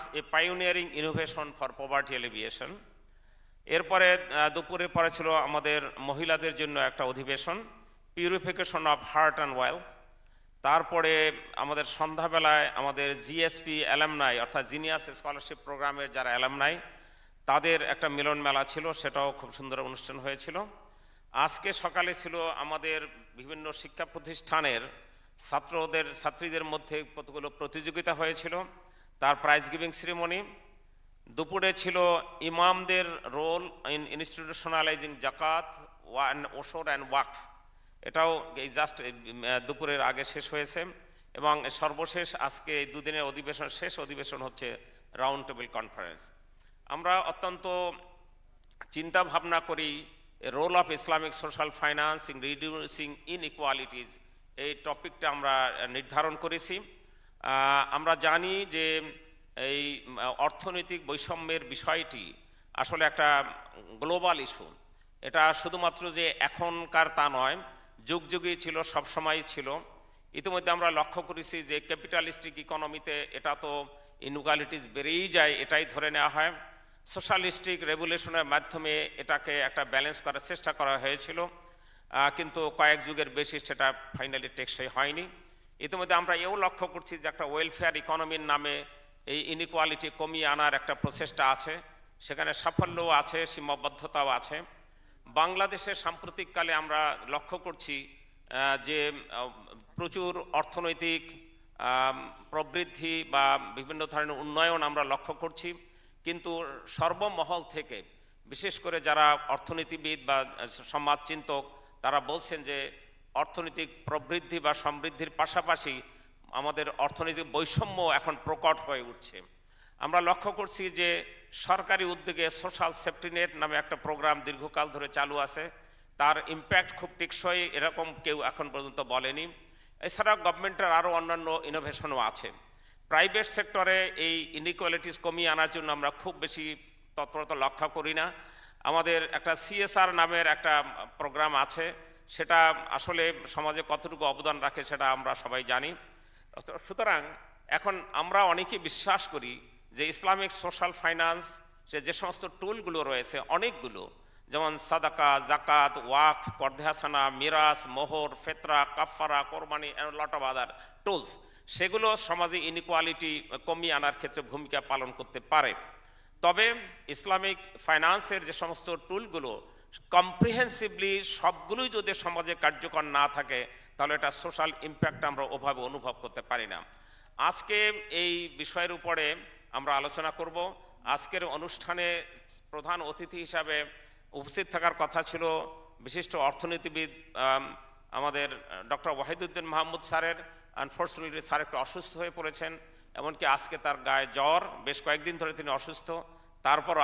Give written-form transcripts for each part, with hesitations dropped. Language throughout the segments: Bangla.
Programs, a Pioneering Innovation for Poverty Alleviation. এরপরে দুপুরের পরে ছিল আমাদের মহিলাদের জন্য একটা অধিবেশন, purification of heart and wealth. তারপরে আমাদের সন্ধ্যাবেলায় আমাদের জিএসপি অ্যালামনাই অর্থাৎ জিনিয়াস স্কলারশিপ প্রোগ্রামের যারা অ্যালামনাই তাদের একটা মিলন মেলা ছিল, সেটাও খুব সুন্দর অনুষ্ঠান হয়েছিল। আজকে সকালে ছিল আমাদের বিভিন্ন শিক্ষা প্রতিষ্ঠানের ছাত্রীদের মধ্যে কতগুলো প্রতিযোগিতা হয়েছিল, তার প্রাইজ গিভিং সেরিমনি। দুপুরে ছিল ইমামদের রোল ইন ইনস্টিটিউশনালাইজিং জাকাত ওশর অ্যান্ড ওয়াকফ, এটাও এই জাস্ট দুপুরের আগে শেষ হয়েছে। এবং সর্বশেষ আজকে এই দুদিনের অধিবেশন, শেষ অধিবেশন হচ্ছে রাউন্ড টেবিল কনফারেন্স। আমরা অত্যন্ত চিন্তা ভাবনা করি role of Islamic social finance in reducing inequalities, এই টপিকটা আমরা নির্ধারণ করেছি। আমরা জানি যে এই অর্থনৈতিক বৈষম্যের বিষয়টি আসলে একটা গ্লোবাল ইস্যু। এটা শুধুমাত্র যে এখনকার তা নয়, যুগ যুগেই ছিল, সবসময়ই ছিল। ইতিমধ্যে আমরা লক্ষ্য করেছি যে ক্যাপিটালিস্টিক ইকোনমিতে এটা তো ইনইকুয়ালিটিস বেড়েই যায়, এটাই ধরে নেওয়া হয়। সোশ্যালিস্টিক রেগুলেশনের মাধ্যমে এটাকে একটা ব্যালেন্স করার চেষ্টা করা হয়েছিল, কিন্তু কয়েক যুগের বেশি সেটা ফাইনালি টেকসই হয়নি। ইতিমধ্যে আমরা এও লক্ষ্য করছি যে একটা ওয়েলফেয়ার ইকোনমির নামে এই ইনইকুয়ালিটি কমিয়ে আনার একটা প্রচেষ্টা আছে, সেখানে সাফল্যও আছে, সীমাবদ্ধতাও আছে। বাংলাদেশে সাম্প্রতিককালে আমরা লক্ষ্য করছি যে প্রচুর অর্থনৈতিক প্রবৃদ্ধি বা বিভিন্ন ধরনের উন্নয়ন আমরা লক্ষ্য করছি, কিন্তু সর্বমহল থেকে বিশেষ করে যারা অর্থনীতিবিদ বা সমাজচিন্তক তারা বলছেন যে অর্থনৈতিক প্রবৃদ্ধি বা সমৃদ্ধির পাশাপাশি আমাদের অর্থনৈতিক বৈষম্য এখন প্রকট হয়ে উঠছে। আমরা লক্ষ্য করছি যে সরকারি উদ্যোগে সোশ্যাল সেফটি নেট নামে একটা প্রোগ্রাম দীর্ঘকাল ধরে চালু আছে, তার ইম্প্যাক্ট খুব টেকসই এরকম কেউ এখন পর্যন্ত বলেনি। এছাড়া গভর্নমেন্টের আরও অন্যান্য ইনোভেশনও আছে। প্রাইভেট সেক্টরে এই ইনইকুয়ালিটিস কমিয়ে আনার জন্য আমরা খুব বেশি তৎপরতা লক্ষ্য করি না। আমাদের একটা সিএসআর নামের একটা প্রোগ্রাম আছে, সেটা আসলে সমাজে কতটুকু অবদান রাখে সেটা আমরা সবাই জানি। সুতরাং এখন আমরা অনেকেই বিশ্বাস করি যে ইসলামিক সোশ্যাল ফাইন্যান্স যে সমস্ত টুলগুলো রয়েছে অনেকগুলো, যেমন সাদাকা, জাকাত, ওয়াকফ, কর্দে হাসানা, মিরাস, মোহর, ফেতরা, কাফারা, কোরবানি and lot of other tools, সেগুলো সমাজে ইনইকুয়ালিটি কমিয়ে আনার ক্ষেত্রে ভূমিকা পালন করতে পারে। তবে ইসলামিক ফাইন্যান্সের যে সমস্ত টুলগুলো কম্প্রিহেন্সিভলি সবগুলোই যদি সমাজে কার্যকর না থাকে তাহলে এটা সোশ্যাল ইম্প্যাক্ট আমরা ওভাবে অনুভব করতে পারি না। আজকে এই বিষয়ের উপরে আমরা আলোচনা করব। আজকের অনুষ্ঠানে প্রধান অতিথি হিসাবে উপস্থিত থাকার কথা ছিল বিশিষ্ট অর্থনীতিবিদ আমাদের ডক্টর ওয়াহিদুদ্দিন মাহমুদ স্যারের। আনফর্চুনেটলি স্যার একটু অসুস্থ হয়ে পড়েছেন, এমনকি আজকে তার গায়ে জ্বর, বেশ কয়েকদিন ধরে তিনি অসুস্থ। তারপরও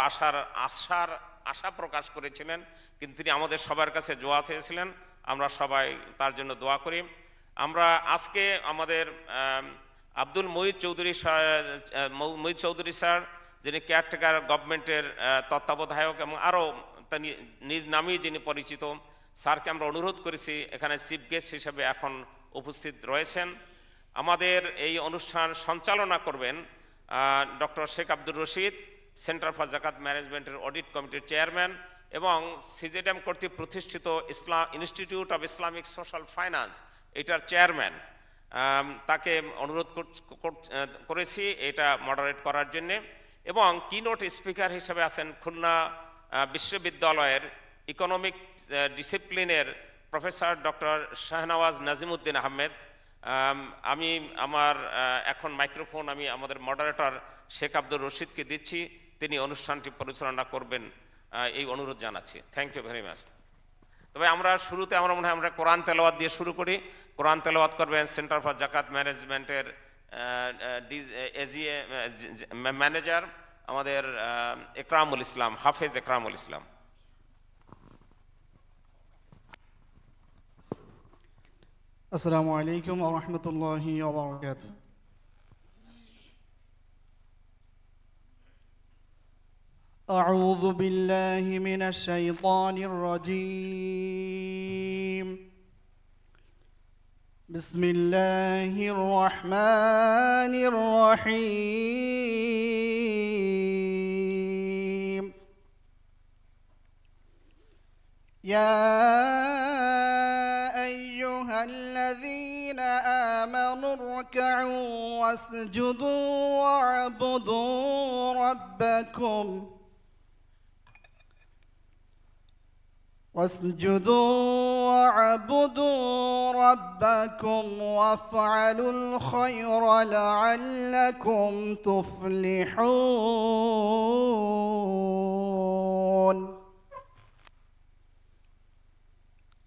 আশা প্রকাশ করেছিলেন, কিন্তু তিনি আমাদের সবার কাছে দোয়া চেয়েছিলেন, আমরা সবাই তার জন্য দোয়া করি। আমরা আজকে আমাদের আব্দুল মুহিত চৌধুরী স্যার, যিনি কেয়ারটেকার গভর্নমেন্টের তত্ত্বাবধায়ক এবং আরও নিজ নামেই যিনি পরিচিত, স্যারকে আমরা অনুরোধ করেছি এখানে চিফ গেস্ট হিসেবে এখন উপস্থিত রয়েছেন। আমাদের এই অনুষ্ঠান সঞ্চালনা করবেন doctor Sheikh Abdur Rashid, centre for জাকাত ম্যানেজমেন্টের অডিট কমিটির চেয়ারম্যান এবং সিজেডএম কর্তৃক প্রতিষ্ঠিত institute of Islamic social finance, এটার চেয়ারম্যান। তাকে অনুরোধ করেছি এটা মডারেট করার জন্যে। এবং কিনোট স্পিকার হিসেবে আছেন খুলনা বিশ্ববিদ্যালয়ের ইকোনমিক ডিসিপ্লিনের প্রফেসর ডক্টর শাহনওয়াজ নাজিমুদ্দিন আহমেদ। আমি আমার এখন মাইক্রোফোন আমি আমাদের মডারেটর শেখ আব্দুর রশিদকে দিচ্ছি, তিনি অনুষ্ঠানটি পরিচালনা করবেন এই অনুরোধ জানাচ্ছি। Thank you very much. তবে আমরা শুরুতে আমরা মনে হয় আমরা কোরআন তেলাওয়াত দিয়ে শুরু করি। কোরআন তেলাওয়াত করবেন সেন্টার ফর জাকাত ম্যানেজমেন্টের ম্যানেজার আমাদের একরামুল ইসলাম, হাফেজ একরামুল ইসলাম। আসসালামু আলাইকুম ওয়া রাহমাতুল্লাহি ওয়া বারাকাতুহু। أعوذ بالله من الشيطان الرجيم. بسم الله الرحمن الرحيم. يا أيها الذين آمنوا اركعوا واسجدوا واعبدوا ربكم وافعلوا الخير لعلكم تفلحون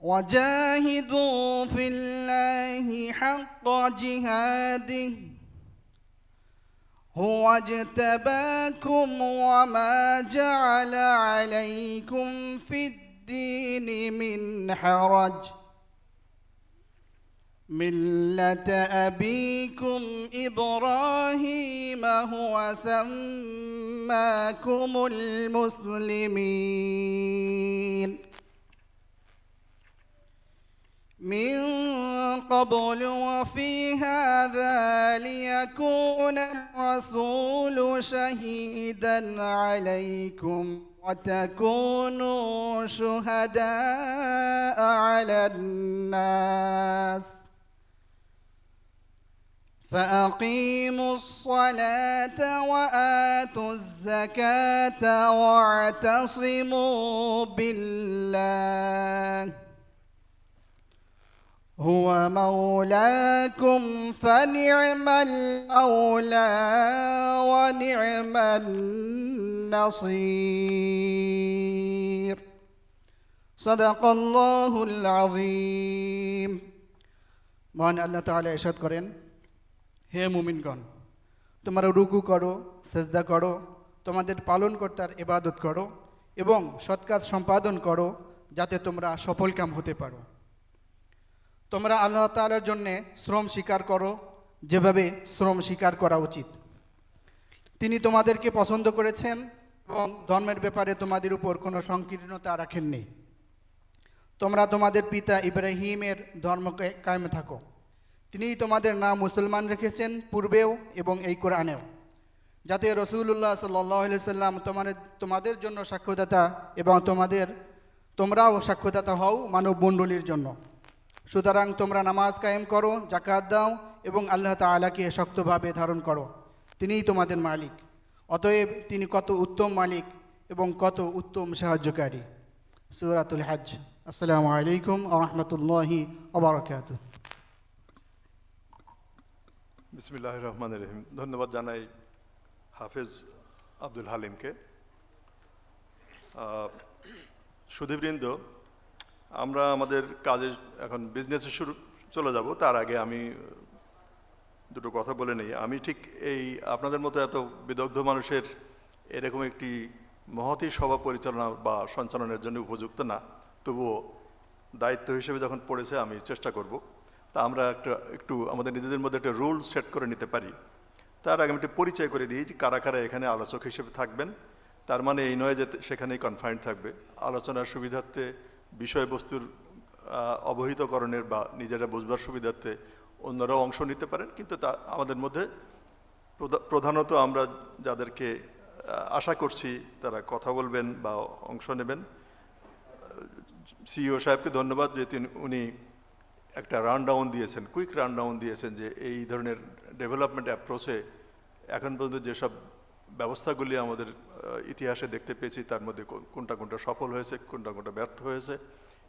وجاهدوا في الله حق جهاده هو اجتباكم وما جعل عليكم في الدين من حرج ملة أبيكم إبراهيم هو سماكم المسلمين من قبل وفي هذا ليكون الرسول شهيدا عليكم وتكونوا شهداء على الناس فأقيموا الصلاة وآتوا الزكاة واعتصموا بالله هو مولاكم فنعم المولى ونعم النصير صدق الله العظيم মহান আল্লাহ তাআলা ইরশাদ করেন হে মুমিনগণ তোমরা রুকু করো সিজদা করো তোমাদের পালনকর্তার ইবাদত করো এবং সৎ কাজ সম্পাদন করো যাতে তোমরা সফলকাম হতে পারো তোমরা আল্লাহ তাআলার জন্য শ্রম স্বীকার করো যেভাবে শ্রম স্বীকার করা উচিত তিনি তোমাদেরকে পছন্দ করেছেন এবং ধর্মের ব্যাপারে তোমাদের উপর কোনো সংকীর্ণতা রাখেননি তোমরা তোমাদের পিতা ইব্রাহিমের ধর্মকে কায়েম থাকো তিনিই তোমাদের নাম মুসলমান রেখেছেন পূর্বেও এবং এই কোরআনেও যাতে রাসূলুল্লাহ সাল্লাল্লাহু আলাইহি সাল্লাম তোমাদের জন্য সাক্ষ্যদাতা এবং তোমরাও সাক্ষ্যদাতা হও মানব মণ্ডলীর জন্য সুতরাং তোমরা নামাজ কায়েম করো যাকাত দাও এবং আল্লাহ তাআলাকে শক্তভাবে ধারণ করো তিনিই তোমাদের মালিক অতএব তিনি কত উত্তম মালিক এবং কত উত্তম সাহায্যকারী সূরাতুল হজ আসসালামু আলাইকুম ওয়া রাহমাতুল্লাহি ওয়া বারাকাতুহু বিসমিল্লাহির রহমানির রহিম ধন্যবাদ জানাই হাফেজ আব্দুল হালিমকে সুধীবৃন্দ আমরা আমাদের কাজে এখন বিজনেসে চলে যাব তার আগে আমি দুটো কথা বলে নেই আমি ঠিক এই আপনাদের মতো এত বিদগ্ধ মানুষের এরকম একটি মহতী সভা পরিচালনা বা সঞ্চালনের জন্য উপযুক্ত না তবুও দায়িত্ব হিসেবে যখন পড়েছে আমি চেষ্টা করব তা আমরা একটু আমাদের নিজেদের মধ্যে একটা রুল সেট করে নিতে পারি তার আগে আমি একটু পরিচয় করে দিই যে কারা কারা এখানে আলোচক হিসেবে থাকবেন তার মানে এই নয় যে সেখানেই কনফাইন্ড থাকবে আলোচনার সুবিধার্থে বিষয়বস্তুর অবহিতকরণের বা নিজেরা বুঝবার সুবিধার্থে অন্যরাও অংশ নিতে পারেন কিন্তু তা আমাদের মধ্যে প্রধানত আমরা যাদেরকে আশা করছি তারা কথা বলবেন বা অংশ নেবেন সিইও সাহেবকে ধন্যবাদ যে উনি একটা রানডাউন দিয়েছেন কুইক রানডাউন দিয়েছেন যে এই ধরনের ডেভেলপমেন্ট অ্যাপ্রোচে এখন পর্যন্ত যেসব ব্যবস্থাগুলি আমাদের ইতিহাসে দেখতে পেয়েছি তার মধ্যে কোনটা কোনটা সফল হয়েছে কোনটা কোনটা ব্যর্থ হয়েছে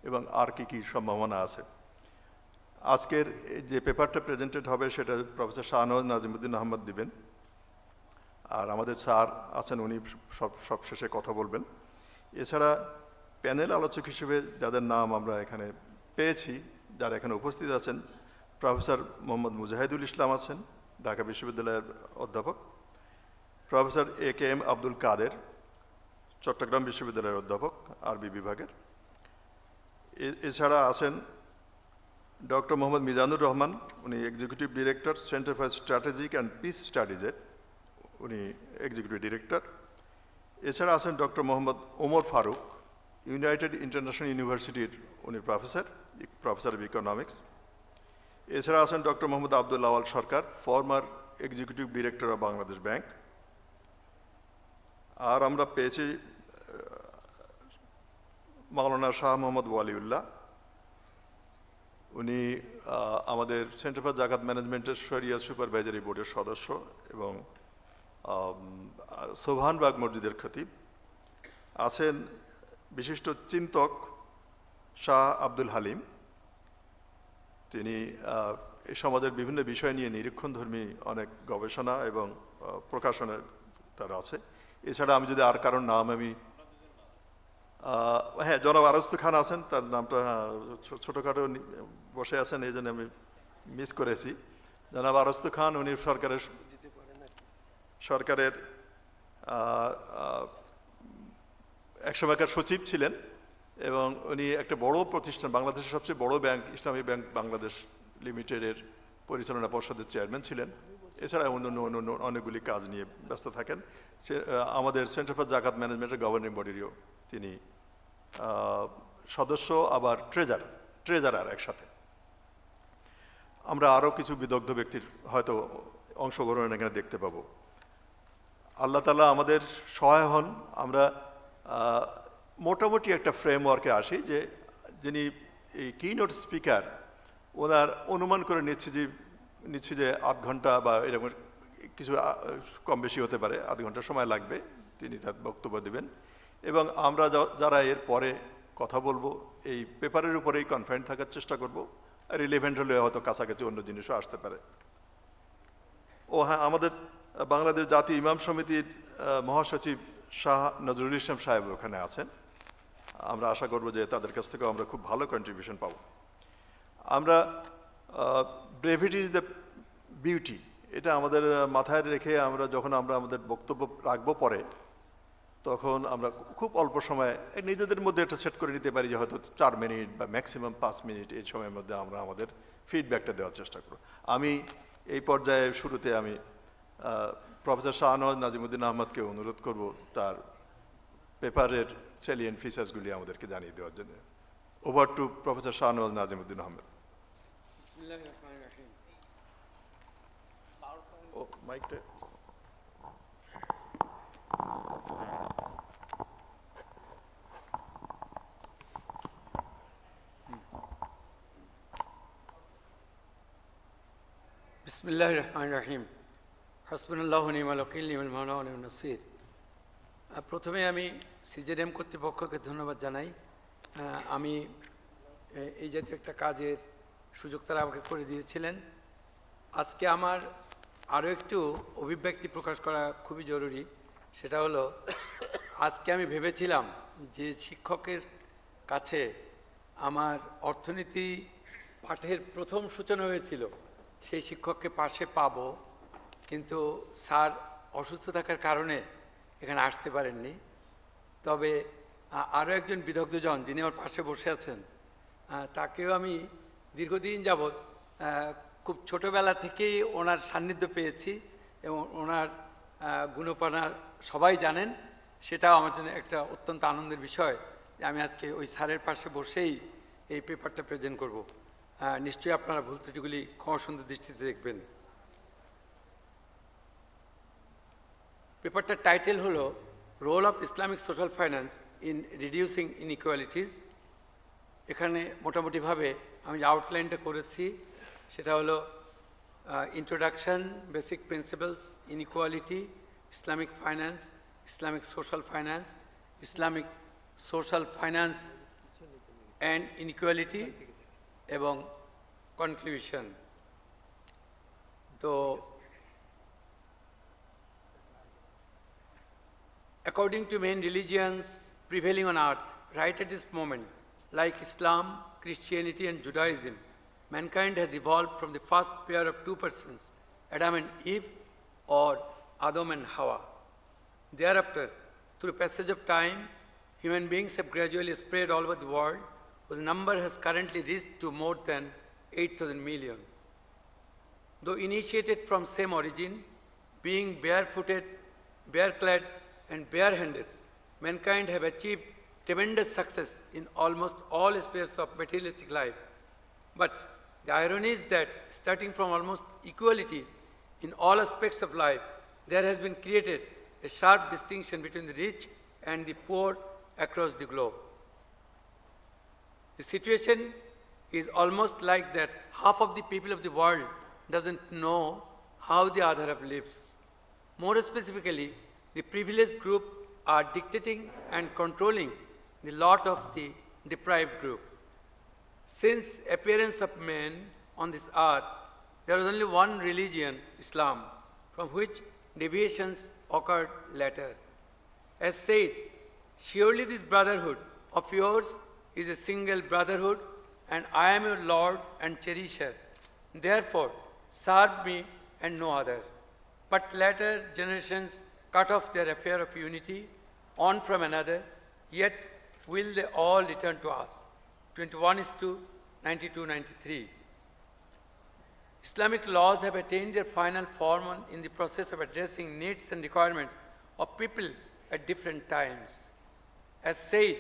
এবং আর কি কি সম্ভাবনা আছে আজকের যে পেপারটা প্রেজেন্টেড হবে সেটা প্রফেসর শাহনওয়াজ নাজিমুদ্দিন আহমদ দিবেন আর আমাদের স্যার আছেন উনি সব শেষে কথা বলবেন এছাড়া প্যানেল আলোচক হিসেবে যাদের নাম আমরা এখানে পেয়েছি যারা এখানে উপস্থিত আছেন প্রফেসর মোহাম্মদ মুজাহিদুল ইসলাম আছেন ঢাকা বিশ্ববিদ্যালয়ের অধ্যাপক প্রফেসর এ.কে.এম. আব্দুল কাদের চট্টগ্রাম বিশ্ববিদ্যালয়ের অধ্যাপক আরবি বিভাগের এছাড়া আছেন ডক্টর মোহাম্মদ মিজানুর রহমান উনি executive director centre for strategic and peace স্টাডিজের উনি এক্সিকিউটিভ ডিরেক্টর এছাড়া আছেন doctor Mohammad Omar Faruk United international ইউনিভার্সিটির উনি প্রফেসর অফ ইকোনমিক্স এছাড়া আছেন doctor Mohammad Abdul Awal Sarkar former executive director of Bangladesh Bank আর আমরা পেয়েছি মাওলানা শাহ মোহাম্মদ ওয়ালিউল্লাহ, উনি আমাদের সেন্টার ফর জাকাত ম্যানেজমেন্টের শরিয়া সুপারভাইজারি বোর্ডের সদস্য এবং সোবহানবাগ মসজিদের খতিব। আছেন বিশিষ্ট চিন্তক শাহ আব্দুল হালিম, তিনি এই সমাজের বিভিন্ন বিষয় নিয়ে নিরীক্ষণধর্মী অনেক গবেষণা এবং প্রকাশনের তার আছে। এছাড়া আমি যদি আর কারোর নাম আমি হ্যাঁ, জনাব আরস্তু খান আছেন, তার নামটা ছোটোখাটো বসে আছেন, এই জন্য আমি মিস করেছি। জনাব আরস্তু খান, উনি সরকারের একসময়কার সচিব ছিলেন এবং উনি একটা বড় প্রতিষ্ঠান, বাংলাদেশের সবচেয়ে বড় ব্যাংক ইসলামী ব্যাংক বাংলাদেশ লিমিটেডের পরিচালনা পর্ষদের চেয়ারম্যান ছিলেন। এছাড়া অন্য অনেকগুলি কাজ নিয়ে ব্যস্ত থাকেন। সে আমাদের সেন্টার ফর জাকাত ম্যানেজমেন্টের গভর্নিং বডিরও তিনি সদস্য, আবার ট্রেজারার একসাথে। আমরা আরও কিছু বিদগ্ধ ব্যক্তির হয়তো অংশগ্রহণ এখানে দেখতে পাবো। আল্লাহ তাআলা আমাদের সহায় হন। আমরা মোটামুটি একটা ফ্রেমওয়ার্কে আসি যে যিনি এই কিনোট স্পিকার, ওনার অনুমান করে নিচ্ছি যে আধ ঘন্টা বা এরকম কিছু কম বেশি হতে পারে, আধ ঘন্টা সময় লাগবে তিনি তার বক্তব্য দেবেন। এবং আমরা যারা এর পরে কথা বলবো এই পেপারের উপরেই কনফাইন্ড থাকার চেষ্টা করব। রিলেভেন্ট হলে হয়তো কাছাকাছি অন্য জিনিসও আসতে পারে। ও হ্যাঁ, আমাদের বাংলাদেশ জাতীয় ইমাম সমিতির মহাসচিব শাহ নজরুল ইসলাম সাহেব ওখানে আছেন। আমরা আশা করব যে তাদের কাছ থেকেও আমরা খুব ভালো কন্ট্রিবিউশন পাবো। আমরা ব্রেভিটি ইজ দ্য বিউটি, এটা আমাদের মাথায় রেখে আমরা যখন আমাদের বক্তব্য রাখবো পরে, তখন আমরা খুব অল্প সময় নিজেদের মধ্যে একটা সেট করে নিতে পারি যে হয়তো 4 মিনিট বা ম্যাক্সিমাম 5 মিনিট, এই সময়ের মধ্যে আমরা আমাদের ফিডব্যাকটা দেওয়ার চেষ্টা করব। আমি এই পর্যায়ে শুরুতে আমি প্রফেসর শাহনওয়াজ নাজিমুদ্দিন আহমদকে অনুরোধ করব তার পেপারের সেলিয়েন্ট ফিচার্সগুলি আমাদেরকে জানিয়ে দেওয়ার জন্য। Over to professor Shahnawaz Nazimuddin Ahmad. ও মাইকটা বিসমিল্লাহির রহমানির রহিম। হাসবুনাল্লাহু ওয়া নি'মাল ওয়াকিল নি'মাল মাওলা ওয়া নি'মান নাসির। প্রথমে আমি সিজেডএম কর্তৃপক্ষকে ধন্যবাদ জানাই। আমি এই জাতীয় একটা কাজের সুযোগ তারা আমাকে করে দিয়েছিলেন। আজকে আমার আরও একটু অভিব্যক্তি প্রকাশ করা খুবই জরুরি। সেটা হলো, আজকে আমি ভেবেছিলাম যে শিক্ষকের কাছে আমার অর্থনীতি পাঠের প্রথম সূচনা হয়েছিল, সেই শিক্ষককে পাশে পাবো, কিন্তু স্যার অসুস্থ থাকার কারণে এখানে আসতে পারেননি। তবে আরও একজন বিদগ্ধজন যিনি আমার পাশে বসে আছেন, তাকেও আমি দীর্ঘদিন যাবৎ খুব ছোটোবেলা থেকেই ওনার সান্নিধ্য পেয়েছি এবং ওনার গুণপানা সবাই জানেন। সেটাও আমার জন্য একটা অত্যন্ত আনন্দের বিষয় যে আমি আজকে ওই স্যারের পাশে বসেই এই পেপারটা প্রেজেন্ট করব। নিশ্চয়ই আপনারা ভুল ত্রুটিগুলি ক্ষমা সুন্দর দৃষ্টিতে দেখবেন। পেপারটার টাইটেল হলো role of Islamic social finance in reducing inequalities. এখানে মোটামুটিভাবে আমি যে আউটলাইনটা করেছি সেটা হলো introduction, basic principles, inequality, Islamic finance, Islamic social finance, Islamic social finance and inequality এবং কনক্লুশন। তো according to main religions prevailing on earth right at this moment, like Islam, Christianity and Judaism, mankind has evolved from the first pair of two persons, Adam and Eve, or Adam and Hawa. Thereafter, through passage of time, human beings have gradually spread all over the world, whose number has currently reached to more than 8,000 million. Though initiated from same origin, being barefooted, bare-clad, and barehanded, mankind have achieved tremendous success in almost all spheres of materialistic life. But the irony is that starting from almost equality in all aspects of life, there has been created a sharp distinction between the rich and the poor across the globe. The situation is almost like that half of the people of the world doesn't know how the other half lives. More specifically, the privileged group are dictating and controlling the lot of the deprived group. Since appearance of man on this earth, there was only one religion, Islam, from which deviations occurred later. As said, surely this brotherhood of yours is a single brotherhood, and I am your Lord and cherisher. Therefore, serve me and no other. But later generations cut off their affair of unity one from another, yet will they all return to us. 21:92-93. Islamic laws have attained their final form in the process of addressing needs and requirements of people at different times. As said,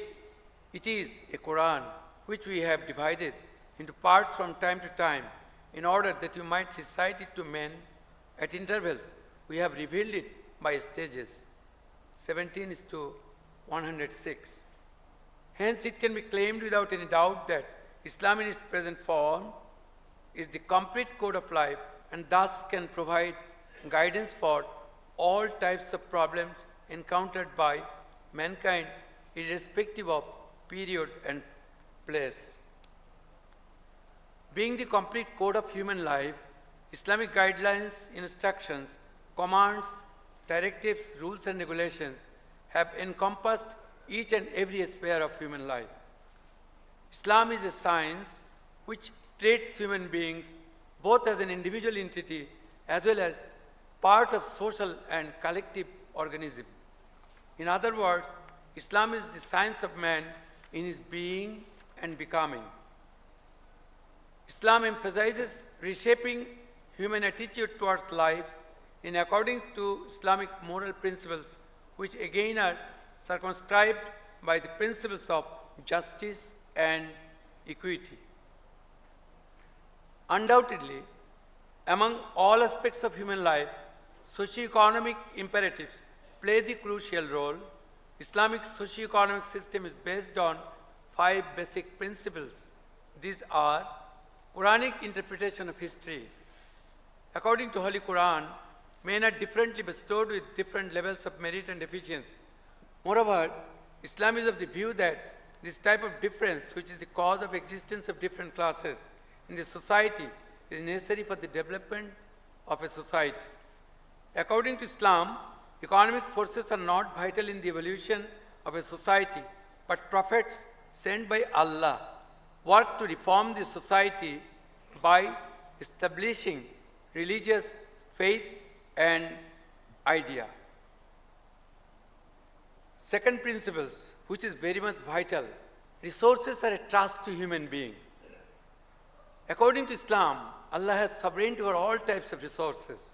it is a Quran which we have divided into parts from time to time in order that you might recite it to men at intervals. We have revealed it by stages. 17:106. Hence, it can be claimed without any doubt that Islam in its present form is the complete code of life and thus can provide guidance for all types of problems encountered by mankind irrespective of period and place. Being the complete code of human life, Islamic guidelines, instructions, commands, directives, rules and regulations have encompassed each and every sphere of human life. Islam is a science which treats human beings both as an individual entity as well as part of social and collective organism. In other words, Islam is the science of man in his being and becoming. Islam emphasizes reshaping human attitude towards life in according to Islamic moral principles, which again are circumscribed by the principles of justice and equity. Undoubtedly, among all aspects of human life, socio-economic imperatives play the crucial role. Islamic socio-economic system is based on 5 basic principles. These are Quranic interpretation of history. According to Holy Quran, men are differently bestowed with different levels of merit and efficiency. Moreover, Islam is of the view that this type of difference, which is the cause of existence of different classes in the society, is necessary for the development of a society. According to Islam, economic forces are not vital in the evolution of a society, but prophets sent by Allah work to reform the society by establishing religious faith and idea. Second principles, which is very much vital, resources are a trust to human being. According to Islam, Allah has sovereignty over all types of resources.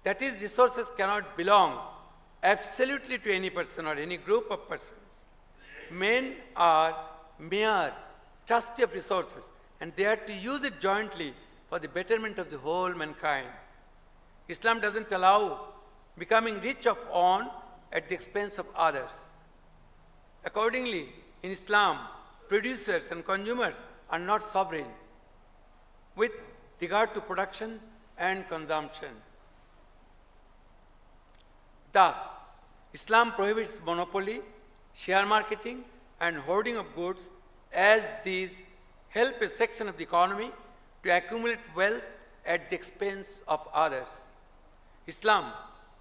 That is, resources cannot belong absolutely to any person or any group of persons. Men are mere trustee of resources, and they are to use it jointly for the betterment of the whole mankind. Islam doesn't allow becoming rich of one at the expense of others. Accordingly, in Islam, producers and consumers are not sovereign with regard to production and consumption. Thus, Islam prohibits monopoly, share marketing, and hoarding of goods, as these help a section of the economy to accumulate wealth at the expense of others. Islam,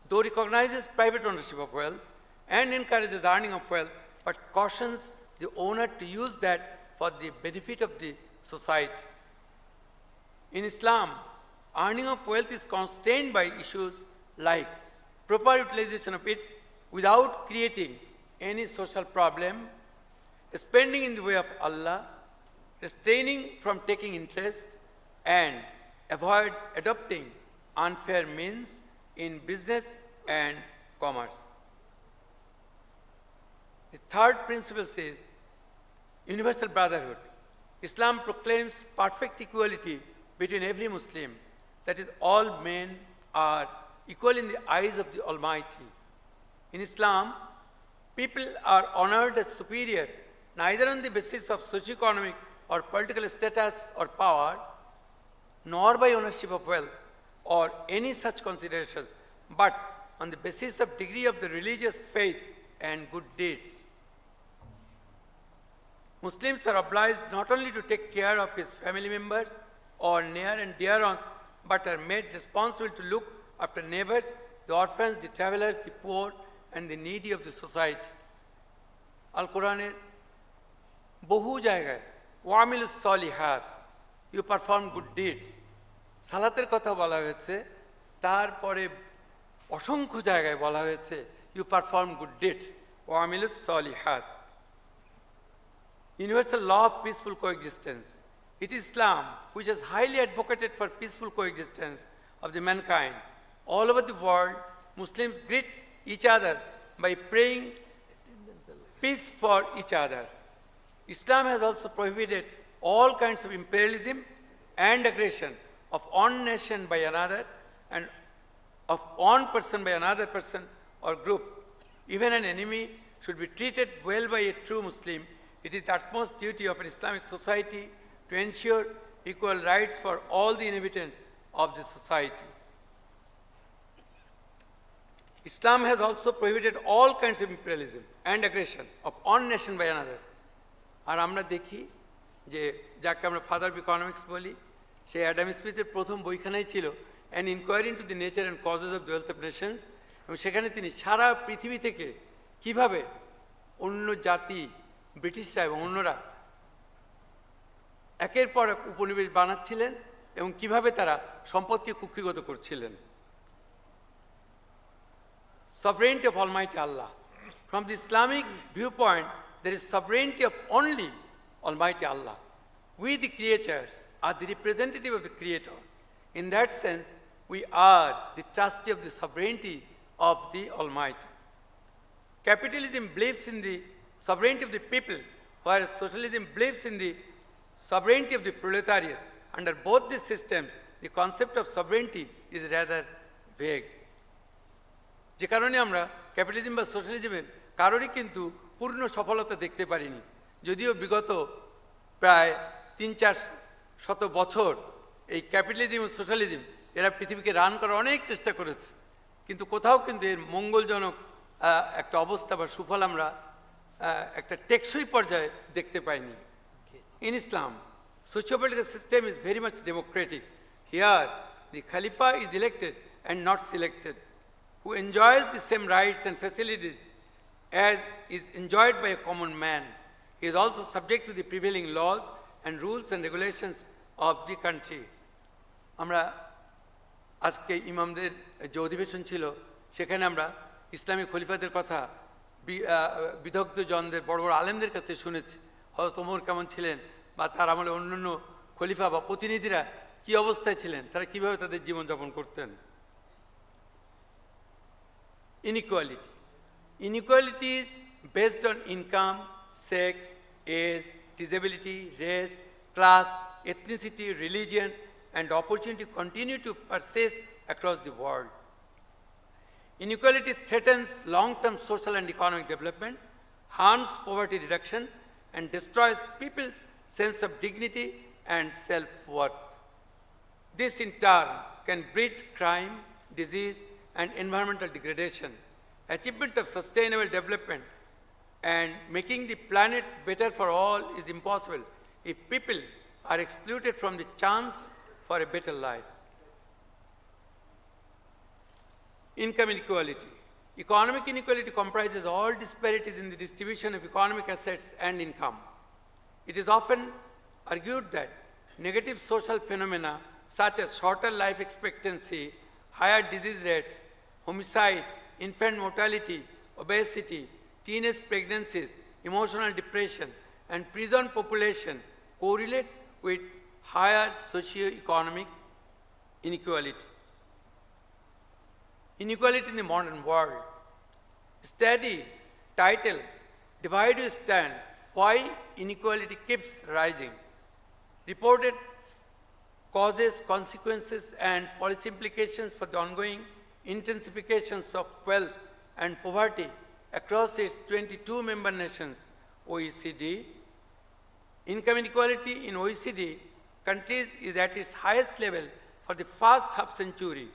though recognizes private ownership of wealth and encourages earning of wealth, but cautions the owner to use that for the benefit of the society. In Islam, earning of wealth is constrained by issues like proper utilization of it without creating any social problem, spending in the way of Allah, restraining from taking interest, and avoid adopting unfair means in business and commerce. The third principle says universal brotherhood. Islam proclaims perfect equality between every Muslim, that is, all men are equal in the eyes of the Almighty. In Islam, people are honored as superior neither on the basis of socioeconomic or political status or power, nor by ownership of wealth or any such considerations, but on the basis of degree of the religious faith and good deeds. Muslims are obliged not only to take care of his family members or near and dear ones, but are made responsible to look after neighbors, the orphans, the travelers, the poor, and the needy of the society. Al Quran বহু জায়গায় ওয়ামিলুস সলিহাত, you perform good deeds, সালাতের কথা বলা হয়েছে, তারপরে অসংখ্য জায়গায় বলা হয়েছে you perform good deeds, ওয়ামিলুস সলিহাত. Universal law of peaceful coexistence. It is Islam which has highly advocated for peaceful coexistence of the mankind. All over the world, Muslims greet each other by praying peace for each other. Islam has also prohibited all kinds of imperialism and aggression of one nation by another and of one person by another person or group. Even an enemy should be treated well by a true Muslim. It is the utmost duty of an Islamic society to ensure equal rights for all the inhabitants of the society. Islam has also prohibited all kinds of imperialism and aggression of one nation by another. আর আমরা দেখি যে যাকে আমরা ফাদার অফ ইকোনমিক্স বলি, সেই অ্যাডাম স্মিথের প্রথম বইখানাই ছিল an inquiry into the nature and causes of the wealth of nations, এবং সেখানে তিনি সারা পৃথিবী থেকে কিভাবে অন্য জাতি, ব্রিটিশরা এবং অন্যরা একের পর এক উপনিবেশ বানাচ্ছিলেন এবং কিভাবে তারা সম্পদকে কুক্ষিগত করছিলেন। Sovereignty of Almighty Allah. From the Islamic viewpoint, there is sovereignty of only Almighty Allah. We, the creatures, are the representative of the Creator. In that sense, we are the trustee of the sovereignty of the Almighty. Capitalism believes in the sovereignty of the people, whereas socialism believes in the sovereignty of the proletariat. Under both these systems, the concept of sovereignty is rather vague. যে কারণে আমরা ক্যাপিটালিজম বা সোশ্যালিজমের কারোরই কিন্তু পূর্ণ সফলতা দেখতে পারিনি, যদিও বিগত প্রায় 300-400 বছর এই ক্যাপিটালিজম ও সোশ্যালিজম এরা পৃথিবীকে রান করার অনেক চেষ্টা করেছে, কিন্তু কোথাও কিন্তু এর মঙ্গলজনক একটা অবস্থা বা সুফল আমরা একটা টেকসই পর্যায়ে দেখতে পাইনি। In Islam, socio-political system is very much democratic. Here, the Khalifa is elected and not selected, who enjoys the same rights and facilities as is enjoyed by a common man. He is also subject to the prevailing laws and rules and regulations of the country. আমরা আজকে ইমামদের যে অধিবেশন ছিল সেখানে আমরা ইসলামী খলিফাদের কথা বিদগ্ধ জনদের বড় বড় আলেমদের কাছে শুনেছি। হযরত ওমর কেমন ছিলেন বা তার আমলে অন্যান্য খলিফা বা প্রতিনিধিরা কি অবস্থায় ছিলেন, তারা কিভাবে তাদের জীবনযাপন করতেন। Inequality. Inequality is based on income, sex, age, disability, race, class, ethnicity, religion, and opportunity continue to persist across the world. Inequality threatens long-term social and economic development, harms poverty reduction, and destroys people's sense of dignity and self-worth. This in turn can breed crime, disease, and environmental degradation. Achievement of sustainable development and making the planet better for all is impossible if people are excluded from the chance for a better life. Income inequality. Economic inequality comprises all disparities in the distribution of economic assets and income. It is often argued that negative social phenomena such as shorter life expectancy, higher disease rates, homicide, infant mortality, obesity, teenage pregnancies, emotional depression, and prison population correlate with higher socio-economic inequality. Inequality in the modern world. Study title, Divide You Stand, Why Inequality Keeps Rising. Reported causes, consequences, and policy implications for the ongoing intensifications of wealth and poverty across its 22 member nations, OECD. Income inequality in OECD countries is at its highest level for the past half century.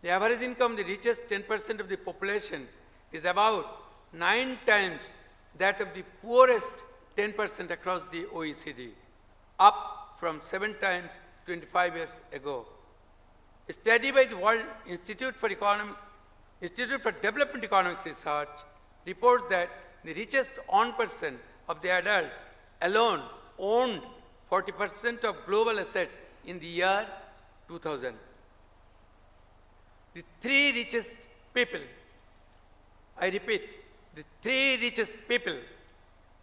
The average income of the richest 10% of the population is about 9 times that of the poorest 10% across the OECD, up from 7 times 25 years ago. A study by the World Institute for Development Economics Research reports that the richest 1% of the adults alone owned 40% of global assets in the year 2000. The 3 richest people, I repeat, the 3 richest people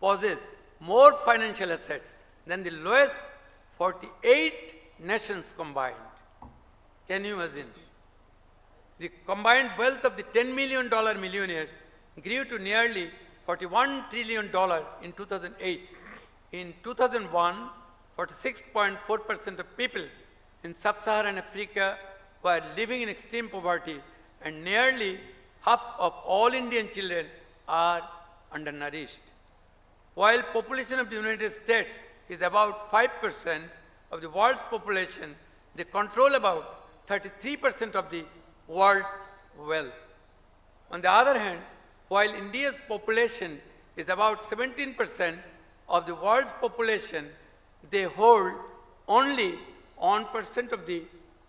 possess more financial assets than the lowest 48 nations combined. Can you imagine? The combined wealth of the $10 million millionaires grew to nearly $41 trillion in 2008. In 2001, 46.4% of people in sub-Saharan Africa were living in extreme poverty, and nearly half of all Indian children are undernourished. While population of the United States is about 5% of the world's population, they control about 33% of the world's wealth. On the other hand, while India's population is about 17% of the world's population, they hold only 1% of the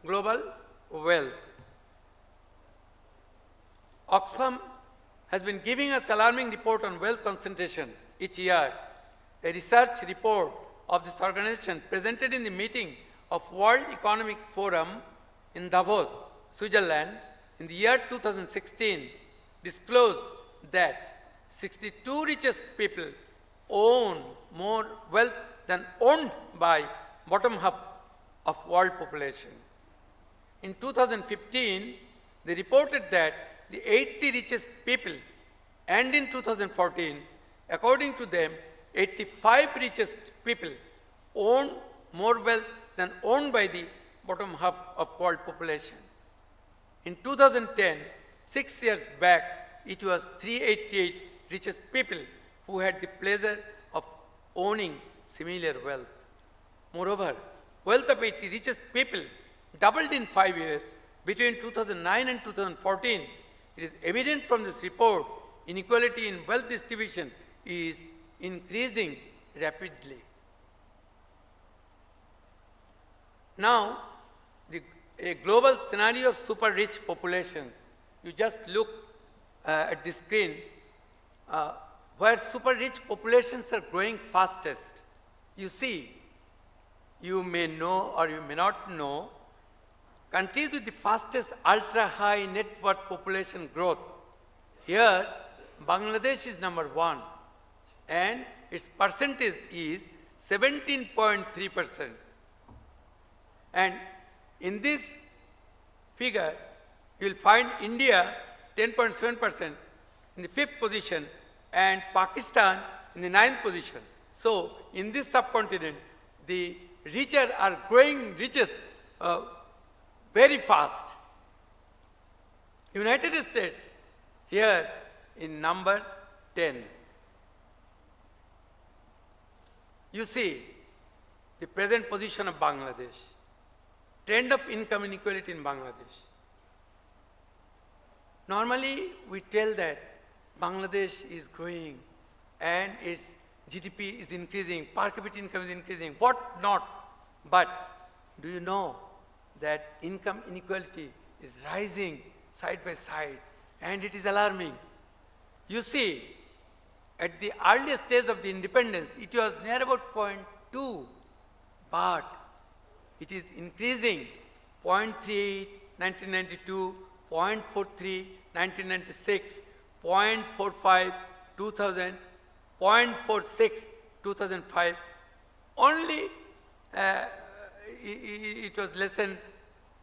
global wealth. Oxfam has been giving us alarming report on wealth concentration each year. A research report of this organization presented in the meeting of World Economic Forum in Davos, Switzerland, in the year 2016 disclosed that 62 richest people own more wealth than owned by bottom half of world population. In 2015, they reported that the 80 richest people, and in 2014, according to them, 85 richest people own more wealth than owned by the bottom half of world population. In 2010, 6 years back, it was 388 richest people who had the pleasure of owning similar wealth. Moreover, wealth of 80 richest people doubled in 5 years. Between 2009 and 2014, it is evident from this report, inequality in wealth distribution is increasing rapidly. Now, a global scenario of super rich populations. You just look at the screen where super rich populations are growing fastest. You see, you may know or you may not know, countries with the fastest ultra-high net worth population growth. Here, Bangladesh is number 1, and its percentage is 17.3%. And in this figure, you will find India 10.7% in the 5th position and Pakistan in the 9th position. So, in this subcontinent, the richer are growing richest very fast. United States here in number 10. You see the present position of Bangladesh, trend of income inequality in Bangladesh. Normally we tell that Bangladesh is growing and its GDP is increasing, per capita income is increasing, what not. But do you know that income inequality is rising side by side, and it is alarming. You see, at the earliest stage of the independence, it was near about 0.2, but it is increasing 0.38, 1992, 0.43, 1996, 0.45, 2000, 0.46, 2005. Only it was less than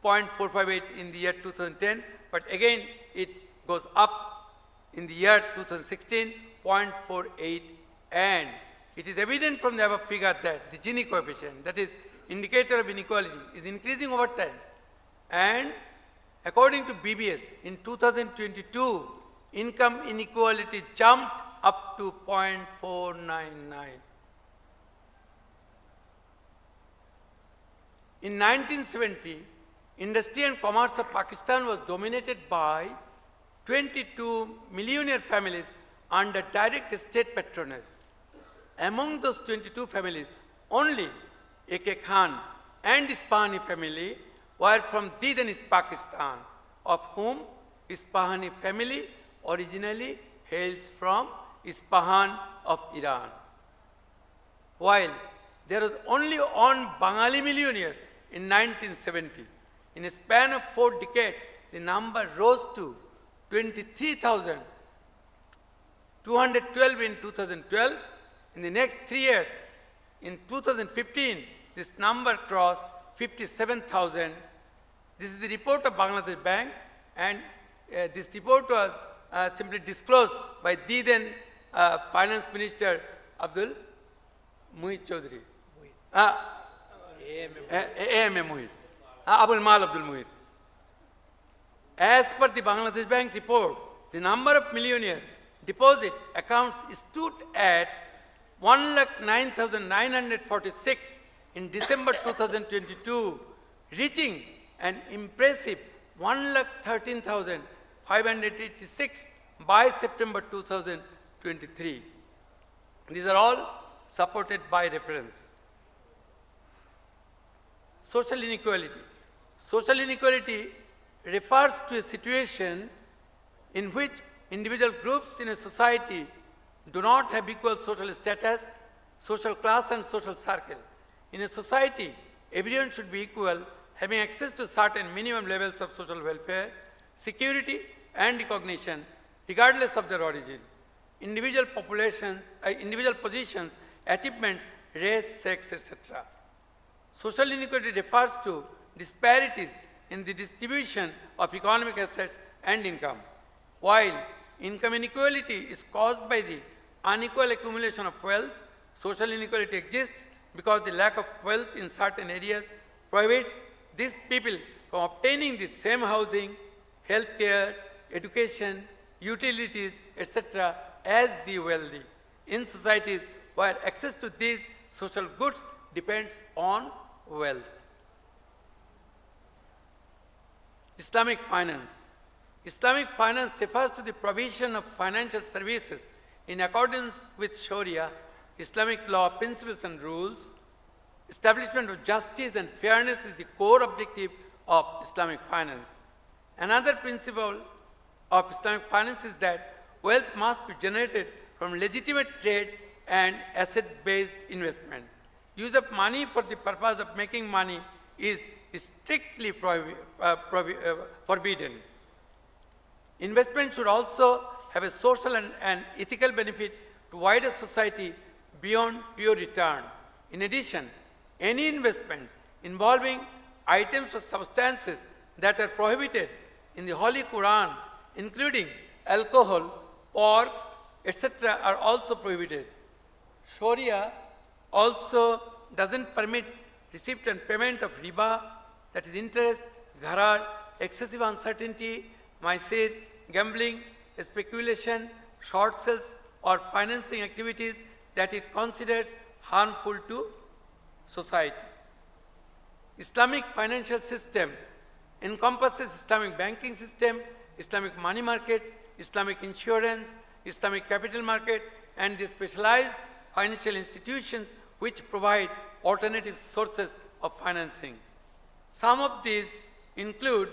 0.458 in the year 2010, but again it goes up in the year 2016, 0.48, and it is evident from the above figure that the Gini coefficient, that is indicator of inequality, is increasing over time. And according to BBS, in 2022, income inequality jumped up to 0.499. In 1970, industry and commerce of Pakistan was dominated by 22 millionaire families under direct state patronage. Among those 22 families, only A.K. Khan and Ispahani family were from Did and East Pakistan, of whom Ispahani family originally hails from Ispahan of Iran. While there was only one Bengali millionaire in 1970, in a span of 4 decades, the number rose to 23,212 in 2012. In the next 3 years, in 2015, this number crossed 57,000. This is the report of Bangladesh Bank, and this report was simply disclosed by the then Finance Minister Abdul Muhit Chaudhry. A.M.A. Muhit. Abul Mal Abdul Muhit. As per the Bangladesh Bank report, the number of millionaire deposit accounts stood at 1,09,946 in December 2022, reaching an impressive 1,13,586 by September 2023. These are all supported by reference. Social inequality. Social inequality refers to a situation in which individual groups in a society do not have equal social status, social class, and social circle. In a society, everyone should be equal, having access to certain minimum levels of social welfare, security, and recognition, regardless of their origin. Individual positions, achievements, race, sex, etc. Social inequality refers to disparities in the distribution of economic assets and income. While income inequality is caused by the unequal accumulation of wealth, social inequality exists because the lack of wealth in certain areas prohibits these people from obtaining the same housing, healthcare, education, utilities, etc. as the wealthy. In societies where access to these social goods depends on wealth. Islamic finance. Islamic finance refers to the provision of financial services in accordance with Sharia, Islamic law principles and rules. Establishment of justice and fairness is the core objective of Islamic finance. Another principle of Islamic finance is that wealth must be generated from legitimate trade and asset-based investment. Use of money for the purpose of making money is strictly forbidden. Investment should also have a social and ethical benefit to wider society beyond pure return. In addition, any investments involving items or substances that are prohibited in the Holy Quran, including alcohol, pork, etc., are also prohibited. Sharia also doesn't permit receipt and payment of riba, that is interest, gharar, excessive uncertainty, maisir, gambling, speculation, short sales, or financing activities that it considers harmful to society. Islamic financial system encompasses Islamic banking system, Islamic money market, Islamic insurance, Islamic capital market, and the specialized financial institutions which provide alternative sources of financing. Some of these include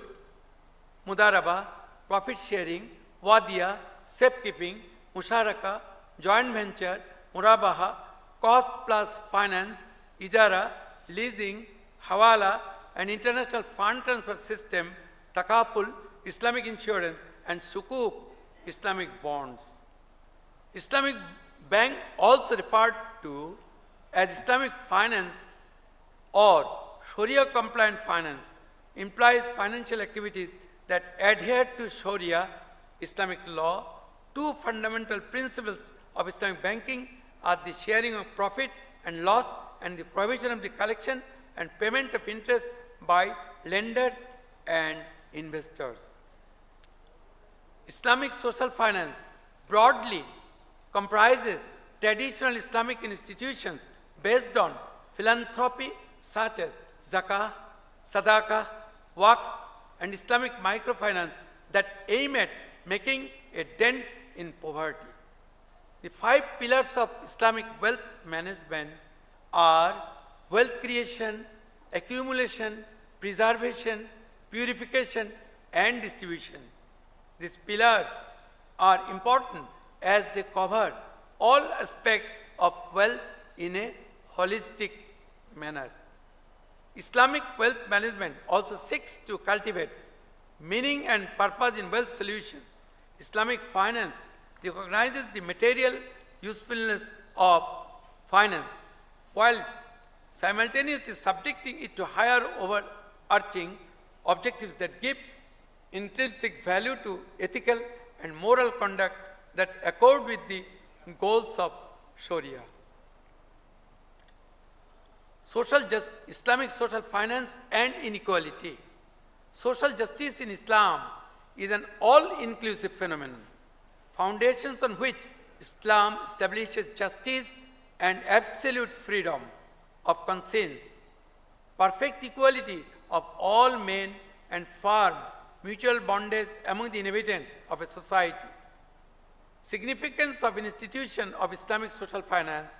mudaraba, profit sharing, wadiya, safekeeping, musharaka, joint venture, murabaha, cost plus finance, ijara, leasing, hawala, and international fund transfer system, takaful, Islamic insurance, and sukuk, Islamic bonds. Islamic bank, also referred to as Islamic finance or Sharia compliant finance, implies financial activities that adhere to Sharia, Islamic law. Two fundamental principles of Islamic banking are the sharing of profit and loss and the provision of the collection and payment of interest by lenders and investors. Islamic social finance broadly comprises traditional Islamic institutions based on philanthropy such as Zakah, Sadaqah, Waqf, and Islamic microfinance that aim at making a dent in poverty. The 5 pillars of Islamic wealth management are wealth creation, accumulation, preservation, purification, and distribution. These pillars are important as they cover all aspects of wealth in a holistic manner. Islamic wealth management also seeks to cultivate meaning and purpose in wealth solutions. Islamic finance recognizes the material usefulness of finance, whilst simultaneously subjecting it to higher overarching objectives that give intrinsic value to ethical and moral conduct that accord with the goals of Sharia. Islamic social finance and inequality. Social justice in Islam is an all-inclusive phenomenon, foundations on which Islam establishes justice and absolute freedom of conscience, perfect equality of all men, and firm mutual bondage among the inhabitants of a society. Significance of an institution of Islamic social finance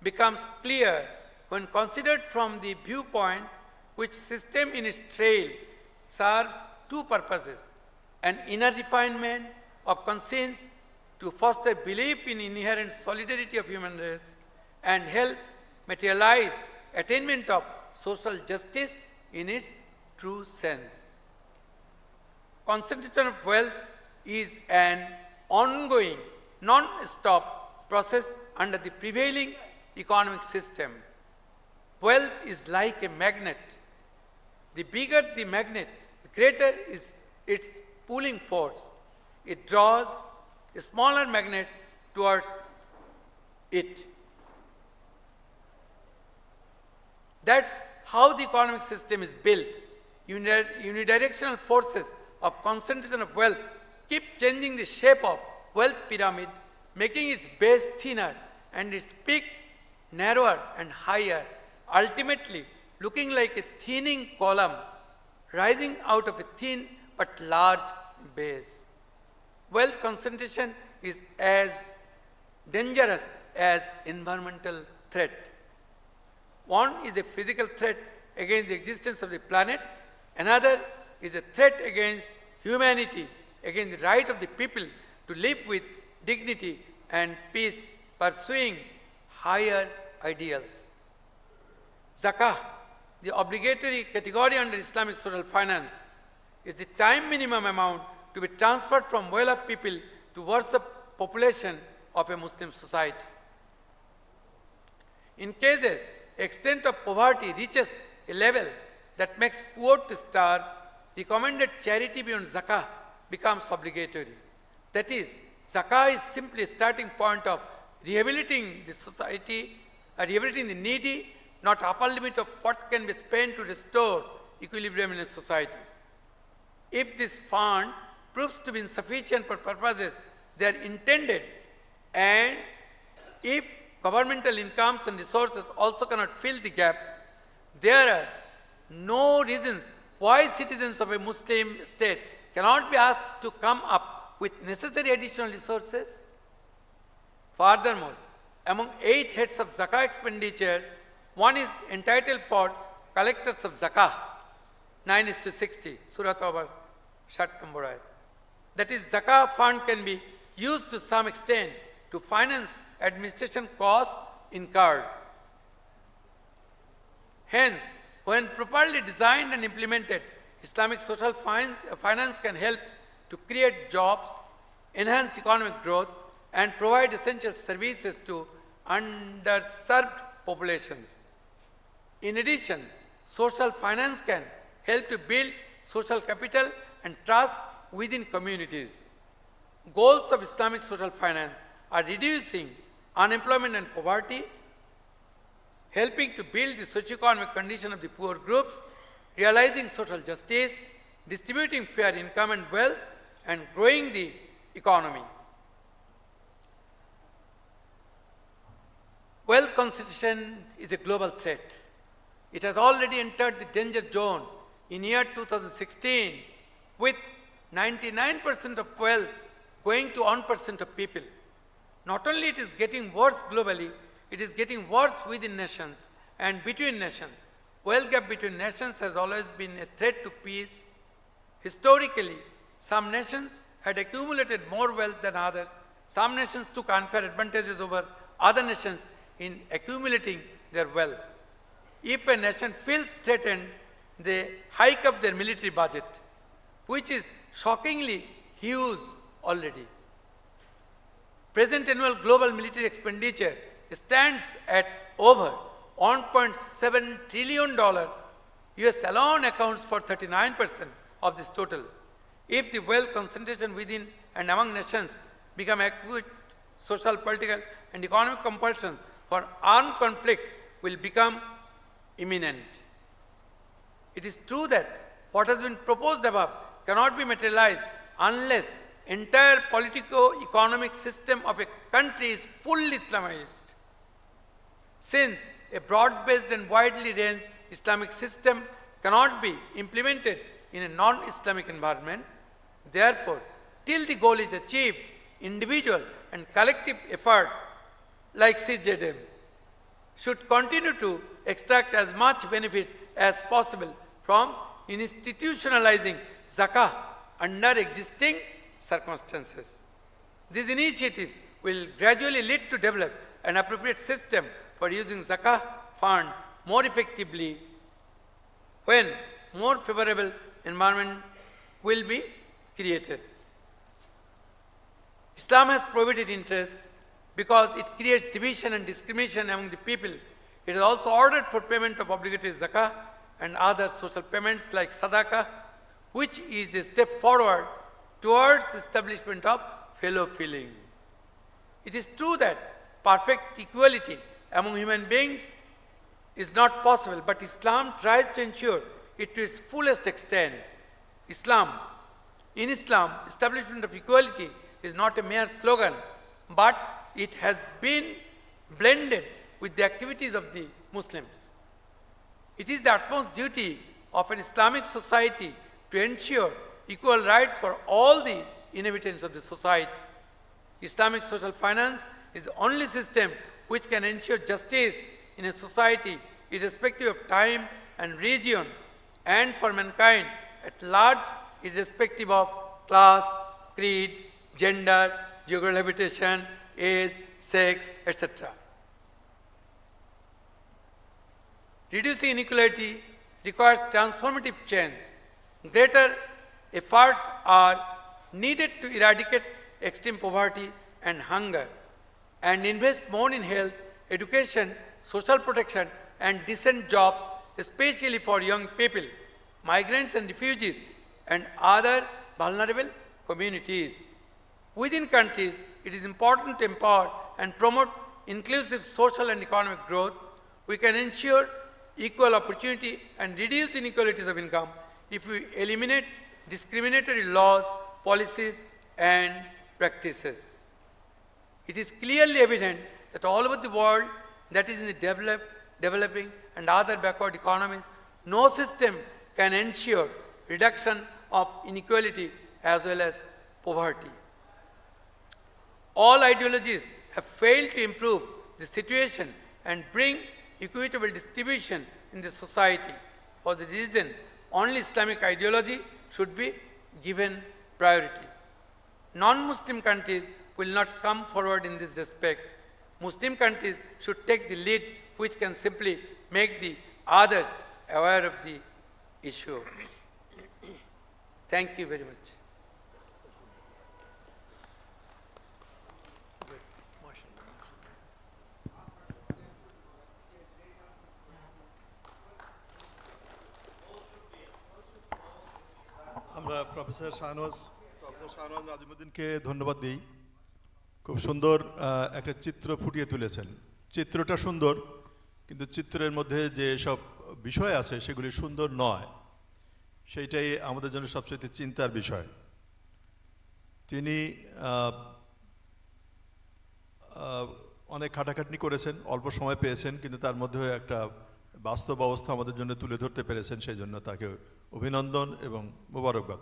becomes clear when considered from the viewpoint which system in its trail serves 2 purposes: an inner refinement of conscience to foster belief in inherent solidarity of human race and help materialize attainment of social justice in its true sense. Concentration of wealth is an ongoing, non-stop process under the prevailing economic system. Wealth is like a magnet. The bigger the magnet, the greater is its pulling force. It draws smaller magnets towards it. That's how the economic system is built. Unidirectional forces of concentration of wealth keep changing the shape of wealth pyramid, making its base thinner and its peak narrower and higher, ultimately looking like a thinning column rising out of a thin but large base. Wealth concentration is as dangerous as environmental threat. One is a physical threat against the existence of the planet. Another is a threat against humanity, against the right of the people to live with dignity and peace, pursuing higher ideals. Zakah, the obligatory category under Islamic social finance, is the time minimum amount to be transferred from well-off people towards the population of a Muslim society. In cases, extent of poverty reaches a level that makes poor to starve, recommended charity beyond zakah becomes obligatory. That is, zakah is simply a starting point of rehabilitating the society, rehabilitating the needy, not upper limit of what can be spent to restore equilibrium in a society. If this fund proves to be insufficient for purposes they are intended, and if governmental incomes and resources also cannot fill the gap, there are no reasons why citizens of a Muslim state cannot be asked to come up with necessary additional resources. Furthermore, among 8 heads of zakah expenditure, one is entitled for collectors of zakah, 9:60, Surah Tawbah, 7 number ayat. That is, zakah fund can be used to some extent to finance administration costs incurred. Hence, when properly designed and implemented, Islamic social finance can help to create jobs, enhance economic growth, and provide essential services to underserved populations. In addition, social finance can help to build social capital and trust within communities. Goals of Islamic social finance are reducing unemployment and poverty, helping to build the socio-economic condition of the poor groups, realizing social justice, distributing fair income and wealth, and growing the economy. concentration is a global threat. It has already entered the danger zone in year 2016 with 99% of wealth going to 1% of people. Not only it is getting worse globally, it is getting worse within nations and between nations. Wealth gap between nations has always been a threat to peace. Historically, some nations had accumulated more wealth than others. Some nations took unfair advantages over other nations in accumulating their wealth. If a nation feels threatened, they hike up their military budget, which is shockingly huge already. Present annual global military expenditure stands at over $1.7 trillion. US alone accounts for 39% of this total. If the wealth concentration within and among nations become acute, social, political, and economic compulsions for armed conflicts will become imminent. It is true that what has been proposed above cannot be materialized unless entire politico-economic system of a country is fully Islamized. Since a broad-based and widely ranged Islamic system cannot be implemented in a non-Islamic environment, therefore, till the goal is achieved, individual and collective efforts like CJDM should continue to extract as much benefits as possible from institutionalizing Zakat under existing circumstances. These initiatives will gradually lead to develop an appropriate system for using Zakat fund more effectively when more favorable environment will be created. Islam has prohibited interest because it creates division and discrimination among the people. It is also ordered for payment of obligatory zakah and other social payments like sadaqah, which is a step forward towards the establishment of fellow feeling. It is true that perfect equality among human beings is not possible, but Islam tries to ensure it to its fullest extent. In Islam, establishment of equality is not a mere slogan, but it has been blended with the activities of the Muslims. It is the utmost duty of an Islamic society to ensure equal rights for all the inhabitants of the society. Islamic social finance is the only system which can ensure justice in a society irrespective of time and region, and for mankind at large irrespective of class, creed, gender, geographical habitation, age, sex, etc. Reducing inequality requires transformative change. Greater efforts are needed to eradicate extreme poverty and hunger and invest more in health, education, social protection and decent jobs, especially for young people, migrants and refugees and other vulnerable communities. Within countries, it is important to empower and promote inclusive social and economic growth. We can ensure equal opportunity and reduce inequalities of income if we eliminate discriminatory laws, policies and practices. It is clearly evident that all over the world, that is in the developing and other backward economies, no system can ensure reduction of inequality as well as poverty. All ideologies have failed to improve the situation and bring equitable distribution in the society. For the reason, only Islamic ideology should be given priority. Non-Muslim countries will not come forward in this respect. Muslim countries should take the lead, which can simply make the others aware of the issue. Thank you very much. আমরা প্রফেসর শাহনওয়াজ নাজিমুদ্দিনকে ধন্যবাদ দিই। খুব সুন্দর একটা চিত্র ফুটিয়ে তুলেছেন। চিত্রটা সুন্দর, কিন্তু চিত্রের মধ্যে যে সব বিষয় আছে সেগুলি সুন্দর নয়, সেইটাই আমাদের জন্য সবচেয়ে চিন্তার বিষয়। তিনি অনেক খাটাখাটনি করেছেন, অল্প সময় পেয়েছেন, কিন্তু তার মধ্যে একটা বাস্তব অবস্থা আমাদের জন্য তুলে ধরতে পেরেছেন, সেই জন্য তাকে অভিনন্দন এবং মোবারকবাদ।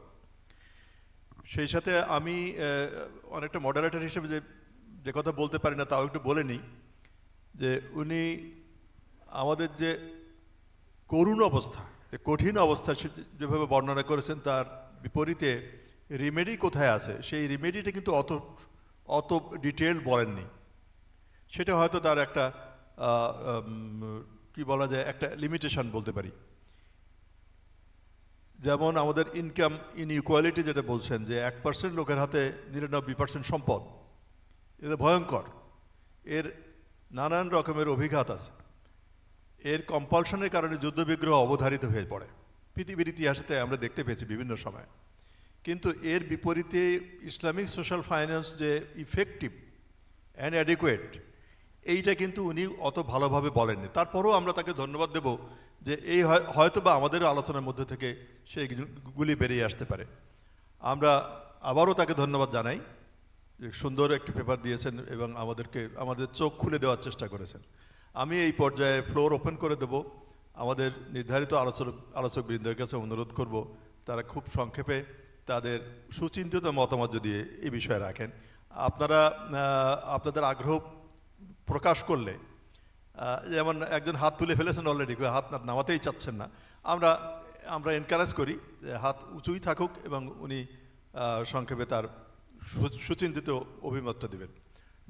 সেই সাথে আমি অনেকটা মডারেটর হিসেবে যে কথা বলতে পারি না তাও একটু বলে নিই, যে উনি আমাদের যে করুণ অবস্থা, যে কঠিন অবস্থা যেভাবে বর্ণনা করেছেন, তার বিপরীতে রিমেডি কোথায় আছে সেই রিমেডিটা কিন্তু অত ডিটেল বলেননি। সেটা হয়তো তার একটা কি বলা যায়, একটা লিমিটেশন বলতে পারি। যেমন আমাদের ইনকাম ইনইকুয়ালিটি যেটা বলছেন, যে 1% লোকের হাতে 99% সম্পদ, এটা ভয়ঙ্কর। এর নানান রকমের অভিঘাত আছে। এর কম্পালশনের কারণে যুদ্ধবিগ্রহ অবধারিত হয়ে পড়ে, পৃথিবীর ইতিহাসে আমরা দেখতে পেয়েছি বিভিন্ন সময়। কিন্তু এর বিপরীতে ইসলামিক সোশ্যাল ফাইন্যান্স যে ইফেক্টিভ অ্যান্ড অ্যাডিকুয়েট, এইটা কিন্তু উনি অত ভালোভাবে বলেননি। তারপরেও আমরা তাকে ধন্যবাদ দেব যে এই হয়তো বা আমাদের আলোচনার মধ্যে থেকে সেইগুলি বেরিয়ে আসতে পারে। আমরা আবারও তাকে ধন্যবাদ জানাই যে সুন্দর একটি পেপার দিয়েছেন এবং আমাদের চোখ খুলে দেওয়ার চেষ্টা করেছেন। আমি এই পর্যায়ে ফ্লোর ওপেন করে দেব। আমাদের নির্ধারিত আলোচকবৃন্দের কাছে অনুরোধ করব তারা খুব সংক্ষেপে তাদের সুচিন্তিত মতামত যদি এই বিষয়ে রাখেন। আপনারা আপনাদের আগ্রহ প্রকাশ করলে, যেমন একজন হাত তুলে ফেলেছেন অলরেডি, হাত নামাতেই চাচ্ছেন না, আমরা এনকারেজ করি যে হাত উঁচুই থাকুক এবং উনি সংক্ষেপে তার সুচিন্তিত অভিমতটা দেবেন।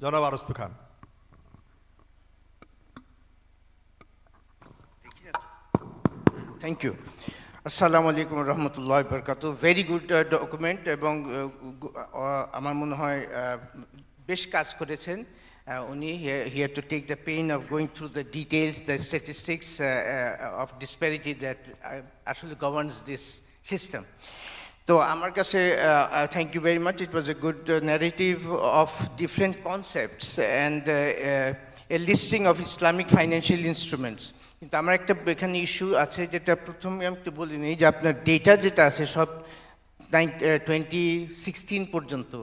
জনাব আরস্তু খান। Thank you. আসসালামু আলাইকুম রহমতুল্লাহ বরকাতু। ভেরি গুড ডকুমেন্ট, এবং আমার মনে হয় বেশ কাজ করেছেন উনি। he had to take the pain of going through the details, the statistics of disparity that actually governs this system. তো আমার কাছে thank you very much. It was a good narrative of different concepts and a listing of Islamic financial instruments. কিন্তু আমার একটা এখানে ইস্যু আছে, যেটা প্রথমে আমি একটু বলি নিই, যে আপনার ডেটা যেটা আছে সব 2016 পর্যন্ত।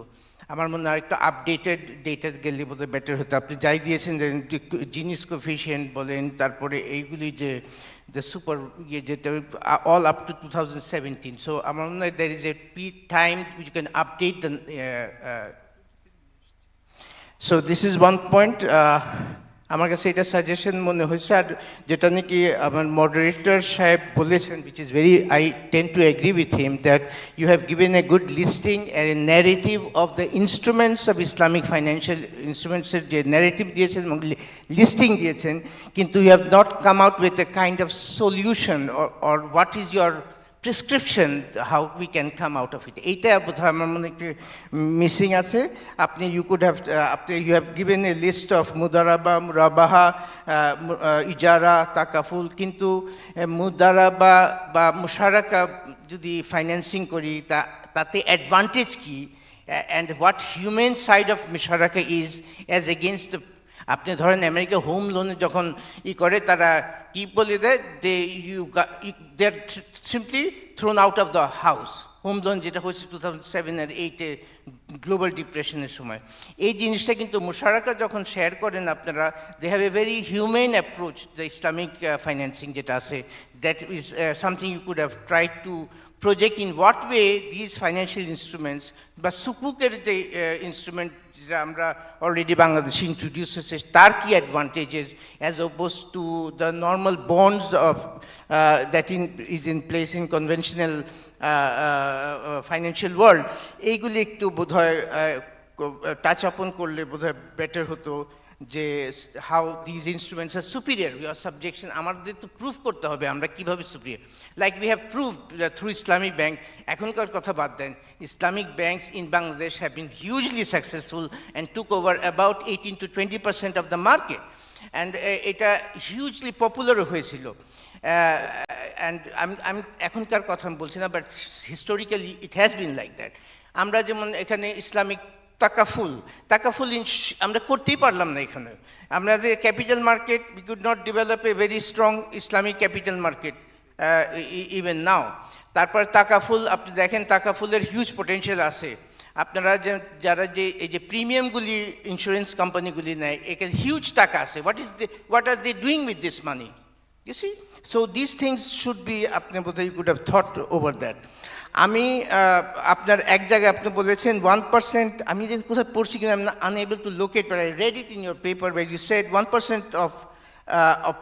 আমার মনে হয় একটা আপডেটেড ডেটা গেলে বোধহয় বেটার হতো। আপনি যাই দিয়েছেন, যে জিনিস কোফিশিয়েন্ট বলেন, তারপরে এইগুলি যে দ্য সুপার যেটা অল আপ টু 2017। সো আমার মনে হয় there is a time you can update the. So this is one point. আমার কাছে এটা সাজেশন মনে হয়েছে। আর যেটা নাকি আমার মডারেটর সাহেব বলেছেন, which is very, I tend to agree with him, that you have given a good listing and a narrative of the instruments of Islamic financial instruments, যে narrative দিয়েছেন এবং listing দিয়েছেন, কিন্তু you have not come out with a kind of solution or what is your prescription how we can come out of it. এইটা বোধহয় আমার মনে একটু মিসিং আছে। আপনি you have given a list of Mudaraba, মুরাবাহা, ইজারা, তাকাফুল, কিন্তু মুদারাবা বা মুশারাকা যদি ফাইন্যান্সিং করি তাতে অ্যাডভান্টেজ কি, and what human side of মুশারাকা is as against the, আপনি ধরেন আমেরিকা হোম লোনে যখন করে, তারা কি বলে দেয়, they are simply thrown out of the house. Home loan যেটা হয়েছে 2007 আর 2008 গ্লোবাল ডিপ্রেশনের সময়। এই জিনিসটা কিন্তু মুশারাকা যখন শেয়ার করেন আপনারা, they have a very human approach. The Islamic financing যেটা আছে, that is something you could have tried to project in what way these financial instruments, বা সুকুকের যে ইনস্ট্রুমেন্ট যেটা আমরা অলরেডি বাংলাদেশে ইন্ট্রোডিউস হয়েছে, তার কি advantages as oppose to the normal bonds of that is in place in conventional financial world. এইগুলি একটু বোধহয় টাচ আপন করলে বোধহয় বেটার হতো, যে how these instruments are superior. Your subjection আমাদের তো প্রুভ করতে হবে আমরা কীভাবে superior, like we have proved through Islamic bank. এখনকার কথা বাদ দেন, Islamic banks in Bangladesh have been hugely successful and took over about 18 to 20% of the market, and এটা হিউজলি পপুলারও হয়েছিল। অ্যান্ড আমি এখনকার কথা বলছি না, but historically it has been like that. আমরা যেমন এখানে ইসলামিক তাকাফুল আমরা করতেই পারলাম না এখানে। আমাদের capital market, we could not develop a very strong Islamic capital market even নাও। তারপর তাকাফুল আপনি দেখেন, তাকাফুলের হিউজ পোটেনশিয়াল আছে। আপনারা যারা যে এই যে প্রিমিয়ামগুলি ইন্স্যুরেন্স কোম্পানিগুলি নেয়, এখানে হিউজ টাকা আছে, what are they doing with this money, you see? So this things should be, আপনি বোধহয় you could have thought over that. আমি আপনার এক জায়গায় আপনি বলেছেন 1%, আমি যেন কোথায় পড়ছি কিনা I am unable to locate, but I read it in your paper where you said 1% of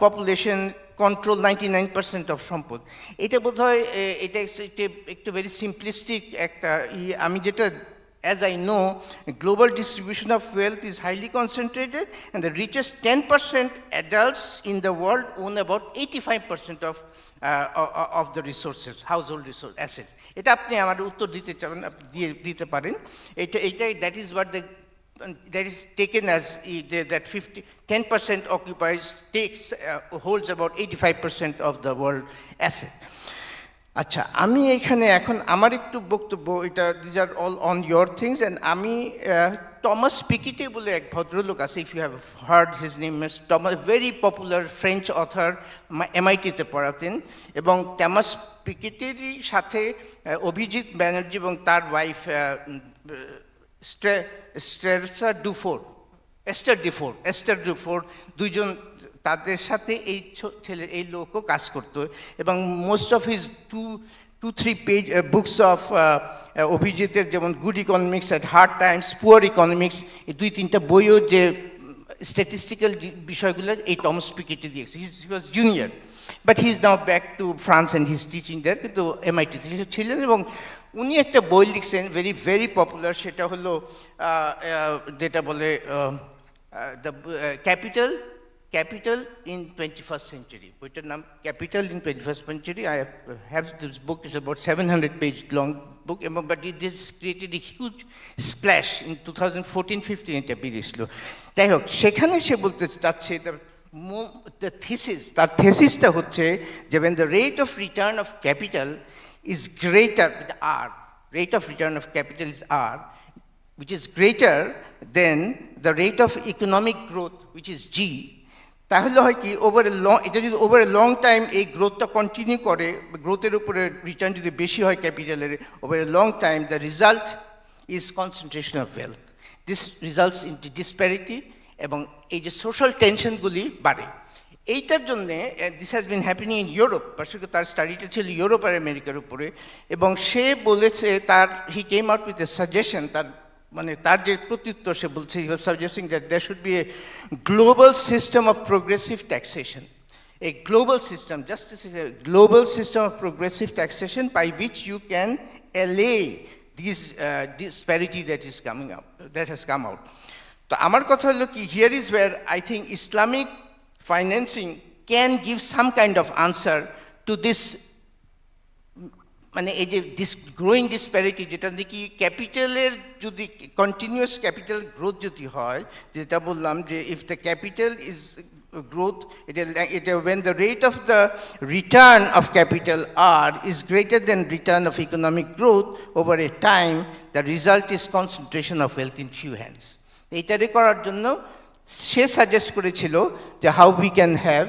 population control 99% of সম্পদ। এটা বোধহয় এটা একটু ভেরি সিম্পলিস্টিক একটা আমি যেটা, as I know, global distribution of wealth is highly concentrated, and the richest 10% adults in the world own about 85% of the resources, household resource assets. এটা আপনি আমার উত্তর দিতে চান, দিতে পারেন। that is what that is taken as that 10% occupies, holds about 85% of the world asset. আচ্ছা, আমি এখানে এখন আমার একটু বক্তব্য, এটা these are all on your things, and আমি টমাস পিকিটে বলে এক ভদ্রলোক আছে, if you have heard his name is Thomas, very popular French author, MIT-তে পড়াতেন, এবং টমাস পিকিটেরই সাথে অভিজিৎ ব্যানার্জি এবং তার ওয়াইফ এস্টার ডুফোর দুইজন, তাদের সাথে এই লোকও কাজ করতো, এবং most of his 2-3 page books of অভিজিতের, যেমন good economics at hard times, poor economics, এই 2-3টা বইও যে স্ট্যাটিস্টিক্যাল বিষয়গুলো এই টমাস পিকেটে দিয়েছে। He was junior, but he is now back to France and he is teaching there, কিন্তু MIT-তে ছিলেন, এবং উনি একটা বই লিখছেন ভেরি ভেরি পপুলার, সেটা হলো যেটা বলে the Capital in 21st Century. বইটার নাম Capital in 21st Century. I have this book, is about 700-page long book, but it has created a huge splash in 2014-15 এটা বেরিয়েছিল। যাই হোক, সেখানে সে বলতে চাচ্ছে the thesis, তার থেসিসটা হচ্ছে যে when the rate of return of capital is greater, R, rate of return of capital is R, which is greater than the rate of economic growth, which is G, তাহলে হয় কি, এটা যদি ওভার এ লং টাইম এই গ্রোথটা কন্টিনিউ করে, গ্রোথের উপরে রিটার্ন যদি বেশি হয় ক্যাপিটালের over a long time, the result is concentration of wealth. This results in disparity, এবং এই যে সোশ্যাল টেনশনগুলি বাড়ে। এইটার জন্যে this has been happening in Europe, বার্ষিক তার স্টাডিটা ছিল ইউরোপ আর আমেরিকার উপরে, এবং সে বলেছে he came out with a suggestion, তার যে প্রত্যুত্তর সে বলছে, he was suggesting that there should be a global system of progressive taxation, a global system, just as a global system of progressive taxation by which you can allay this disparity that has come out. তো আমার কথা হলো কি, here is where I think Islamic financing can give some kind of answer to this, মানে এই যে গ্রোয়িং ডিসপ্যারিটি, যেটা নাকি ক্যাপিটালের যদি কন্টিনিউয়াস ক্যাপিটাল গ্রোথ যদি হয়, যেটা বললাম যে if the capital is growth, when the rate of the return of capital R is greater than return of economic growth over a time, the result is concentration of wealth in few hands. এইটারে করার জন্য সে সাজেস্ট করেছিল যে how we can have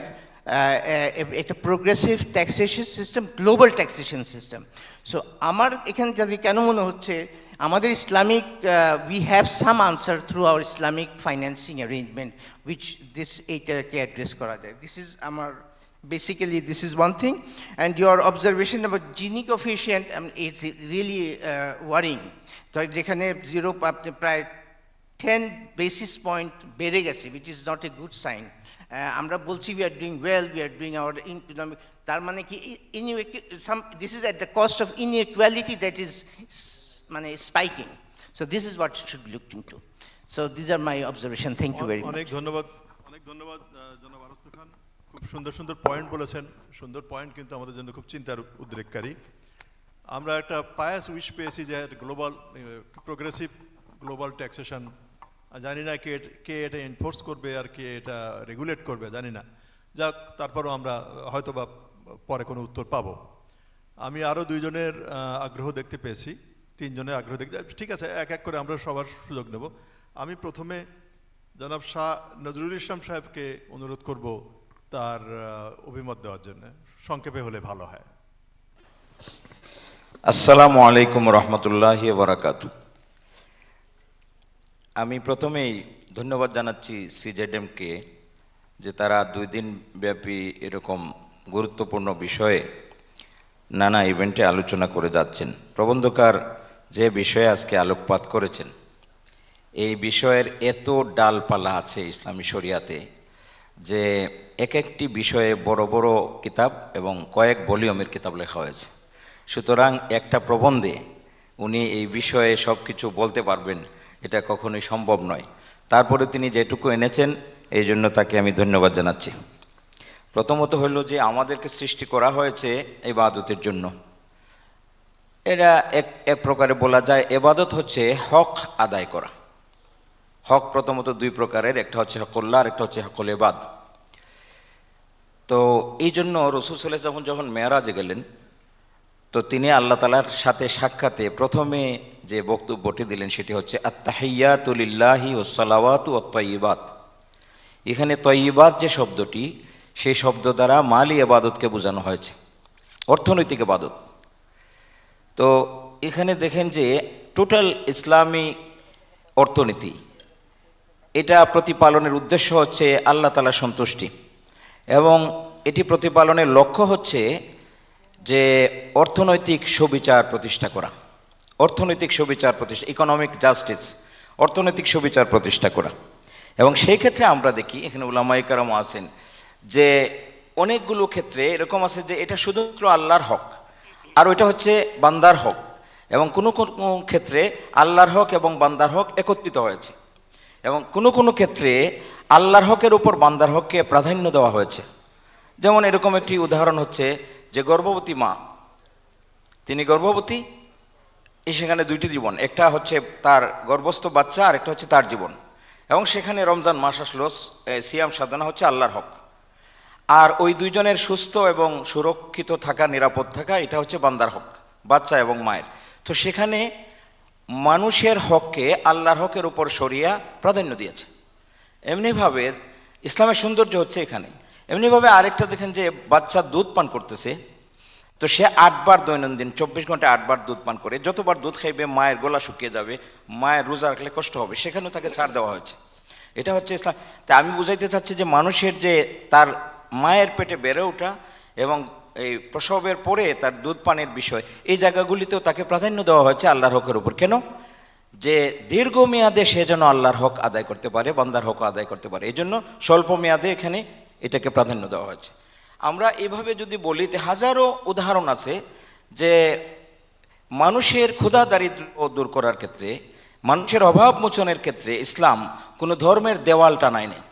একটা progressive taxation system, global taxation system. So আমার এখানে যদি কেন মনে হচ্ছে আমাদের Islamic, we have some answer through our Islamic financing arrangement which এইটাকে অ্যাড্রেস করা যায়। This is আমার basically, this is one thing, and your observation about Gini coefficient, it's really worrying. তো যেখানে 0 আপনি প্রায় 10 basis point বেড়ে গেছে, which is not a good sign. আমরা বলছি we are doing well, we are doing our economic, তার মানে কি this is at the cost of inequality that is মানে spiking. So this is what should be looked into. So these are my observation. Thank you very much. অনেক ধন্যবাদ জনাব আরস্তু খান, খুব সুন্দর সুন্দর পয়েন্ট বলেছেন, সুন্দর পয়েন্ট, কিন্তু আমাদের জন্য খুব চিন্তার উদ্রেককারী। আমরা একটা পায়াস উইশ পেয়েছি যে গ্লোবাল প্রোগ্রেসিভ গ্লোবাল ট্যাক্সেশন, জানি না কে এটা এনফোর্স করবে আর কে এটা রেগুলেট করবে জানি না, যাক তারপরও আমরা হয়তো বা পরে কোনো উত্তর পাবো। আমি আরও দুইজনের আগ্রহ দেখতে পেয়েছি, তিনজনের আগ্রহ দেখতে, ঠিক আছে এক এক করে আমরা সবার সুযোগ নেব। আমি প্রথমে জনাব শাহ নজরুল ইসলাম সাহেবকে অনুরোধ করব তার অভিমত দেওয়ার জন্য, সংক্ষেপে হলে ভালো হয়। আসসালামু আলাইকুম রহমতুল্লাহি ওয়া বারাকাতুহু। আমি প্রথমেই ধন্যবাদ জানাচ্ছি সিজেডএমকে যে তারা 2 দিন ব্যাপী এরকম গুরুত্বপূর্ণ বিষয়ে নানা ইভেন্টে আলোচনা করে যাচ্ছেন। প্রবন্ধকার যে বিষয়ে আজকে আলোকপাত করেছেন, এই বিষয়ের এত ডালপালা আছে ইসলামী শরিয়াতে যে এক একটি বিষয়ে বড় বড় কিতাব এবং কয়েক ভলিউমের কিতাব লেখা হয়েছে। সুতরাং একটা প্রবন্ধে উনি এই বিষয়ে সব কিছু বলতে পারবেন এটা কখনোই সম্ভব নয়। তারপরে তিনি যেটুকু এনেছেন এই জন্য তাকে আমি ধন্যবাদ জানাচ্ছি। প্রথমত হইল যে আমাদেরকে সৃষ্টি করা হয়েছে ইবাদতের জন্য। এটা এক প্রকারে বলা যায় ইবাদত হচ্ছে হক আদায় করা। হক প্রথমত 2 প্রকারের, একটা হচ্ছে হকুল্লাহ আর একটা হচ্ছে হকুল ইবাদ। তো এই জন্য রাসূল সাল্লাল্লাহু আলাইহি ওয়াসাল্লাম যখন মেরাজে গেলেন তো তিনি আল্লাহ তাআলার সাথে সাক্ষাতে প্রথমে যে বক্তব্যটি দিলেন সেটি হচ্ছে আত-তাহিয়াতু লিল্লাহি ওয়াস সালাওয়াতু ওয়াত তাইয়্যিবাত। এখানে তয়্যিবাত যে শব্দটি, সেই শব্দ দ্বারা মালি ইবাদতকে বোঝানো হয়েছে, অর্থনৈতিক ইবাদত। তো এখানে দেখেন যে টোটাল ইসলামী অর্থনীতি, এটা প্রতিপালনের উদ্দেশ্য হচ্ছে আল্লাহ তাআলার সন্তুষ্টি, এবং এটি প্রতিপালনের লক্ষ্য হচ্ছে যে অর্থনৈতিক সুবিচার প্রতিষ্ঠা করা, অর্থনৈতিক সুবিচার প্রতিষ্ঠা, ইকোনমিক জাস্টিস, অর্থনৈতিক সুবিচার প্রতিষ্ঠা করা। এবং সেই ক্ষেত্রে আমরা দেখি এখানে উলামায়ে কেরাম আছেন যে অনেকগুলো ক্ষেত্রে এরকম আছে যে এটা শুধুমাত্র আল্লাহর হক আর ওইটা হচ্ছে বান্দার হক, এবং কোনো কোনো ক্ষেত্রে আল্লাহর হক এবং বান্দার হক একত্রিত হয়েছে, এবং কোনো কোনো ক্ষেত্রে আল্লাহর হকের উপর বান্দার হককে প্রাধান্য দেওয়া হয়েছে। যেমন এরকম একটি উদাহরণ হচ্ছে যে গর্ভবতী মা, তিনি গর্ভবতী, সেখানে 2টি জীবন, একটা হচ্ছে তার গর্ভস্থ বাচ্চা আর একটা হচ্ছে তার জীবন, এবং সেখানে রমজান মাস আসলো, সিয়াম সাধনা হচ্ছে আল্লাহর হক, আর ওই 2 জনের সুস্থ এবং সুরক্ষিত থাকা, নিরাপদ থাকা, এটা হচ্ছে বান্দার হক, বাচ্চা এবং মায়ের। তো সেখানে মানুষের হককে আল্লাহর হকের উপর সরিয়া প্রাধান্য দিয়েছে। এমনিভাবে ইসলামের সৌন্দর্য হচ্ছে এখানে। এমনিভাবে আরেকটা দেখেন যে বাচ্চা দুধ পান করতেছে, তো সে 8 বার দৈনন্দিন 24 ঘন্টায় 8 বার দুধ পান করে, যতবার দুধ খাইবে মায়ের গলা শুকিয়ে যাবে, মায়ের রোজা রাখলে কষ্ট হবে, সেখানেও তাকে ছাড় দেওয়া হয়েছে। এটা হচ্ছে ইসলাম। তাই আমি বুঝাইতে চাচ্ছি যে মানুষের যে তার মায়ের পেটে বেড়ে ওঠা এবং এই প্রসবের পরে তার দুধ পানের বিষয়, এই জায়গাগুলিতেও তাকে প্রাধান্য দেওয়া হয়েছে আল্লাহর হকের উপর। কেন? যে দীর্ঘমেয়াদে সে যেন আল্লাহর হক আদায় করতে পারে, বান্দার হক আদায় করতে পারে, এই জন্য স্বল্প মেয়াদে এখানে এটাকে প্রাধান্য দেওয়া হয়েছে। আমরা এভাবে যদি বলি তো হাজারো উদাহরণ আছে যে মানুষের ক্ষুধা দারিদ্র্য দূর করার ক্ষেত্রে, মানুষের অভাব মোচনের ক্ষেত্রে ইসলাম কোনো ধর্মের দেওয়াল টানায় নেই।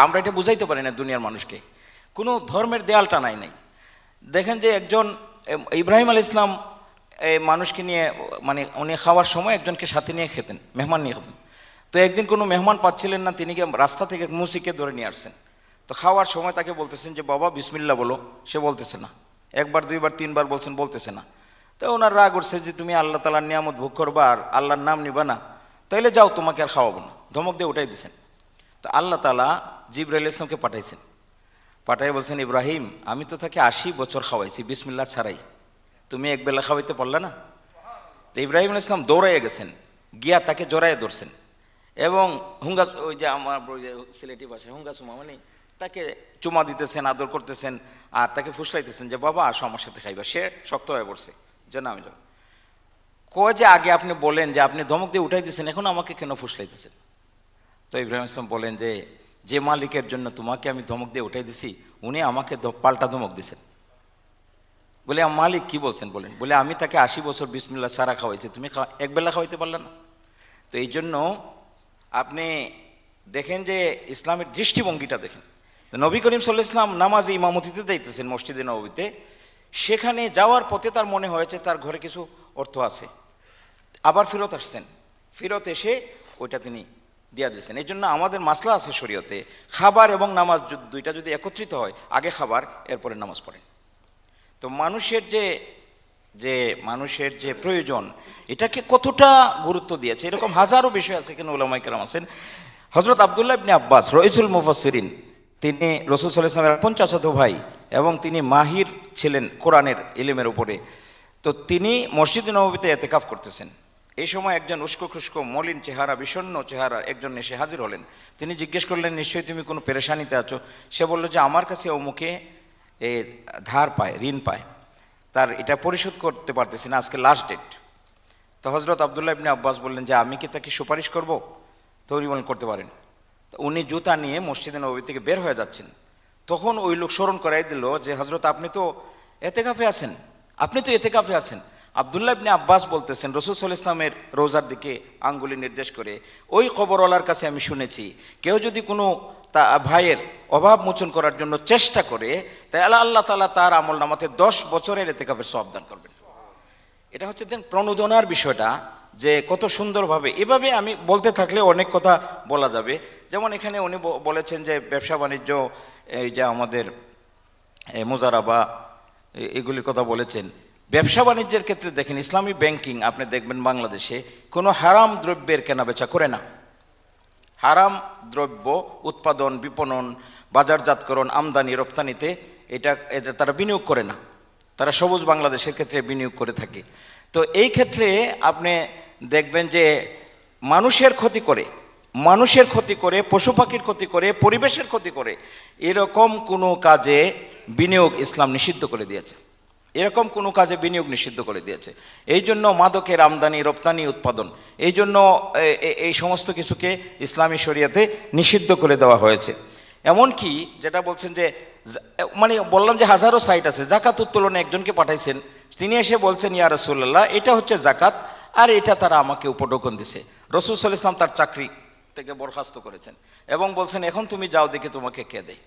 আমরা এটা বুঝাইতে পারি না দুনিয়ার মানুষকে, কোনো ধর্মের দেওয়াল টানাই নাই। দেখেন যে একজন ইব্রাহিম আলাইহিস সালাম মানুষকে নিয়ে, মানে উনি খাওয়ার সময় একজনকে সাথে নিয়ে খেতেন, মেহমান নিয়ে খেতেন। তো একদিন কোনো মেহমান পাচ্ছিলেন না, তিনি গিয়ে রাস্তা থেকে মুসিকে ধরে নিয়ে আসছেন। তো খাওয়ার সময় তাকে বলতেছেন যে বাবা বিসমিল্লাহ বলো, সে বলতেছে না, 1 বার 2 বার 3 বার বলছেন, বলতেছে না। তো ওনার রাগ উঠছে যে তুমি আল্লাহ তাআলার নিয়ামত ভোগ করবা আর আল্লাহর নাম নিবা না, তাইলে যাও, তোমাকে আর খাওয়াবো না, ধমক দিয়ে উঠাই দিয়েছেন। তো আল্লাহ তাআলা জিবরাইল আলাইহিস সালামকে পাঠাইছেন, পাঠাই বলছেন ইব্রাহিম আমি তো তাকে 80 বছর খাওয়াইছি বিসমিল্লাহ ছাড়াই, তুমি একবেলা খাওয়াইতে পারলে না? তো ইব্রাহিম আলাইহিস সালাম দৌড়াইয়া গেছেন, গিয়া তাকে জড়াইয়া ধরছেন এবং হুঙ্গা, ওই যে আমার সিলেটি ভাষায় হুঙ্গা চুমা, মানে তাকে চুমা দিতেছেন, আদর করতেছেন, আর তাকে ফুসলাইতেছেন যে বাবা আসো আমার সাথে খাইবা। সে শক্ত হয়ে পড়ছে যে না আমি যাব। কয় যে আগে আপনি বলেন যে আপনি ধমক দিয়ে উঠাই দিয়েছেন, এখন আমাকে কেন ফুসলাইতেছেন? তো ইব্রাহিম ইসলাম বলেন যে যে মালিকের জন্য তোমাকে আমি ধমক দিয়ে উঠাই দিছি উনি আমাকে পাল্টা ধমক দিছেন। বলে মালিক কি বলছেন বলেন? বলে আমি তাকে 80 বছর বিসমিল্লাহ সারা খাওয়াইছি, তুমি একবেলা খাওয়াইতে পারলে না? তো এই জন্য আপনি দেখেন যে ইসলামের দৃষ্টিভঙ্গিটা দেখেন। নবী করিম সাল্লাল্লাহু আলাইহি ওয়াসাল্লাম নামাজে ইমামতিতে যাইতেছেন মসজিদে নববীতে, সেখানে যাওয়ার পথে তার মনে হয়েছে তার ঘরে কিছু অর্থ আছে, আবার ফেরত আসছেন, ফেরত এসে ওইটা তিনি দিয়া দিয়েছেন। এই জন্য আমাদের মাসলা আছে শরীয়তে, খাবার এবং নামাজ দুইটা যদি একত্রিত হয়, আগে খাবার এরপরে নামাজ পড়েন। তো মানুষের যে প্রয়োজন, এটাকে কতটা গুরুত্ব দিয়েছে, এরকম হাজারো বিষয় আছে। এখানে উলামায়ে কেরাম আছেন। হযরত আব্দুল্লাহ ইবনে আব্বাস রইসুল মুফাসসিরিন, তিনি রাসূল সাল্লাল্লাহু আলাইহি ওয়াসাল্লামের 50 চাচাতো ভাই এবং তিনি মাহির ছিলেন কোরআনের ইলমের উপরে। তো তিনি মসজিদে নববীতে ইতিকাফ করতেছেন। এই সময় একজন উস্কো খুস্কো মলিন চেহারা, বিষণ্ণ চেহারা একজন এসে হাজির হলেন। তিনি জিজ্ঞেস করলেন, নিশ্চয়ই তুমি কোনো পেরেশানিতে আছো? সে বলল যে আমার কাছে অমুকে ধার পায়, ঋণ পায়, তার এটা পরিশোধ করতে পারতেছি না, আজকে লাস্ট ডেট। তো হজরত আবদুল্লাহ ইবনে আব্বাস বললেন যে আমি কি তাকে সুপারিশ করব? তো উনি বলেন করতে পারেন। তো উনি জুতা নিয়ে মসজিদে নববী থেকে বের হয়ে যাচ্ছেন, তখন ওই লোক স্মরণ করাই দিল যে হজরত আপনি তো এতেকাফে আছেন, আপনি তো এতেকাফে আছেন। আবদুল্লাহ ইবনে আব্বাস বলতেছেন রাসূল সাল্লাল্লাহু আলাইহি ওয়াসাল্লামের রোজার দিকে আঙ্গুলি নির্দেশ করে, ওই কবরওয়ালার কাছে আমি শুনেছি কেউ যদি কোনো ভাইয়ের অভাব মোচন করার জন্য চেষ্টা করে, তাহলে আল্লাহ তাআলা তার আমল নামাতে 10 বছরের এতেকাফের সওয়াব দান করবেন। এটা হচ্ছে দেন প্রণোদনার বিষয়টা, যে কত সুন্দরভাবে এভাবে আমি বলতে থাকলে অনেক কথা বলা যাবে। যেমন এখানে উনি বলেছেন যে ব্যবসা বাণিজ্য, এই যে আমাদের মুজারাবা, এগুলির কথা বলেছেন। ব্যবসা বাণিজ্যের ক্ষেত্রে দেখেন, ইসলামী ব্যাংকিং আপনি দেখবেন বাংলাদেশে কোনো হারাম দ্রব্যের কেনাবেচা করে না। হারাম দ্রব্য উৎপাদন, বিপণন, বাজারজাতকরণ, আমদানি রপ্তানিতে এটা তারা বিনিয়োগ করে না। তারা সবুজ বাংলাদেশের ক্ষেত্রে বিনিয়োগ করে থাকে। তো এই ক্ষেত্রে আপনি দেখবেন যে মানুষের ক্ষতি করে, পশু পাখির ক্ষতি করে, পরিবেশের ক্ষতি করে, এরকম কোনো কাজে বিনিয়োগ ইসলাম নিষিদ্ধ করে দিয়েছে। এরকম কোনো কাজে বিনিয়োগ নিষিদ্ধ করে দিয়েছে। এই জন্য মাদকের আমদানি রপ্তানি উৎপাদন, এই জন্য এই সমস্ত কিছুকে ইসলামী শরিয়াতে নিষিদ্ধ করে দেওয়া হয়েছে। এমনকি যেটা বলছেন যে মানে বললাম যে হাজারো সাইট আছে, জাকাত উত্তোলনে একজনকে পাঠাইছেন, তিনি এসে বলছেন ইয়া রাসূলুল্লাহ এটা হচ্ছে জাকাত, আর এটা তারা আমাকে উপঢৌকন দিছে। রাসূল সাল্লাল্লাহু আলাইহি ওয়াসাল্লাম তার চাকরি থেকে বরখাস্ত করেছেন এবং বলছেন এখন তুমি যাও দেখে তোমাকে কে দেয়।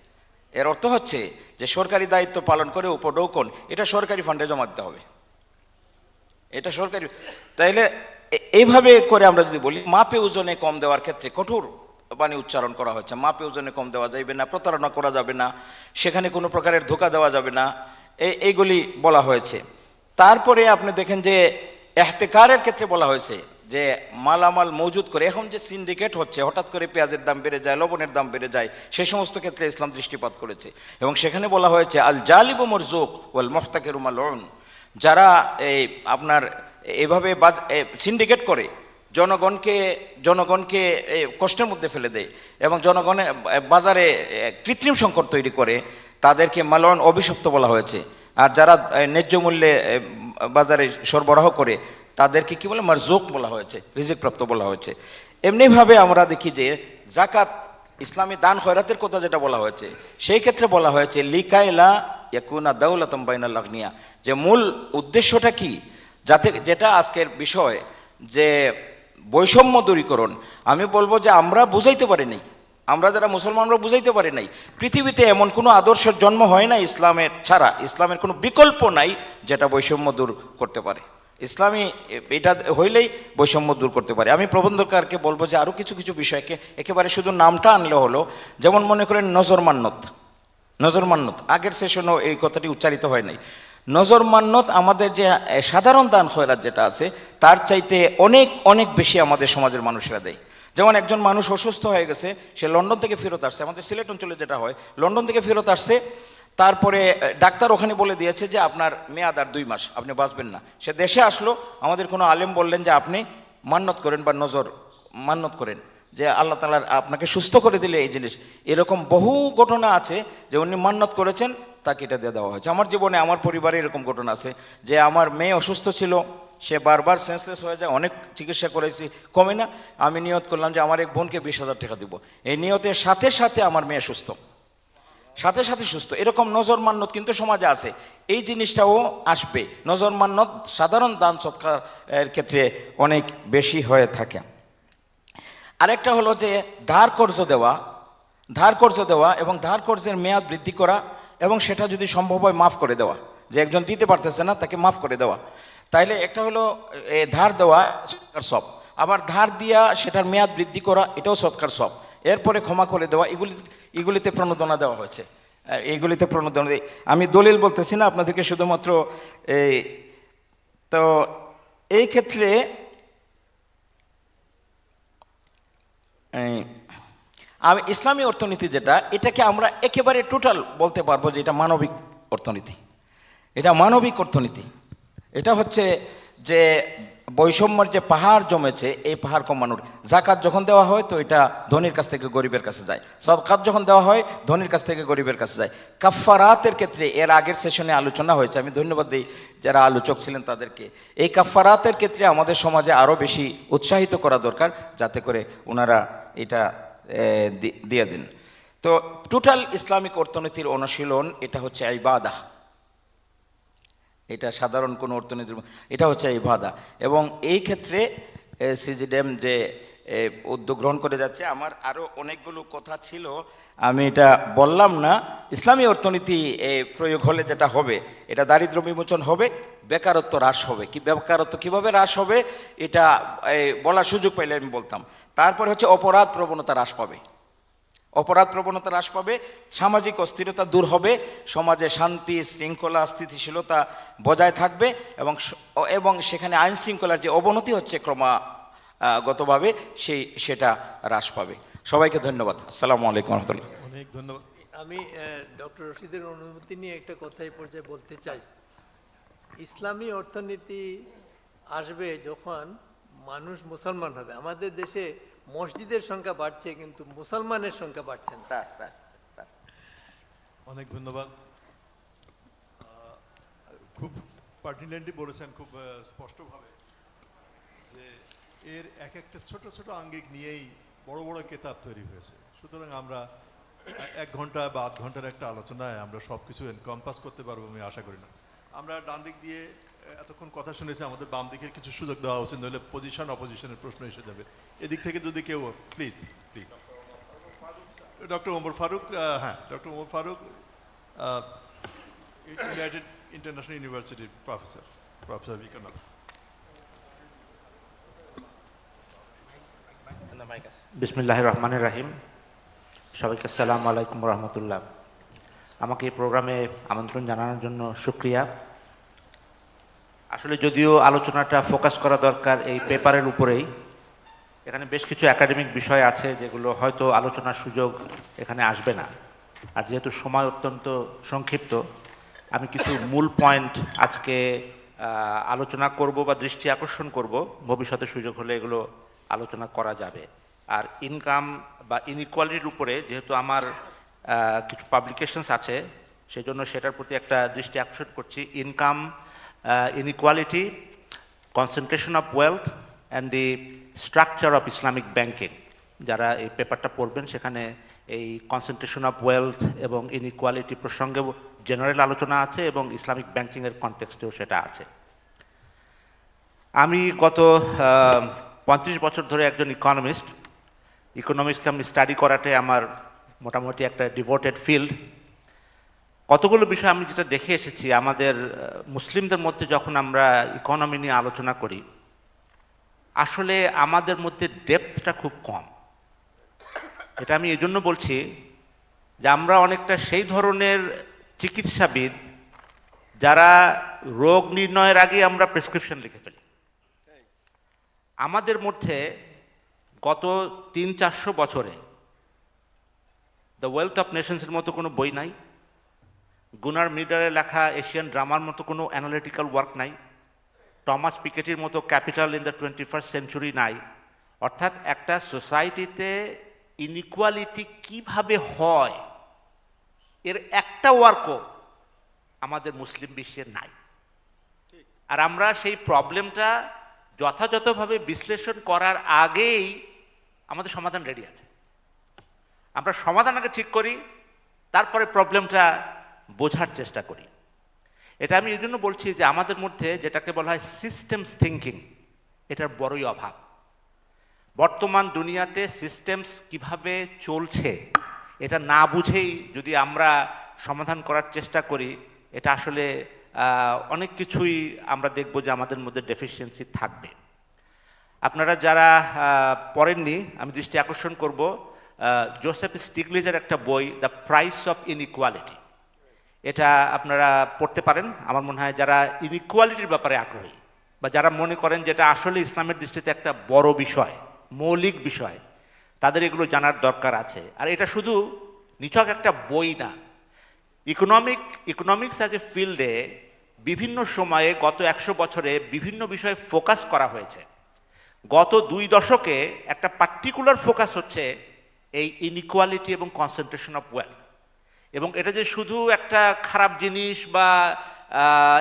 এর অর্থ হচ্ছে যে সরকারি দায়িত্ব পালন করে উপঢৌকন এটা সরকারি ফান্ডে জমা দিতে হবে, এটা সরকারি। তাইলে এইভাবে করে আমরা যদি বলি, মাপে ওজনে কম দেওয়ার ক্ষেত্রে কঠোর বাণী উচ্চারণ করা হচ্ছে। মাপে ওজনে কম দেওয়া যাবে না, প্রতারণা করা যাবে না, সেখানে কোনো প্রকারের ধোঁকা দেওয়া যাবে না, এইগুলি বলা হয়েছে। তারপরে আপনি দেখেন যে ইহতিকারের ক্ষেত্রে বলা হয়েছে যে মালামাল মজুদ করে, এখন যে সিন্ডিকেট হচ্ছে, হঠাৎ করে পেঁয়াজের দাম বেড়ে যায়, লবণের দাম বেড়ে যায়, সেই সমস্ত ক্ষেত্রে ইসলাম দৃষ্টিপাত করেছে এবং সেখানে বলা হয়েছে আল জালিবু মারজুক ওয়াল মুহতাকিরু মালউন। যারা এই আপনার এভাবে সিন্ডিকেট করে জনগণকে কষ্টের মধ্যে ফেলে দেয় এবং জনগণের বাজারে কৃত্রিম সংকট তৈরি করে, তাদেরকে মালউন, অভিশপ্ত বলা হয়েছে। আর যারা ন্যায্য মূল্যে বাজারে সরবরাহ করে তাদেরকে কি বলে, মারজুক বলা হয়েছে, রিজিকপ্রাপ্ত বলা হয়েছে। এমনিভাবে আমরা দেখি যে জাকাত, ইসলামী দান খয়রাতের কথা যেটা বলা হয়েছে, সেই ক্ষেত্রে বলা হয়েছে লিকাইলা ইয়াকুনা দাওলাতুম বাইনাল আগনিয়া, যে মূল উদ্দেশ্যটা কি, যাতে, যেটা আজকের বিষয় যে বৈষম্য দূরীকরণ, আমি বলবো যে আমরা বুঝাইতে পারি নাই, আমরা যারা মুসলমানরা বুঝাইতে পারি নাই। পৃথিবীতে এমন কোনো আদর্শের জন্ম হয় না ইসলামের ছাড়া, ইসলামের কোনো বিকল্প নাই যেটা বৈষম্য দূর করতে পারে। ইসলামী এটা হইলেই বৈষম্য দূর করতে পারে। আমি প্রবন্ধকারকে বলবো যে আরও কিছু কিছু বিষয়কে একেবারে শুধু নামটা আনলে হলো, যেমন মনে করেন নজর মান্নত, আগের সেশনও এই কথাটি উচ্চারিত হয় নাই। নজর মান্নত আমাদের যে সাধারণ দান খয়রাত যেটা আছে, তার চাইতে অনেক অনেক বেশি আমাদের সমাজের মানুষেরা দেয়। যেমন একজন মানুষ অসুস্থ হয়ে গেছে, সে লন্ডন থেকে ফেরত আসছে, আমাদের সিলেট অঞ্চলে যেটা হয়, লন্ডন থেকে ফেরত আসছে, তারপরে ডাক্তার ওখানে বলে দিয়েছে যে আপনার মেয়াদ আর 2 মাস, আপনি বাঁচবেন না। সে দেশে আসলো, আমাদের কোনো আলেম বললেন যে আপনি মান্নত করেন বা নজর মান্নত করেন যে আল্লাহ তাআলা আপনাকে সুস্থ করে দিলে এই জিনিস। এরকম বহু ঘটনা আছে যে উনি মান্নত করেছেন, তাকে এটা দিয়ে দেওয়া হয়েছে। আমার জীবনে, আমার পরিবারে এরকম ঘটনা আছে যে আমার মেয়ে অসুস্থ ছিল, সে বারবার সেন্সলেস হয়ে যায়, অনেক চিকিৎসা করেছি, কমে না। আমি নিয়ত করলাম যে আমার এক বোনকে 20,000 টাকা দিব। এই নিয়তের সাথে সাথে আমার মেয়ে সুস্থ, সাথে সাথে সুস্থ। এরকম নজর মান্নত কিন্তু সমাজে আছে, এই জিনিসটাও আসবে। নজর মান্নত সাধারণ দান সৎকারের ক্ষেত্রে অনেক বেশি হয়ে থাকে। আরেকটা হলো যে ধার কর্জ দেওয়া এবং ধার কর্জের মেয়াদ বৃদ্ধি করা এবং সেটা যদি সম্ভব হয় মাফ করে দেওয়া, যে একজন দিতে পারতেছে না তাকে মাফ করে দেওয়া। তাইলে একটা হলো ধার দেওয়া সৎকার সব, আবার ধার দিয়া সেটার মেয়াদ বৃদ্ধি করা, এটাও সৎকার সব। এরপরে ক্ষমা করে দেওয়া, এগুলিতে প্রণোদনা দেওয়া হয়েছে, এইগুলিতে প্রণোদনা। আমি দলিল বলতেছি না আপনাদেরকে, শুধুমাত্র তো এই ক্ষেত্রে আমি ইসলামী অর্থনীতি যেটা, এটাকে আমরা একেবারে টোটাল বলতে পারবো যে এটা মানবিক অর্থনীতি। এটা মানবিক অর্থনীতি। এটা হচ্ছে যে বৈষম্যের যে পাহাড় জমেছে এই পাহাড় কমানোর, জাকাত যখন দেওয়া হয় তো এটা ধনীর কাছ থেকে গরিবের কাছে যায়, সদকাত যখন দেওয়া হয় ধনীর কাছ থেকে গরিবের কাছে যায়। কাফফারাতের ক্ষেত্রে এর আগের সেশনে আলোচনা হয়েছে, আমি ধন্যবাদ দিই যারা আলোচক ছিলেন তাদেরকে। এই কাফফারাতের ক্ষেত্রে আমাদের সমাজে আরও বেশি উৎসাহিত করা দরকার, যাতে করে ওনারা এটা দিয়ে দিন। তো টোটাল ইসলামিক অর্থনীতির অনুশীলন এটা হচ্ছে ইবাদাহ, এটা সাধারণ কোনো অর্থনীতির, এটা হচ্ছে ইবাদা। এবং এই ক্ষেত্রে সিজিডেম যে উদ্যোগ গ্রহণ করে যাচ্ছে, আমার আরও অনেকগুলো কথা ছিল আমি এটা বললাম না। ইসলামী অর্থনীতি প্রয়োগ হলে যেটা হবে, এটা দারিদ্র্য বিমোচন হবে, বেকারত্ব হ্রাস হবে। বেকারত্ব কীভাবে হ্রাস হবে এটা বলার সুযোগ পাইলে আমি বলতাম। তারপরে হচ্ছে অপরাধ প্রবণতা হ্রাস পাবে, অপরাধ প্রবণতা হ্রাস পাবে, সামাজিক অস্থিরতা দূর হবে, সমাজে শান্তি শৃঙ্খলা স্থিতিশীলতা বজায় থাকবে, এবং সেখানে আইন শৃঙ্খলার যে অবনতি হচ্ছে ক্রমাগতভাবে সেটা হ্রাস পাবে। সবাইকে ধন্যবাদ। আসসালামু আলাইকুম রহমতুল্লাহ। অনেক ধন্যবাদ। আমি ডক্টর রশিদের অনুমতি নিয়ে একটা কথা এই পর্যায়ে বলতে চাই। ইসলামী অর্থনীতি আসবে যখন মানুষ মুসলমান হবে। আমাদের দেশে মসজিদের সংখ্যা বাড়ছে কিন্তু মুসলমানের সংখ্যা বাড়ছে না। অনেক ধন্যবাদ। খুব পার্টিনেন্টলি বলেছেন, খুব স্পষ্টভাবে, যে এর এক একটা ছোট ছোট আঙ্গিক নিয়েই বড় বড় কেতাব তৈরি হয়েছে। সুতরাং আমরা 1 ঘন্টা বা আধ ঘন্টার একটা আলোচনায় আমরা সব কিছু এনকম্পাস করতে পারবো আমি আশা করি না। আমরা ডান দিক দিয়ে এতক্ষণ কথা শুনেছি, আমাদের বাম দিকের কিছু সুযোগ দেওয়া উচিত, নইলে পজিশন অপোজিশনের প্রশ্ন এসে যাবে। এদিক থেকে যদি কেউ প্লিজ ডক্টর ওমর ফারুক, হ্যাঁ doctor Omar Faruk, United international ইউনিভার্সিটির প্রফেসর অফ ইকোনমিক্স। বিসমিল্লাহির রহমানির রহিম। সবাইকে আসসালামু আলাইকুম রহমতুল্লাহ। আমাকে এই প্রোগ্রামে আমন্ত্রণ জানানোর জন্য শুকরিয়া। আসলে যদিও আলোচনাটা ফোকাস করা দরকার এই পেপারের উপরেই, এখানে বেশ কিছু একাডেমিক বিষয় আছে যেগুলো হয়তো আলোচনার সুযোগ এখানে আসবে না। আর যেহেতু সময় অত্যন্ত সংক্ষিপ্ত, আমি কিছু মূল পয়েন্ট আজকে আলোচনা করব বা দৃষ্টি আকর্ষণ করব, ভবিষ্যতে সুযোগ হলে এগুলো আলোচনা করা যাবে। আর ইনকাম বা ইনইকুয়ালিটির উপরে যেহেতু আমার কিছু পাবলিকেশনস আছে, সেজন্য সেটার প্রতি একটা দৃষ্টি আকর্ষণ করছি। Income inequality, concentration of wealth and the structure of Islamic banking. যারা এই পেপারটা পড়বেন সেখানে এই কনসেন্ট্রেশন অফ ওয়েলথ এবং ইনইকুয়ালিটি প্রসঙ্গে জেনারেল আলোচনা আছে এবং ইসলামিক ব্যাংকিংয়ের কনটেক্সটেও সেটা আছে। আমি গত 35 বছর ধরে একজন ইকোনমিক্স আমি স্টাডি করাতে আমার মোটামুটি একটা ডিভোটেড ফিল্ড। কতগুলো বিষয় আমি যেটা দেখে এসেছি, আমাদের মুসলিমদের মধ্যে যখন আমরা ইকোনমি নিয়ে আলোচনা করি, আসলে আমাদের মধ্যে ডেপথটা খুব কম। এটা আমি এই জন্য বলছি যে আমরা অনেকটা সেই ধরনের চিকিৎসাবিদ যারা রোগ নির্ণয়ের আগে আমরা প্রেসক্রিপশন লিখে ফেলি। আমাদের মধ্যে গত 300-400 বছরে দ্য ওয়েলথ অফ নেশনসের মতো কোনো বই নাই, গুনার মিডারের লেখা এশিয়ান ড্রামার মতো কোনো অ্যানালিটিক্যাল ওয়ার্ক নাই, টমাস পিকেটির মতো capital in the 21st century নাই। অর্থাৎ একটা সোসাইটিতে ইনইকুয়ালিটি কিভাবে হয় এর একটা ওয়ার্কও আমাদের মুসলিম বিশ্বে নাই। আর আমরা সেই প্রবলেমটা যথাযথভাবে বিশ্লেষণ করার আগেই আমাদের সমাধান রেডি আছে। আমরা সমাধান আগে ঠিক করি, তারপরে প্রবলেমটা বোঝার চেষ্টা করি। এটা আমি এই জন্য বলছি যে আমাদের মধ্যে যেটাকে বলা হয় সিস্টেমস থিঙ্কিং, এটার বড়ই অভাব। বর্তমান দুনিয়াতে সিস্টেমস কিভাবে চলছে এটা না বুঝেই যদি আমরা সমাধান করার চেষ্টা করি, এটা আসলে অনেক কিছুই আমরা দেখব যে আমাদের মধ্যে ডেফিসিয়েন্সি থাকবে। আপনারা যারা পড়েননি, আমি দৃষ্টি আকর্ষণ করব জোসেফ স্টিগলিজের একটা বই দ্য প্রাইস অফ ইনইকুয়ালিটি। এটা আপনারা পড়তে পারেন। আমার মনে হয় যারা ইনইকুয়ালিটির ব্যাপারে আগ্রহী বা যারা মনে করেন যেটা আসলে ইসলামের দৃষ্টিতে একটা বড় বিষয়, মৌলিক বিষয়, তাদের এগুলো জানার দরকার আছে। আর এটা শুধু নিছক একটা বই না, ইকোনমিক্স অ্যাজ এ ফিল্ডে বিভিন্ন সময়ে গত 100 বছরে বিভিন্ন বিষয়ে ফোকাস করা হয়েছে। গত 2 দশকে একটা পার্টিকুলার ফোকাস হচ্ছে এই ইনইকুয়ালিটি এবং কনসেন্ট্রেশন অফ ওয়েলথ। এবং এটা যে শুধু একটা খারাপ জিনিস বা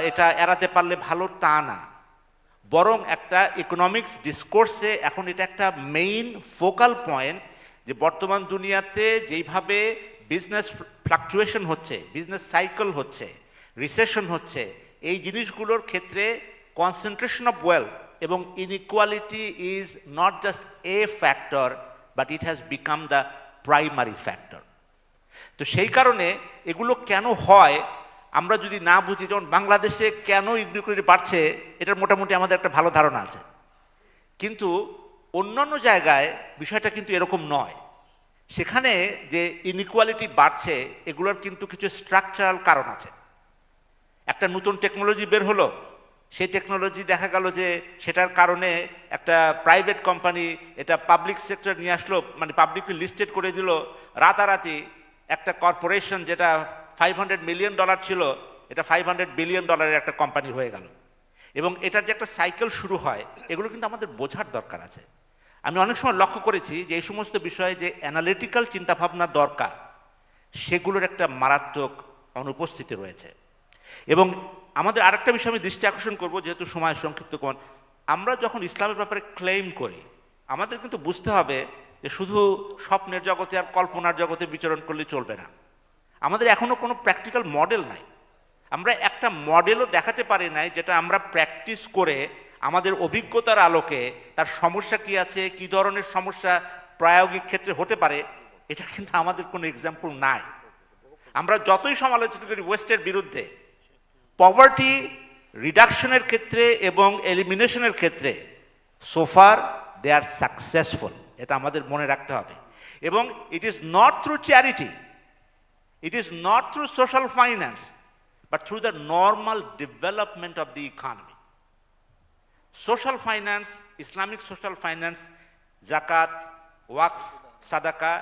এটা এড়াতে পারলে ভালো তা না, বরং একটা ইকোনমিক্স ডিসকোর্সে এখন এটা একটা মেইন ফোকাল পয়েন্ট যে বর্তমান দুনিয়াতে যেইভাবে বিজনেস ফ্লাকচুয়েশন হচ্ছে, বিজনেস সাইকেল হচ্ছে, রিসেশন হচ্ছে, এই জিনিসগুলোর ক্ষেত্রে কনসেন্ট্রেশন অফ ওয়েলথ এবং inequality is not just a factor but it has become the primary factor. তো সেই কারণে এগুলো কেন হয় আমরা যদি না বুঝি, যেমন বাংলাদেশে কেন ইনইকুয়ালিটি বাড়ছে এটার মোটামুটি আমাদের একটা ভালো ধারণা আছে, কিন্তু অন্যান্য জায়গায় বিষয়টা কিন্তু এরকম নয়। সেখানে যে ইনইকুয়ালিটি বাড়ছে এগুলোর কিন্তু কিছু স্ট্রাকচারাল কারণ আছে। একটা নতুন টেকনোলজি বের হলো, সেই টেকনোলজি দেখা গেল যে সেটার কারণে একটা প্রাইভেট কোম্পানি এটা পাবলিক সেক্টর নিয়ে আসলো, মানে পাবলিকলি লিস্টেড করে দিল, রাতারাতি একটা কর্পোরেশন যেটা $500 মিলিয়ন ছিল এটা $500 বিলিয়ন একটা কোম্পানি হয়ে গেল। এবং এটার যে একটা সাইকেল শুরু হয়, এগুলো কিন্তু আমাদের বোঝার দরকার আছে। আমি অনেক সময় লক্ষ্য করেছি যে এই সমস্ত বিষয়ে যে অ্যানালিটিক্যাল চিন্তাভাবনা দরকার সেগুলোর একটা মারাত্মক অনুপস্থিতি রয়েছে। এবং আমাদের আরেকটা বিষয় আমি দৃষ্টি আকর্ষণ করব, যেহেতু সময় সংক্ষিপ্ত কম, আমরা যখন ইসলামের ব্যাপারে ক্লেম করি আমাদের কিন্তু বুঝতে হবে যে শুধু স্বপ্নের জগতে আর কল্পনার জগতে বিচরণ করলে চলবে না। আমাদের এখনও কোনো প্র্যাকটিক্যাল মডেল নাই। আমরা একটা মডেলও দেখাতে পারি নাই যেটা আমরা প্র্যাকটিস করে আমাদের অভিজ্ঞতার আলোকে তার সমস্যা কি আছে, কি ধরনের সমস্যা প্রায়োগিক ক্ষেত্রে হতে পারে, এটা কিন্তু আমাদের কোনো এক্সাম্পল নাই। আমরা যতই সমালোচনা করি ওয়েস্টের বিরুদ্ধে, পভার্টি রিডাকশনের ক্ষেত্রে এবং এলিমিনেশনের ক্ষেত্রে সোফার দে আর সাকসেসফুল, এটা আমাদের মনে রাখতে হবে। এবং ইট is not through charity, it is not through social finance but through the normal development of the economy. Social finance, Islamic social finance, Zakat, Waqf, Sadaqah,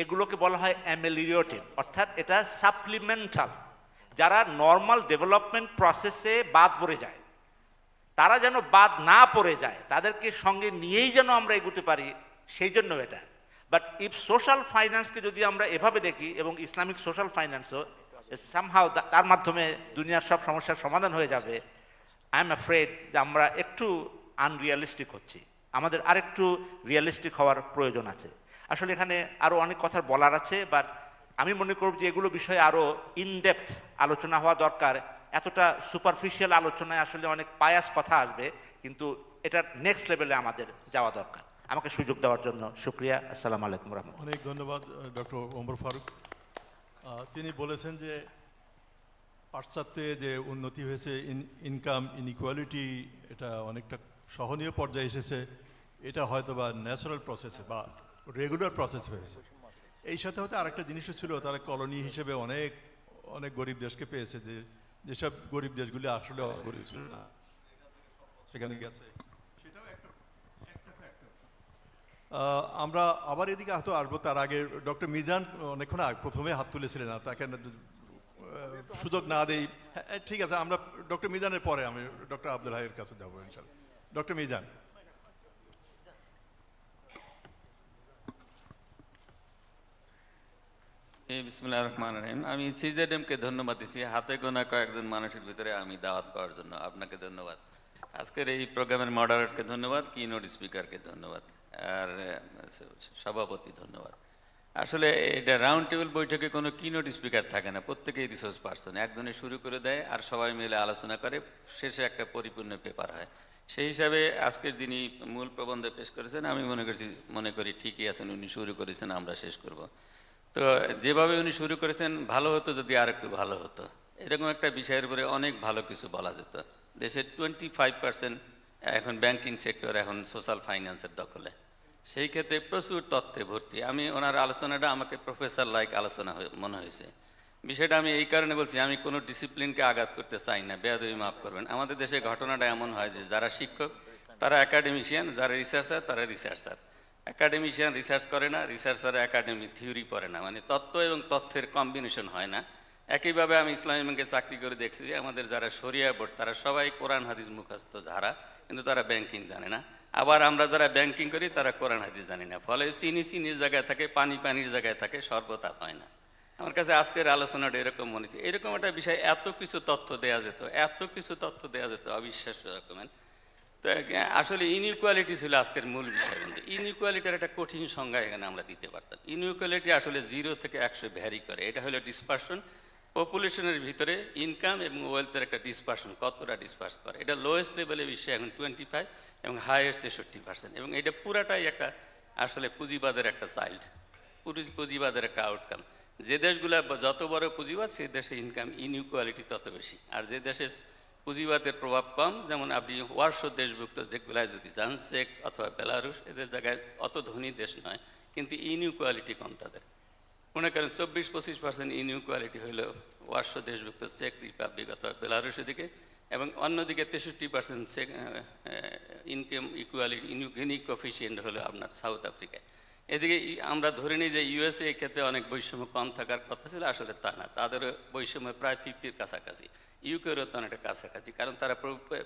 এগুলোকে বলা হয় অ্যামেলিওরেটিভ, অর্থাৎ এটা সাপ্লিমেন্টাল। যারা নর্মাল ডেভেলপমেন্ট প্রসেসে বাদ পড়ে যায় তারা যেন বাদ না পড়ে যায়, তাদেরকে সঙ্গে নিয়েই যেন আমরা এগোতে পারি, সেই জন্য এটা। বাট ইফ সোশ্যাল ফাইন্যান্সকে যদি আমরা এভাবে দেখি, এবং ইসলামিক সোশ্যাল ফাইন্যান্সও সামহাও তার মাধ্যমে দুনিয়ার সব সমস্যার সমাধান হয়ে যাবে, আই এম অ্যাফ্রেড যে আমরা একটু আনরিয়ালিস্টিক হচ্ছি। আমাদের আরেকটু রিয়ালিস্টিক হওয়ার প্রয়োজন আছে। আসলে এখানে আরও অনেক কথা বলার আছে, বাট আমি মনে করব যে এগুলো বিষয়ে আরও ইনডেপথ আলোচনা হওয়া দরকার। এতটা সুপারফিশিয়াল আলোচনায় আসলে অনেক পায়াস কথা আসবে, কিন্তু এটার নেক্সট লেভেলে আমাদের যাওয়া দরকার। আমাকে সুযোগ দেওয়ার জন্য শুকরিয়া। আসসালামু আলাইকুম রহমতুল্লাহ। অনেক ধন্যবাদ ডক্টর ওমর ফারুক। তিনি বলেছেন যে পাশ্চাত্যে যে উন্নতি হয়েছে, ইনকাম ইনইকুয়ালিটি এটা অনেকটা সহনীয় পর্যায়ে এসেছে, এটা হয়তো বা ন্যাচারাল প্রসেসে বা রেগুলার প্রসেস হয়েছে। এই সাথে হয়তো আরেকটা জিনিসও ছিল, তারা কলোনি হিসেবে অনেক অনেক গরিব দেশকে পেয়েছে, যে যেসব গরিব দেশগুলি আসলে গরিব ছিল না সেখানে গেছে, সেটাও একটা ফ্যাক্টর। আমরা আবার এদিকে হয়তো আসবো, তার আগে ডক্টর মিজান অনেকক্ষণ প্রথমে হাত তুলেছিলেন না, তাকে সুযোগ না দেই। হ্যাঁ ঠিক আছে, আমরা ডক্টর মিজানের পরে আমি ডক্টর আব্দুল হাইয়ের কাছে যাবো ইনশাল্লাহ। ডক্টর মিজান। বিসমিল্লাহির রহমানির রহিম। আমি সিজেডএমকে ধন্যবাদ দিচ্ছি, হাতে গোনা কয়েকজন মানুষের ভিতরে আমি দাওয়াত পাওয়ার জন্য। আপনাকে ধন্যবাদ, আজকের এই প্রোগ্রামের মডারেটরকে ধন্যবাদ, কিনোট স্পিকারকে ধন্যবাদ, আর সভাপতি ধন্যবাদ। আসলে এটা রাউন্ড টেবিল বৈঠকে কোনো কিনোট স্পিকার থাকে না, প্রত্যেকেই রিসোর্স পার্সন, একজনে শুরু করে দেয় আর সবাই মিলে আলোচনা করে, শেষে একটা পরিপূর্ণ পেপার হয়। সেই হিসাবে আজকের যিনি মূল প্রবন্ধ পেশ করেছেন আমি মনে করি ঠিকই আছেন, উনি শুরু করেছেন, আমরা শেষ করব। তো যেভাবে উনি শুরু করেছেন ভালো হতো যদি আর একটু ভালো হতো। এরকম একটা বিষয়ের উপরে অনেক ভালো কিছু বলা যেত। দেশের 25% এখন ব্যাংকিং সেক্টর এখন সোশ্যাল ফাইন্যান্সের দখলে, সেই ক্ষেত্রে প্রচুর তথ্যে ভর্তি। আমি ওনার আলোচনাটা আমাকে প্রফেসর লাইক আলোচনা মনে হয়েছে। বিষয়টা আমি এই কারণে বলছি, আমি কোনো ডিসিপ্লিনকে আঘাত করতে চাই না, বেয়াদবি মাফ করবেন। আমাদের দেশে ঘটনাটা এমন হয় যে যারা শিক্ষক তারা একাডেমিশিয়ান, যারা রিসার্চার তারা রিসার্চার। একাডেমিশিয়ান রিসার্চ করে না, রিসার্চার একাডেমিক থিওরি পড়ে না, মানে তত্ত্ব এবং তথ্যের কম্বিনেশন হয় না। একইভাবে আমি ইসলামী ব্যাংকে চাকরি করে দেখছি যে আমাদের যারা শরিয়া বোর্ড তারা সবাই কোরআন হাদিস মুখস্থ যারা, কিন্তু তারা ব্যাংকিং জানে না। আবার আমরা যারা ব্যাংকিং করি তারা কোরআন হাদিস জানি না, ফলে চিনির জায়গায় থাকে, পানির জায়গায় থাকে, শরবত হয় না। আমার কাছে আজকের আলোচনাটা এরকম মনে হচ্ছে, এরকম একটা বিষয় এত কিছু তথ্য দেওয়া যেত অবিশ্বাস্য রকমের। তো আসলে ইনইকুয়ালিটি ছিল আজকের মূল বিষয়। কিন্তু ইনইকুয়ালিটির একটা কঠিন সংজ্ঞা এখানে আমরা দিতে পারতাম। ইনইকুয়ালিটি আসলে 0 থেকে 100 ভ্যারি করে। এটা হলো ডিসপারশন, পপুলেশনের ভিতরে ইনকাম এবং ওয়েলথের একটা ডিসপারশন, কতটা ডিসপার্স করে। এটা লোয়েস্ট লেভেলে বিশ্বে এখন 25 এবং হাইয়েস্ট 63%। এবং এটা পুরাটাই একটা আসলে পুঁজিবাদের একটা চাইল্ড, পুঁজিবাদের একটা আউটকাম। যে দেশগুলো যত বড় পুঁজিবাদ সেই দেশে ইনকাম ইনইকুয়ালিটি তত বেশি। আর যে দেশে পুঁজিবাদের প্রভাব কম, যেমন আপনি ওয়ার্সো দেশভুক্ত যেগুলায় যদি যান, চেক অথবা বেলারুশ, এদের জায়গায় অত ধনী দেশ নয়, কিন্তু ইনইকুয়ালিটি কম তাদের। মনে করেন 24-25% ইনইকুয়ালিটি হইল ওয়ার্সো দেশভুক্ত চেক রিপাবলিক অথবা বেলারুশের দিকে, এবং অন্যদিকে 63% ইনকাম ইকুয়ালিটি গিনি কোফিশিয়েন্ট হলো আপনার সাউথ আফ্রিকায়। এদিকে আমরা ধরে নিই যে ইউএসএ এই ক্ষেত্রে অনেক বৈষম্য কম থাকার কথা ছিল, আসলে তা না, তাদের বৈষম্য প্রায় 50-র কাছাকাছি, ইউকেরও তো অনেকটা কাছাকাছি, কারণ তারা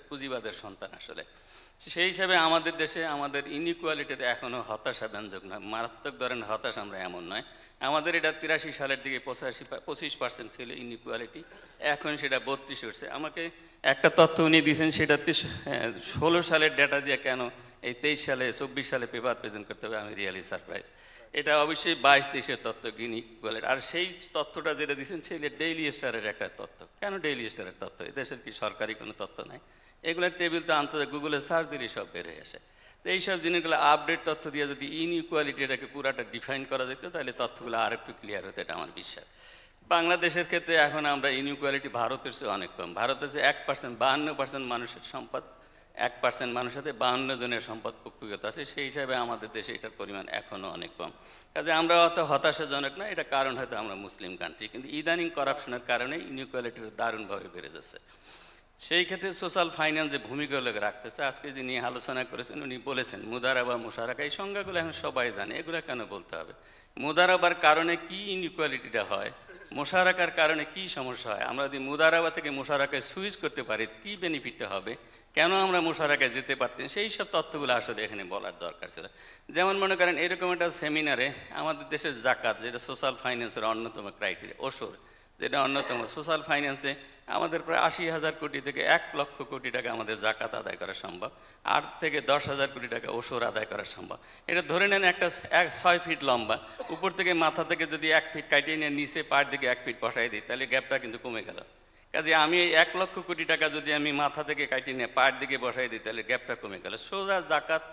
পুঁজিবাদের সন্তান আসলে। সেই হিসাবে আমাদের দেশে আমাদের ইনইকুয়ালিটির এখনও হতাশাব্যঞ্জক নয়, মারাত্মক ধরনের হতাশা আমরা এমন নয়। আমাদের এটা 83 সালের দিকে 25% ছিল ইনইকুয়ালিটি, এখন সেটা 32 উঠছে। আমাকে একটা তথ্য উনি দিয়েছেন, সেটা 16 সালের ডেটা দিয়ে কেন এই 23 সালে 24 সালে পেপার প্রেজেন্ট করতে হবে, আমি রিয়েলি সারপ্রাইজ। এটা অবশ্যই 22-23-এর তথ্য ইনইকুয়ালিটি। আর সেই তথ্যটা যেটা দিয়েছেন সেটা ডেইলি স্টারের একটা তথ্য। কেন ডেইলি স্টারের তথ্য? এদেশের কি সরকারি কোনো তথ্য নাই? এগুলোর টেবিল তো আন্তর্জাতিক গুগলে সার্চ দিলেই সব বের হয়ে আসে। তো এইসব জিনিসগুলো আপডেট তথ্য দিয়ে যদি ইনইকুয়ালিটিটাকে পুরাটা ডিফাইন করা যেত, তাহলে তথ্যগুলো আর একটু ক্লিয়ার হতো, এটা আমার বিশ্বাস। বাংলাদেশের ক্ষেত্রে এখন আমরা ইনইকুয়ালিটি ভারতের চেয়ে অনেক কম। ভারতের চেয়ে 1%, 52% মানুষের সম্পদ, 1% মানুষের সাথে 52 জনের সম্পদ কুক্ষিগত আছে। সেই হিসাবে আমাদের দেশে এটার পরিমাণ এখনও অনেক কম। কাজে আমরা অত হতাশাজনক না, এটা কারণ হয়তো আমরা মুসলিম কান্ট্রি, কিন্তু ইদানিং করাপশনের কারণে ইনইকুয়ালিটির দারুণভাবে বেড়ে যাচ্ছে। সেই ক্ষেত্রে সোশ্যাল ফাইন্যান্সে ভূমিকা রাখতেছে। আজকে যিনি আলোচনা করেছেন উনি বলেছেন মুদারাবা মুশারাকা, এই সংজ্ঞাগুলো এখন সবাই জানে, এগুলো কেন বলতে হবে? মুদারাবার কারণে কি ইনইকুয়ালিটিটা হয়, মুশারাকার কারণে কি সমস্যা হয়, আমরা যদি মুদারাবা থেকে মুশারাকায় সুইচ করতে পারি কি বেনিফিটটা হবে, কেন আমরা মুশারাকায় যেতে পারতেন, সেই সব তথ্যগুলো আসলে এখানে বলার দরকার ছিল। যেমন মনে করেন এরকম একটা সেমিনারে আমাদের দেশের জাকাত, যেটা সোশ্যাল ফাইন্যান্সের অন্যতম ক্রাইটেরিয়া, ওসর যেটা অন্যতম সোশ্যাল ফাইন্যান্সে আমাদের প্রায় 80,000 কোটি থেকে 1 লক্ষ কোটি টাকা আমাদের জাকাত আদায় করা সম্ভব, 8 থেকে 10,000 কোটি টাকা ওসর আদায় করা সম্ভব। এটা ধরে নেন একটা 6 ফিট লম্বা, উপর থেকে মাথা থেকে যদি 1 ফিট কাটিয়ে নিয়ে নিচে পায়ের দিকে 1 ফিট বসাই দিই, তাহলে গ্যাপটা কিন্তু কমে গেল। কাজে আমি এই 1 লক্ষ কোটি টাকা যদি আমি মাথা থেকে কাটিয়ে নিয়ে পায়ের দিকে বসাই দিই, তাহলে গ্যাপটা কমে গেল। সোজা জাকাত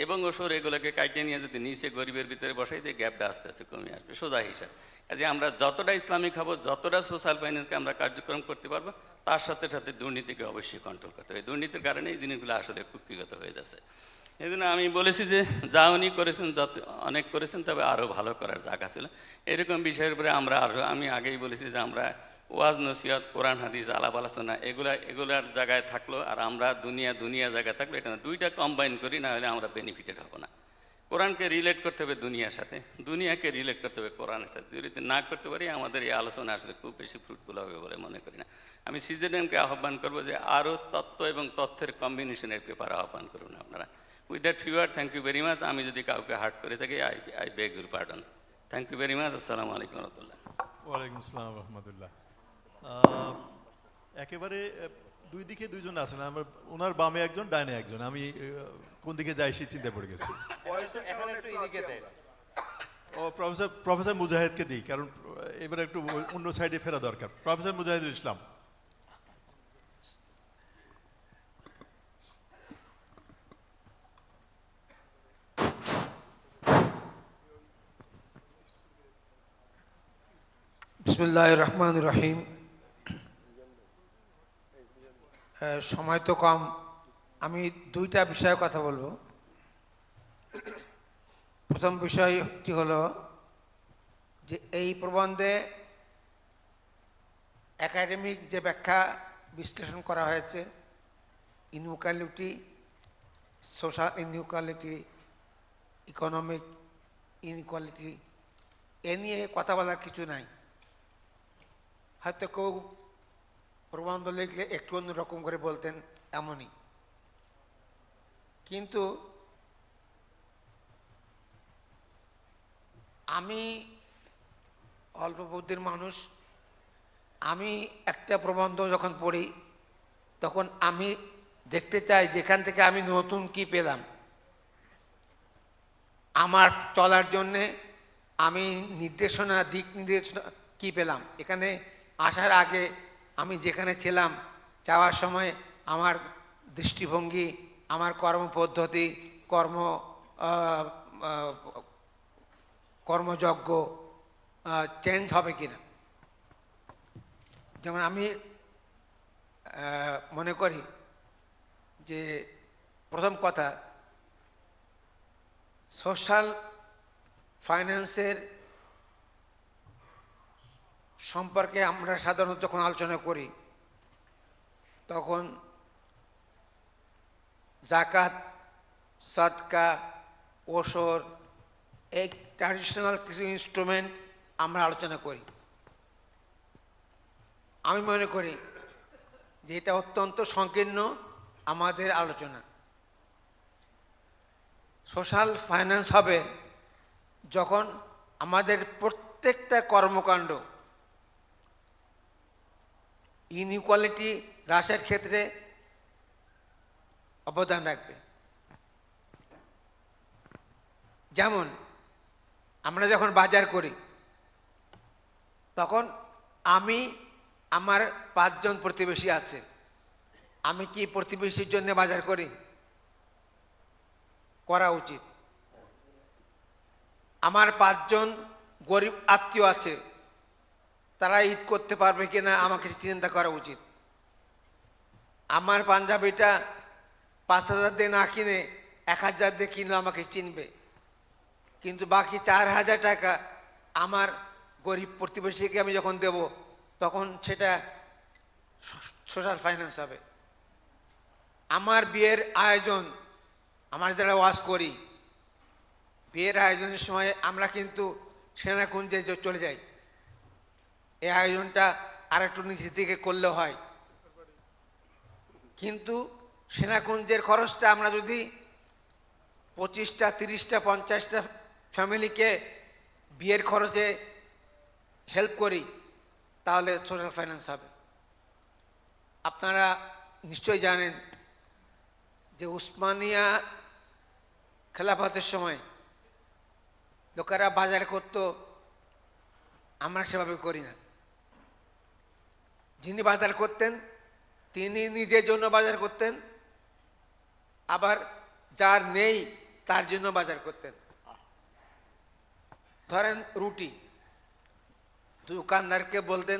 এবং ওসর এগুলোকে কাটিয়ে নিয়ে যদি নিচে গরিবের ভিতরে বসাই দিই, গ্যাপটা আস্তে আস্তে কমে আসবে, সোজা হিসাব। কাজে আমরা যতটা ইসলামিক হব, যতটা সোশ্যাল ফাইন্যান্সকে আমরা কার্যক্রম করতে পারবো, তার সাথে সাথে দুর্নীতিকে অবশ্যই কন্ট্রোল করতে হবে। দুর্নীতির কারণে এই জিনিসগুলো আসলে কুক্ষিগত হয়ে যাচ্ছে। এই জন্য আমি বলেছি যে যা উনি করেছেন, যত অনেক করেছেন, তবে আরও ভালো করার জায়গা ছিল। এরকম বিষয়ের উপরে আমরা আমি আগেই বলেছি যে আমরা ওয়াজ নসিহত, কোরআন হাদিস, আলাপ আলোচনা এগুলার জায়গায় থাকলো, আর আমরা দুনিয়া জায়গায় থাকলো, এটা দুইটা কম্বাইন করি, না হলে আমরা বেনিফিটেড হব না। কোরআনকে রিলেট করতে হবে দুনিয়ার সাথে, দুনিয়াকে রিলেট করতে হবে কোরআনের সাথে। যদি না করতে পারি, আমাদের এই আলোচনা আসলে খুব বেশি ফ্রুটফুল হবে বলে মনে করি না। আমি সিজেডএমকে আহ্বান করবো যে আরও তত্ত্ব এবং তথ্যের কম্বিনেশনের পেপার আহ্বান করুন আপনারা। With that fewer, thank you very much. আমি যদি কাউকে হার্ট করে থাকি, I beg your pardon. Thank you very much. আসসালামু আলাইকুম রহমতুল্লাহ। ওয়ালাইকুম আসসালাম রহমতুল্লাহ। একেবারে দুই দিকে দুইজন আছেন, আমার ওনার বামে একজন, ডাইনে একজন। আমি কোন দিকে যাই সে চিন্তা পড়ে গেছি। ও প্রফেসর মুজাহিদকে দিই, কারণ এবার একটু অন্য সাইডে ফেরা দরকার। প্রফেসর মুজাহিদুল ইসলাম। বিসমিল্লাহির রহমানির রহিম। সময় তো কম, আমি দুইটা বিষয়ে কথা বলবো। প্রথম বিষয়টি হলো যে এই প্রবন্ধে একাডেমিক যে ব্যাখ্যা বিশ্লেষণ করা হয়েছে, inequality, social inequality, economic inequality, এ নিয়ে কথা বলার কিছু নাই। হয়তো কেউ প্রবন্ধ লিখলে একটু অন্যরকম করে বলতেন, এমনই। কিন্তু আমি অল্প বুদ্ধির মানুষ, আমি একটা প্রবন্ধ যখন পড়ি তখন আমি দেখতে চাই যেখান থেকে আমি নতুন কি পেলাম, আমার চলার জন্যে আমি নির্দেশনা, দিক নির্দেশনা কি পেলাম। এখানে আসার আগে আমি যেখানে ছিলাম, যাওয়ার সময় আমার দৃষ্টিভঙ্গি, আমার কর্মপদ্ধতি, কর্মযজ্ঞ চেঞ্জ হবে কিনা। যেমন আমি মনে করি যে প্রথম কথা, সোশ্যাল ফাইন্যান্সের সম্পর্কে আমরা সাধারণত যখন আলোচনা করি তখন জাকাত, সাদকা, ওসর, এই ট্র্যাডিশনাল কিছু ইনস্ট্রুমেন্ট আমরা আলোচনা করি। আমি মনে করি যে এটা অত্যন্ত সংকীর্ণ আমাদের আলোচনা। সোশ্যাল ফাইন্যান্স হবে যখন আমাদের প্রত্যেকটা কর্মকাণ্ড ইনইকুয়ালিটি হ্রাসের ক্ষেত্রে অবদান রাখবে। যেমন আমরা যখন বাজার করি তখন আমি, আমার 5 জন প্রতিবেশী আছে, আমি কি প্রতিবেশীর জন্য বাজার করি? করা উচিত। আমার 5 জন গরিব আত্মীয় আছে, তারা ঈদ করতে পারবে কিনা আমাকে চিন্তা করা উচিত। আমার পাঞ্জাবিটা 5,000 দিয়ে না কিনে 1,000 দিয়ে কিনলে আমাকে চিনবে, কিন্তু বাকি 4,000 টাকা আমার গরিব প্রতিবেশীকে আমি যখন দেব তখন সেটা সোশ্যাল ফাইন্যান্স হবে। আমার বিয়ের আয়োজন, আমরা যারা ওয়াজ করি, বিয়ের আয়োজনের সময় আমরা কিন্তু সেনাকুঞ্জে চলে যাই। এই আয়োজনটা আর একটু নিচের দিকে করলে হয়, কিন্তু সেনাকুঞ্জের খরচটা আমরা যদি 25টা, 30টা, 50টা ফ্যামিলিকে বিয়ের খরচে হেল্প করি তাহলে সোশ্যাল ফাইন্যান্স হবে। আপনারা নিশ্চয়ই জানেন যে উসমানিয়া খেলাফতের সময় লোকেরা বাজার করত, আমরা সেভাবে করি না। যিনি বাজার করতেন তিনি নিজের জন্য বাজার করতেন, আবার যার নেই তার জন্য বাজার করতেন। ধরেন রুটি, দোকানদারকে বলতেন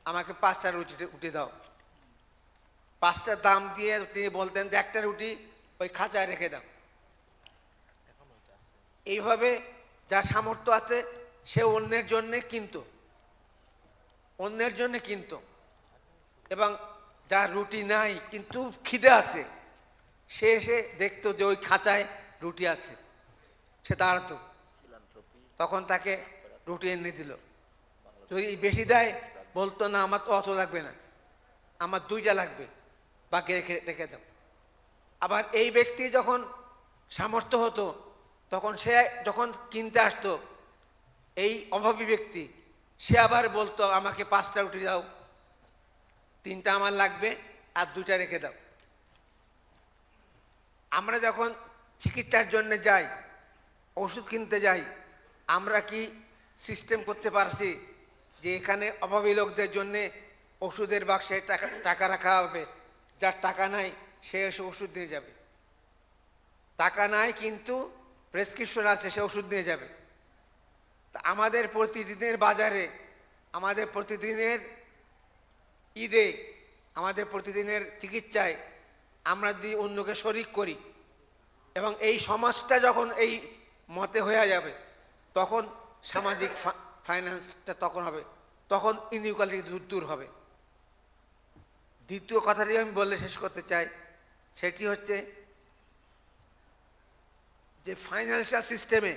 আমাকে 5টা রুটি দাও, 5টা দাম দিয়ে তিনি বলতেন যে 1টা রুটি ওই খাঁচায় রেখে দাও। এইভাবে যার সামর্থ্য আছে সে অন্যের জন্যে কিনত, এবং যার রুটি নাই কিন্তু খিদে আছে সে এসে দেখতো যে ওই খাঁচায় রুটি আছে, সে দাঁড়াতো, তখন তাকে রুটি এনে দিল। যদি বেশি দেয় বলতো না আমার তো অত লাগবে না, আমার 2টা লাগবে, বাকি রেখে দাও। আবার এই ব্যক্তি যখন সামর্থ্য হতো তখন সে যখন কিনতে আসতো, এই অভাবী ব্যক্তি সে আবার বলতো আমাকে 5টা রুটি দাও, 3টা আমার লাগবে আর 2টা রেখে দাও। আমরা যখন চিকিৎসার জন্য যাই, ওষুধ কিনতে যাই, আমরা কি সিস্টেম করতে পারছি যে এখানে অভাবী লোকদের জন্যে ওষুধের বাক্সে টাকা রাখা হবে, যার টাকা নাই সে এসে ওষুধ নিয়ে যাবে, টাকা নাই কিন্তু প্রেসক্রিপশন আছে সে ওষুধ নিয়ে যাবে। তা আমাদের প্রতিদিনের বাজারে, আমাদের প্রতিদিনের ঈদে, আমাদের প্রতিদিনের চিকিৎসায় আমরা যদি অন্যকে শরিক করি এবং এই সমাজটা যখন এই মতে হয়ে যাবে তখন সামাজিক ফাইন্যান্সটা তখন হবে, তখন ইনইকুয়ালিটি দূর হবে। দ্বিতীয় কথাটি আমি বলে শেষ করতে চাই, সেটি হচ্ছে যে ফাইন্যান্সিয়াল সিস্টেমে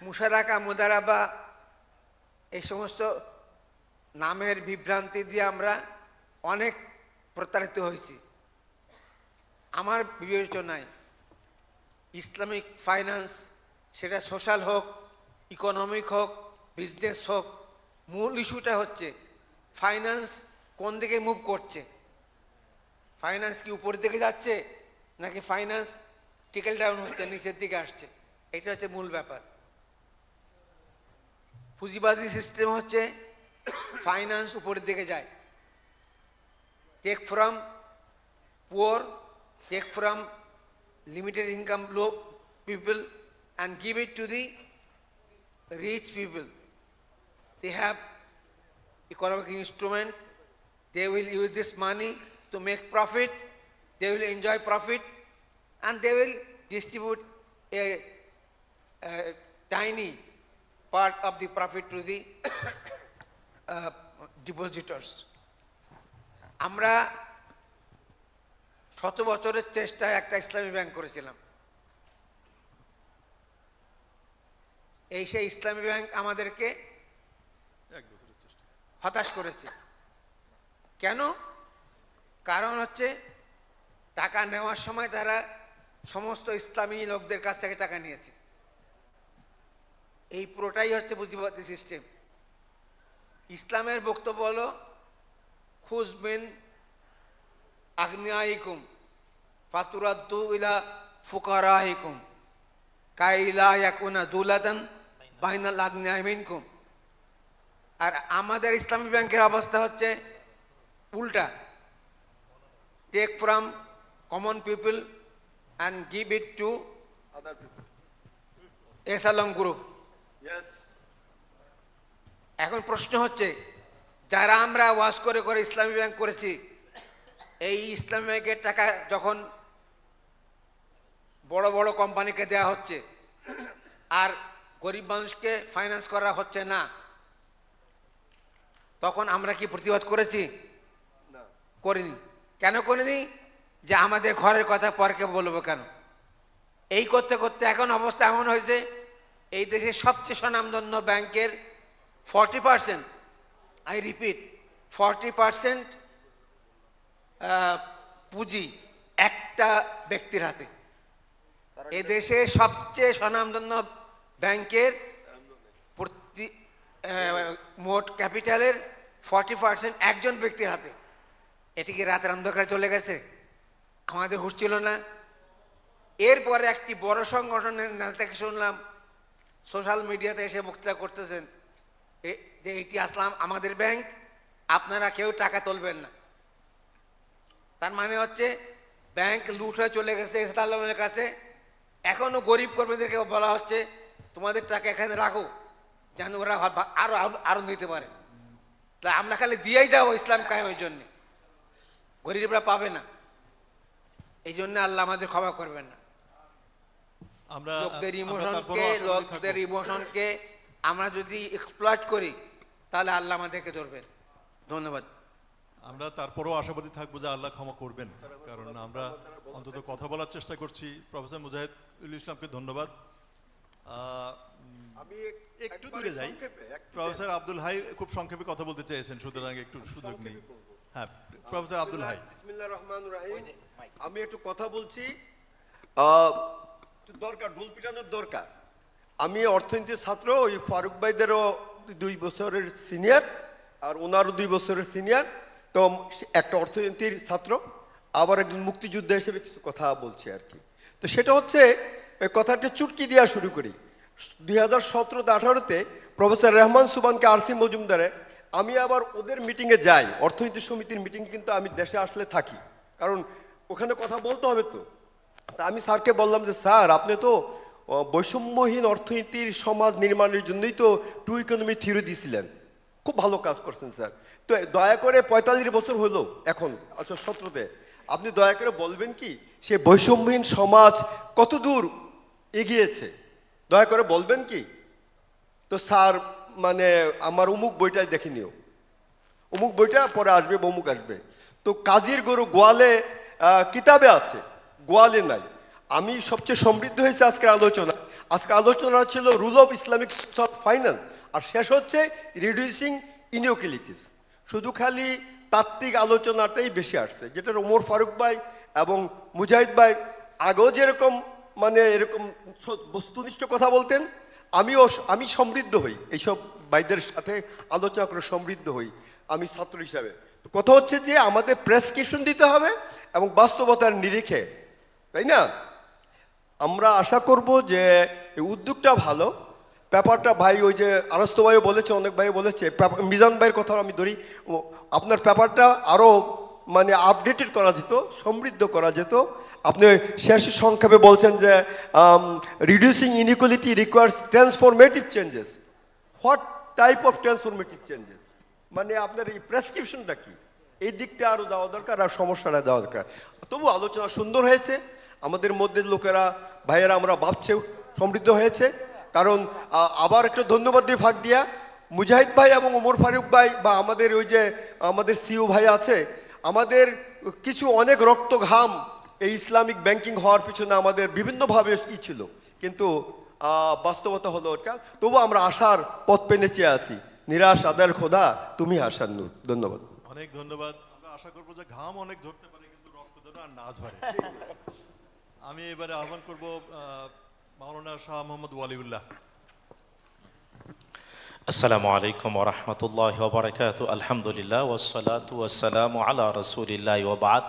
মুশারাকা, মুদারাবা এই সমস্ত নামের বিভ্রান্তি দিয়ে আমরা অনেক প্রতারিত হয়েছি। আমার বিবেচনায় ইসলামিক ফাইন্যান্স, সেটা সোশ্যাল হোক, ইকোনমিক হোক, বিজনেস হোক, মূল ইস্যুটা হচ্ছে ফাইন্যান্স কোন দিকে মুভ করছে। ফাইন্যান্স কি উপরের দিকে যাচ্ছে নাকি ফাইন্যান্স টিকেল ডাউন হচ্ছে, নিচের দিকে আসছে, এটা হচ্ছে মূল ব্যাপার। পুঁজিবাদী সিস্টেম হচ্ছে ফাইন্যান্স উপরের দিকে যায়, take from poor, take from limited income low people and give it to the rich people. They have economic instrument, they will use this money to make profit, they will enjoy profit, and they will distribute a tiny part of the profit to the depositors. আমরা 100 বছরের চেষ্টায় একটা ইসলামী ব্যাংক করেছিলাম। এই সেই ইসলামী ব্যাংক আমাদেরকে হতাশ করেছে। কেন? কারণ হচ্ছে টাকা নেওয়ার সময় তারা সমস্ত ইসলামী লোকদের কাছ থেকে টাকা নিয়েছে। এই পুরোটাই হচ্ছে পুঁজিবাদী সিস্টেম। ইসলামের বক্তব্য হলো খুজ মিন আগনিয়াইকুম ফাতুরাদ্দু ইলা ফুকারাইকুম কাইলা ইয়াকুনা দুলাতান বাইনাল আগনিয়াই মিনকুম। আর আমাদের ইসলামী ব্যাংকের অবস্থা হচ্ছে উল্টা, take from common people and give it to এসালং গ্রুপ। এখন প্রশ্ন হচ্ছে, যারা আমরা ওয়াজ করে করে ইসলামী ব্যাংক করেছি, এই ইসলামী ব্যাংকের টাকা যখন বড় বড় কোম্পানিকে দেওয়া হচ্ছে আর গরিব মানুষকে ফাইন্যান্স করা হচ্ছে না, তখন আমরা কি প্রতিবাদ করেছি? করিনি। কেন করিনি? যে আমাদের ঘরের কথা পরকে বলবো কেন? এই করতে করতে এখন অবস্থা এমন হয়েছে, এই দেশের সবচেয়ে স্বনামধন্য ব্যাংকের 40%, আই রিপিট 40% পুঁজি একটা ব্যক্তির হাতে। এদেশে সবচেয়ে স্বনামধন্য ব্যাংকের প্রতি মোট ক্যাপিটালের 40% একজন ব্যক্তির হাতে। এটি কি রাতের অন্ধকারে চলে গেছে? আমাদের হুঁশ ছিল না। এরপরে একটি বড় সংগঠনের নেতাকে শুনলাম সোশ্যাল মিডিয়াতে এসে বক্তৃতা করতেছেন যে এটি আসলাম আমাদের ব্যাংক, আপনারা কেউ টাকা তুলবেন না। তার মানে হচ্ছে ব্যাংক লুট হয়ে চলে গেছে ইসলামের কাছে। এখনও গরিব কর্মীদেরকে বলা হচ্ছে তোমাদের টাকা এখানে রাখো, যেন ওরা আরো আরো নিতে পারে। তাই আমরা খালি দিয়েই যাবো ইসলাম কায়েমের জন্য, গরিবরা পাবে না। এই জন্য আল্লাহ আমাদের ক্ষমা করবেন না। লোকদের ইমোশনকে আমরা যদি এক্সপ্লয়েট করি তাহলে আল্লাহ আমাদেরকে ধরবেন। ধন্যবাদ। আমরা তারপরেও আশাবাদী থাকবো যে আল্লাহ ক্ষমা করবেন, কারণ আমরা অন্তত কথা বলার চেষ্টা করছি। প্রফেসর মুজাহিদুল ইসলামকে ধন্যবাদ। আমি একটু দূরে যাই। প্রফেসর আব্দুল হাই খুব সংক্ষেপে কথা বলতে চেয়েছেন, সুতরাং একটু সুযোগ নেই। হ্যাঁ, প্রফেসর আব্দুল হাই। বিসমিল্লাহির রহমানির রহিম। আমি একটু কথা বলছি, দরকার ঢোল পিটানোর দরকার। আমি অর্থনীতির ছাত্র, ওই ফারুক ভাইদেরও 2 বছরের সিনিয়র আর ওনারও 2 বছরের সিনিয়র। তো একটা অর্থনীতির ছাত্র, আবার একজন মুক্তিযোদ্ধা হিসেবে কিছু কথা বলছি আর কি। তো সেটা হচ্ছে কথাটা চুটকি দেওয়া শুরু করি। 2017-18-তে প্রফেসর রহমান সুবানকে আরসি মজুমদারে, আমি আবার ওদের মিটিংয়ে যাই, অর্থনীতি সমিতির মিটিংয়ে কিন্তু আমি দেশে আসলে থাকি, কারণ ওখানে কথা বলতে হবে। তো তা আমি স্যারকে বললাম যে স্যার, আপনি তো বৈষম্যহীন অর্থনীতির সমাজ নির্মাণের জন্যই তো 2 ইকোনমি থিওরি দিয়েছিলেন, খুব ভালো কাজ করছেন স্যার। তো দয়া করে 45 বছর হলো এখন, আচ্ছা 17-তে, আপনি দয়া করে বলবেন কি সে বৈষম্যহীন সমাজ কত দূর এগিয়েছে, দয়া করে বলবেন কি? তো স্যার মানে আমার অমুক বইটাই দেখে নিও, অমুক বইটা পরে আসবে, অমুক আসবে। তো কাজীর গরু গোয়ালে কিতাবে আছে, গোয়ালে নাই। আমি সবচেয়ে সমৃদ্ধ হয়েছে আজকের আলোচনা। আজকে আলোচনা ছিল রুল অফ ইসলামিক ফাইন্যান্স। আর শেষ হচ্ছে রিডিউসিং ইনইকুয়ালিটিস। শুধু খালি তাত্ত্বিক আলোচনাটাই বেশি আসছে, যেটা ওমর ফারুক ভাই এবং মুজাহিদ ভাই আগেও যেরকম মানে এরকম বস্তুনিষ্ঠ কথা বলতেন, আমি সমৃদ্ধ হই এইসব ভাইদের সাথে আলোচনা করে, সমৃদ্ধ হই আমি ছাত্র হিসাবে। তো কথা হচ্ছে যে আমাদের প্রেসক্রিপশন দিতে হবে এবং বাস্তবতার নিরিখে, তাই না? আমরা আশা করব যে এই উদ্যোগটা ভালো। পেপারটা ভাই ওই যে আরস্ত ভাইও বলেছে, অনেক ভাই বলেছে, মিজান ভাইয়ের কথা আমি ধরি, আপনার পেপারটা আরও মানে আপডেটেড করা যেত, সমৃদ্ধ করা যেত। আপনি শেষ সংক্ষেপে বলছেন যে reducing inequality requires transformative changes. What type of transformative changes, মানে আপনার এই প্রেসক্রিপশনটা কি, এই দিকটা আরও দেওয়া দরকার, আর সমস্যাটা দেওয়া দরকার। তবু আলোচনা সুন্দর হয়েছে, আমাদের মধ্যে লোকেরা ভাইয়েরা আমরা ভাবছে সমৃদ্ধ হয়েছে। কারণ আবার একটা ধন্যবাদ দিয়ে ফাঁক দিয়া মুজাহিদ ভাই এবং ওমর ফারুক ভাই বা আমাদের ওই যে আমাদের সিও ভাই আছে, আমাদের কিছু অনেক রক্ত ঘাম এই ইসলামিক ব্যাংকিং হওয়ার পিছনে আমাদের বিভিন্নভাবে ছিল, কিন্তু বাস্তবতা হলো ওটা। তবু আমরা আশার পথ পেনে চেয়ে আছি। নিরাশ আদার খোদা তুমি আশার নূর। ধন্যবাদ, অনেক ধন্যবাদ। আমরা আশা করবো যে ঘাম অনেক ধরতে পারে, কিন্তু রক্ত যেন আর না ঝরে। আমি এবারে আহ্বান করব মাওলানা শাহ মোহাম্মদ ওয়ালিউল্লাহ। আসসালামু আলাইকুম ওয়া রাহমাতুল্লাহি ওয়া বারাকাতুহু। আলহামদুলিল্লাহ ওয়াসসালাতু ওয়াসসালামু আলা রাসূলিল্লাহ ওয়া বা'দ।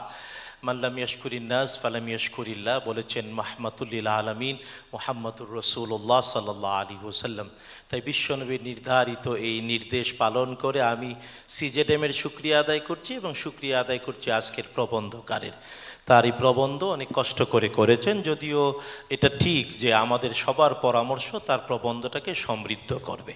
মান লাম ইয়াশকুরিন নাস ফালাম ইয়াশকুরিল্লাহ, বলেছেন মাহমাতুল লিল আলামিন মুহাম্মাদুর রাসূলুল্লাহ সাল্লাল্লাহু আলাইহি ওয়াসাল্লাম। তাই বিশ্বনবীর নির্ধারিত এই নির্দেশ পালন করে আমি সিজেডএমের শুকরিয়া আদায় করছি এবং শুকরিয়া আদায় করছি আজকের প্রবন্ধকারের। তার এই প্রবন্ধ অনেক কষ্ট করে করেছেন, যদিও এটা ঠিক যে আমাদের সবার পরামর্শ তার প্রবন্ধটাকে সমৃদ্ধ করবে।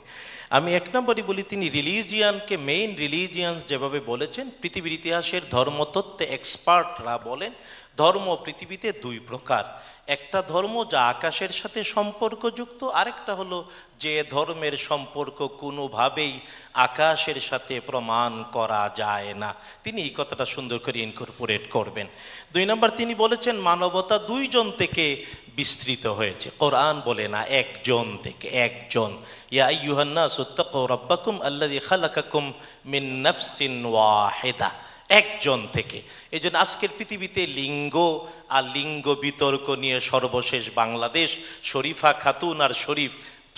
আমি এক নম্বরই বলি, তিনি রিলিজিয়ানকে মেইন রিলিজিয়ান্স যেভাবে বলেছেন, পৃথিবীর ইতিহাসের ধর্মতত্ত্বে এক্সপার্টরা বলেন ধর্ম পৃথিবীতে দুই প্রকার। একটা ধর্ম যা আকাশের সাথে সম্পর্কযুক্ত, আরেকটা হলো যে ধর্মের সম্পর্ক কোনোভাবেই আকাশের সাথে প্রমাণ করা যায় না। তিনি এই কথাটা সুন্দর করে ইনকর্পোরেট করবেন। দুই নম্বর, তিনি বলেছেন মানবতা দুইজন থেকে বিস্তৃত হয়েছে। কোরআন বলে না একজন থেকে, একজন। ইয়া আইয়ুহান নাসু ইত্তাকু রাব্বাকুম আল্লাযী খালাকাকুম মিন নাফসিন ওয়াহিদা, একজন থেকে। এই জন্য আজকের পৃথিবীতে লিঙ্গ আর লিঙ্গ বিতর্ক নিয়ে সর্বশেষ বাংলাদেশ, শরীফা খাতুন আর শরীফ,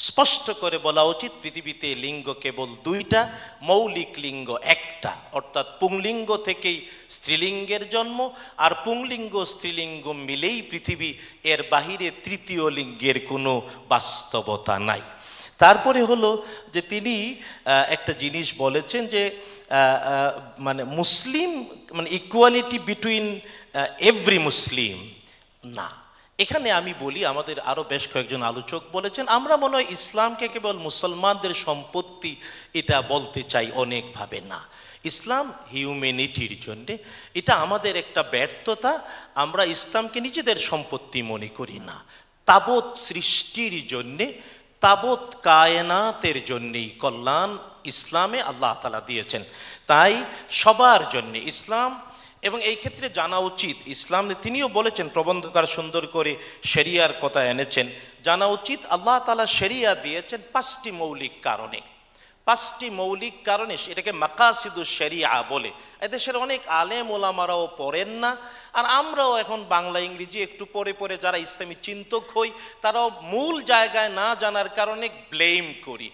স্পষ্ট করে বলা উচিত পৃথিবীতে লিঙ্গ কেবল দুইটা, মৌলিক লিঙ্গ একটা, অর্থাৎ পুংলিঙ্গ থেকেই স্ত্রীলিঙ্গের জন্ম, আর পুংলিঙ্গ স্ত্রীলিঙ্গ মিলেই পৃথিবী, এর বাহিরে তৃতীয় লিঙ্গের কোনো বাস্তবতা নাই। তারপরে হলো যে তিনি একটা জিনিস বলেছেন যে মানে মুসলিম মানে ইকুয়ালিটি বিটুইন এভরি মুসলিম না। এখানে আমি বলি, আমাদের আরও বেশ কয়েকজন আলোচক বলেছেন, আমরা মনে হয় ইসলামকে কেবল মুসলমানদের সম্পত্তি এটা বলতে চাই অনেকভাবে না। ইসলাম হিউম্যানিটির জন্যে, এটা আমাদের একটা ব্যর্থতা। আমরা ইসলামকে নিজেদের সম্পত্তি মনে করি না। তাবৎ সৃষ্টির জন্যে, তাবৎ কায়নাতের জন্যেই কল্যাণ ইসলামে আল্লাহ তাআলা দিয়েছেন। তাই সবার জন্যে ইসলাম, এবং এই ক্ষেত্রে জানা উচিত ইসলাম, তিনিও বলেছেন, প্রবন্ধকার সুন্দর করে শরিয়ার কথা এনেছেন, জানা উচিত আল্লাহ তাআলা শরিয়া দিয়েছেন 5টি মৌলিক কারণে। 5টি মৌলিক কারণে, এটাকে মাকাসিদুশ শরিয়া বলে। এদেশের অনেক আলেম ওলামারাও পড়েন না, আর আমরাও এখন বাংলা ইংরেজি একটু পড়ে পড়ে যারা ইসলামী চিন্তক হই, তারাও মূল জায়গায় না জানার কারণে ব্লেম করি।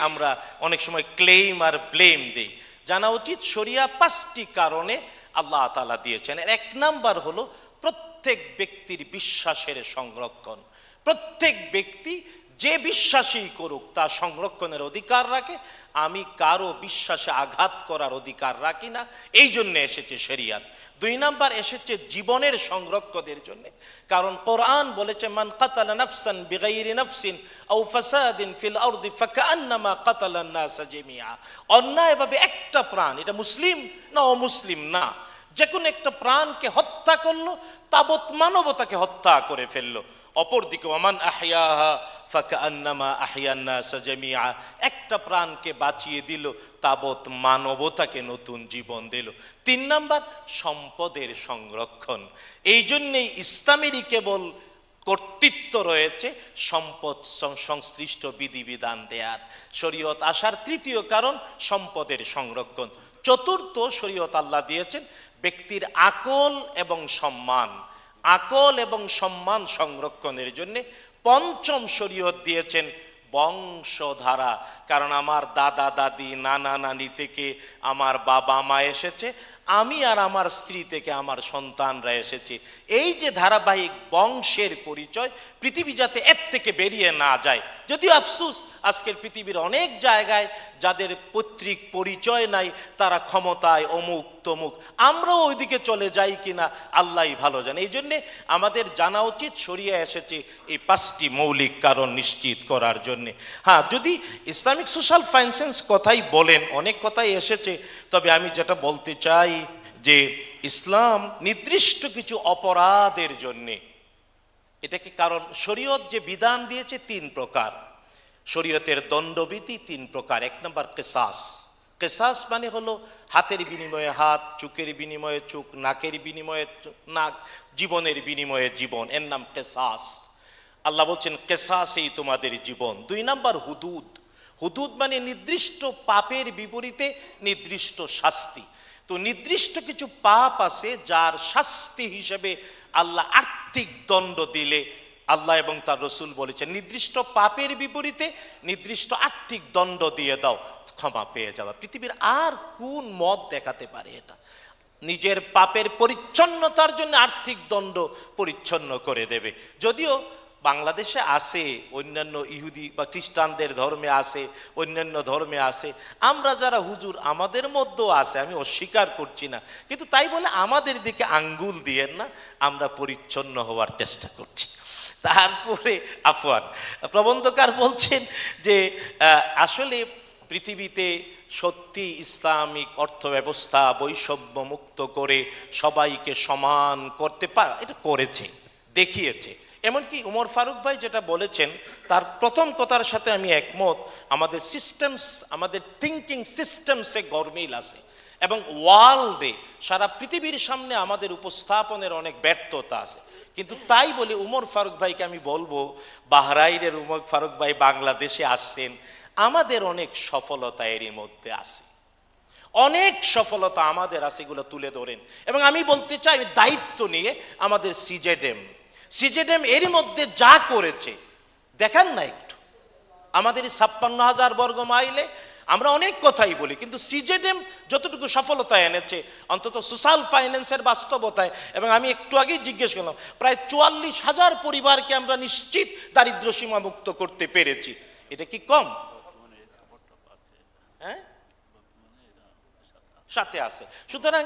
আমরা অনেক সময় ক্লেম আর ব্লেম দিই। জানা উচিত শরিয়া 5টি কারণে আল্লাহ তাআলা দিয়েছেন। এক নাম্বার হলো প্রত্যেক ব্যক্তির বিশ্বাসের সংরক্ষণ। প্রত্যেক ব্যক্তি যে বিশ্বাসই করুক তা সংরক্ষণের অধিকার রাখে। আমি কারো বিশ্বাসে আঘাত করার অধিকার রাখি না, এই জন্য এসেছে শরিয়াত। 2 নাম্বার এসেছে জীবনের সংরক্ষণের জন্য, কারণ কোরআন বলেছে মান কাতালা নাফসান বিগাইরি নাফসিন আও ফাসাদিন ফিল আরদি ফাকান্নামা কাতালান নাস জামিআ। অন্যায়ভাবে একটা প্রাণ, এটা মুসলিম না অমুসলিম না, যে কোনো একটা প্রাণকে হত্যা করলো তাবৎ মানবতাকে হত্যা করে ফেললো। অপরদিকে ওমান আহইয়াহা ফাকান্নামা আহইয়ান নাস জামিআ, একটা প্রাণকে বাঁচিয়ে দিল তাবৎ মানবতাকে নতুন জীবন দিল। 3 নাম্বার সম্পদের সংরক্ষণ। এই জন্যেই ইসলামেরই কেবল কর্তৃত্ব রয়েছে সম্পদ সংশ্লিষ্ট বিধিবিধান দেয়ার। শরীয়ত আসার তৃতীয় কারণ সম্পদের সংরক্ষণ। চতুর্থ, শরীয়ত আল্লাহ দিয়েছেন ব্যক্তির আকল এবং সম্মান, আকল এবং সম্মান সংরক্ষণের জন্য। পঞ্চম, শরীয়ত দিয়েছেন বংশধারা, কারণ আমার দাদা দাদি নানা নানি থেকে আমার বাবা মা এসেছে, আমি আর আমার স্ত্রী থেকে আমার সন্তানরা এসেছে। এই যে ধারাবাহিক বংশের পরিচয়, পৃথিবী যাতে এর থেকে বেরিয়ে না যায়। যদিও আফসোস, আজকের পৃথিবীর অনেক জায়গায় যাদের পৈতৃক পরিচয় নাই তারা ক্ষমতায় অমুক তমুক, আমরাও ওইদিকে চলে যাই কিনা আল্লাহই ভালো জানে। এই জন্যে আমাদের জানা উচিত শরিয়া এসেছে এই 5টি মৌলিক কারণ নিশ্চিত করার জন্যে। হ্যাঁ, যদি ইসলামিক সোশ্যাল ফাইন্যান্স কথাই বলেন, অনেক কথাই এসেছে, তবে আমি যেটা বলতে চাই যে ইসলাম নির্দিষ্ট কিছু অপরাধের জন্যে এটাকে, কারণ শরীয়ত যে বিধান দিয়েছে 3 প্রকার, শরীয়তের দণ্ডবিধি 3 প্রকার। 1 নম্বর কিসাস। কিসাস মানে হলো হাতের বিনিময়ে হাত, চোখের বিনিময়ে চোখ, নাকের বিনিময়ে নাক, জীবনের বিনিময়ে জীবন, এর নাম কিসাস। আল্লাহ বলছেন কিসাসেই তোমাদের জীবন। 2 নম্বর হুদুদ। হুদুদ মানে নির্দিষ্ট পাপের বিপরীতে নির্দিষ্ট শাস্তি। তো নির্দিষ্ট কিছু পাপ আছে যার শাস্তি হিসেবে আল্লাহ আর্থিক দণ্ড দিলে আল্লাহ এবং তার রসুল বলেছেন নির্দিষ্ট পাপের বিপরীতে নির্দিষ্ট আর্থিক দণ্ড দিয়ে দাও, ক্ষমা পেয়ে যাওয়া। পৃথিবীর আর কোন মত দেখাতে পারে এটা? নিজের পাপের পরিচ্ছন্নতার জন্য আর্থিক দণ্ড পরিচ্ছন্ন করে দেবে। যদিও বাংলাদেশে আছে, অন্যান্য ইহুদি বা খ্রিস্টানদের ধর্মে আছে, অন্যান্য ধর্মে আছে, আমরা যারা হুজুর আমাদের মধ্যেও আছে, আমি অস্বীকার করছি না, কিন্তু তাই বলে আমাদের দিকে আঙ্গুল দিয়েন না, আমরা পরিচ্ছন্ন হওয়ার চেষ্টা করছি। তারপরে আফওয়ান, প্রবন্ধকার বলছেন যে আসলে পৃথিবীতে সত্যি ইসলামিক অর্থব্যবস্থা বৈষম্য মুক্ত করে সবাইকে সমান করতে পারে, এটা করেছে, দেখিয়েছে। এমনকি উমর ফারুক ভাই যেটা বলেছেন তার প্রথম কথার সাথে আমি একমত। আমাদের সিস্টেমস, আমাদের থিঙ্কিং সিস্টেমসে গরমিল আছে এবং ওয়ার্ল্ডে সারা পৃথিবীর সামনে আমাদের উপস্থাপনের অনেক ব্যর্থতা আছে। কিন্তু তাই বলে উমর ফারুক ভাইকে আমি বলবো, বাহরাইনের উমর ফারুক ভাই বাংলাদেশে আসছেন, আমাদের অনেক সফলতা এরই মধ্যে আছে, অনেক সফলতা আমাদের আছে, এগুলো তুলে ধরেন। এবং আমি বলতে চাই দায়িত্ব নিয়ে আমাদের সিজেডেম এরই মধ্যে যা করেছে দেখান না একটু। আমাদের 56,000 বর্গ মাইলে আমরা অনেক কথাই বলি, কিন্তু সিজেডেম যতটুকু সফলতা এনেছে অন্তত সোশ্যাল ফাইন্যান্সের বাস্তবতায়, এবং আমি একটু আগেই জিজ্ঞেস করলাম, প্রায় 44,000 পরিবারকে আমরা নিশ্চিত দারিদ্র সীমা মুক্ত করতে পেরেছি। এটা কি কম? হ্যাঁ, সাথে আছে। সুতরাং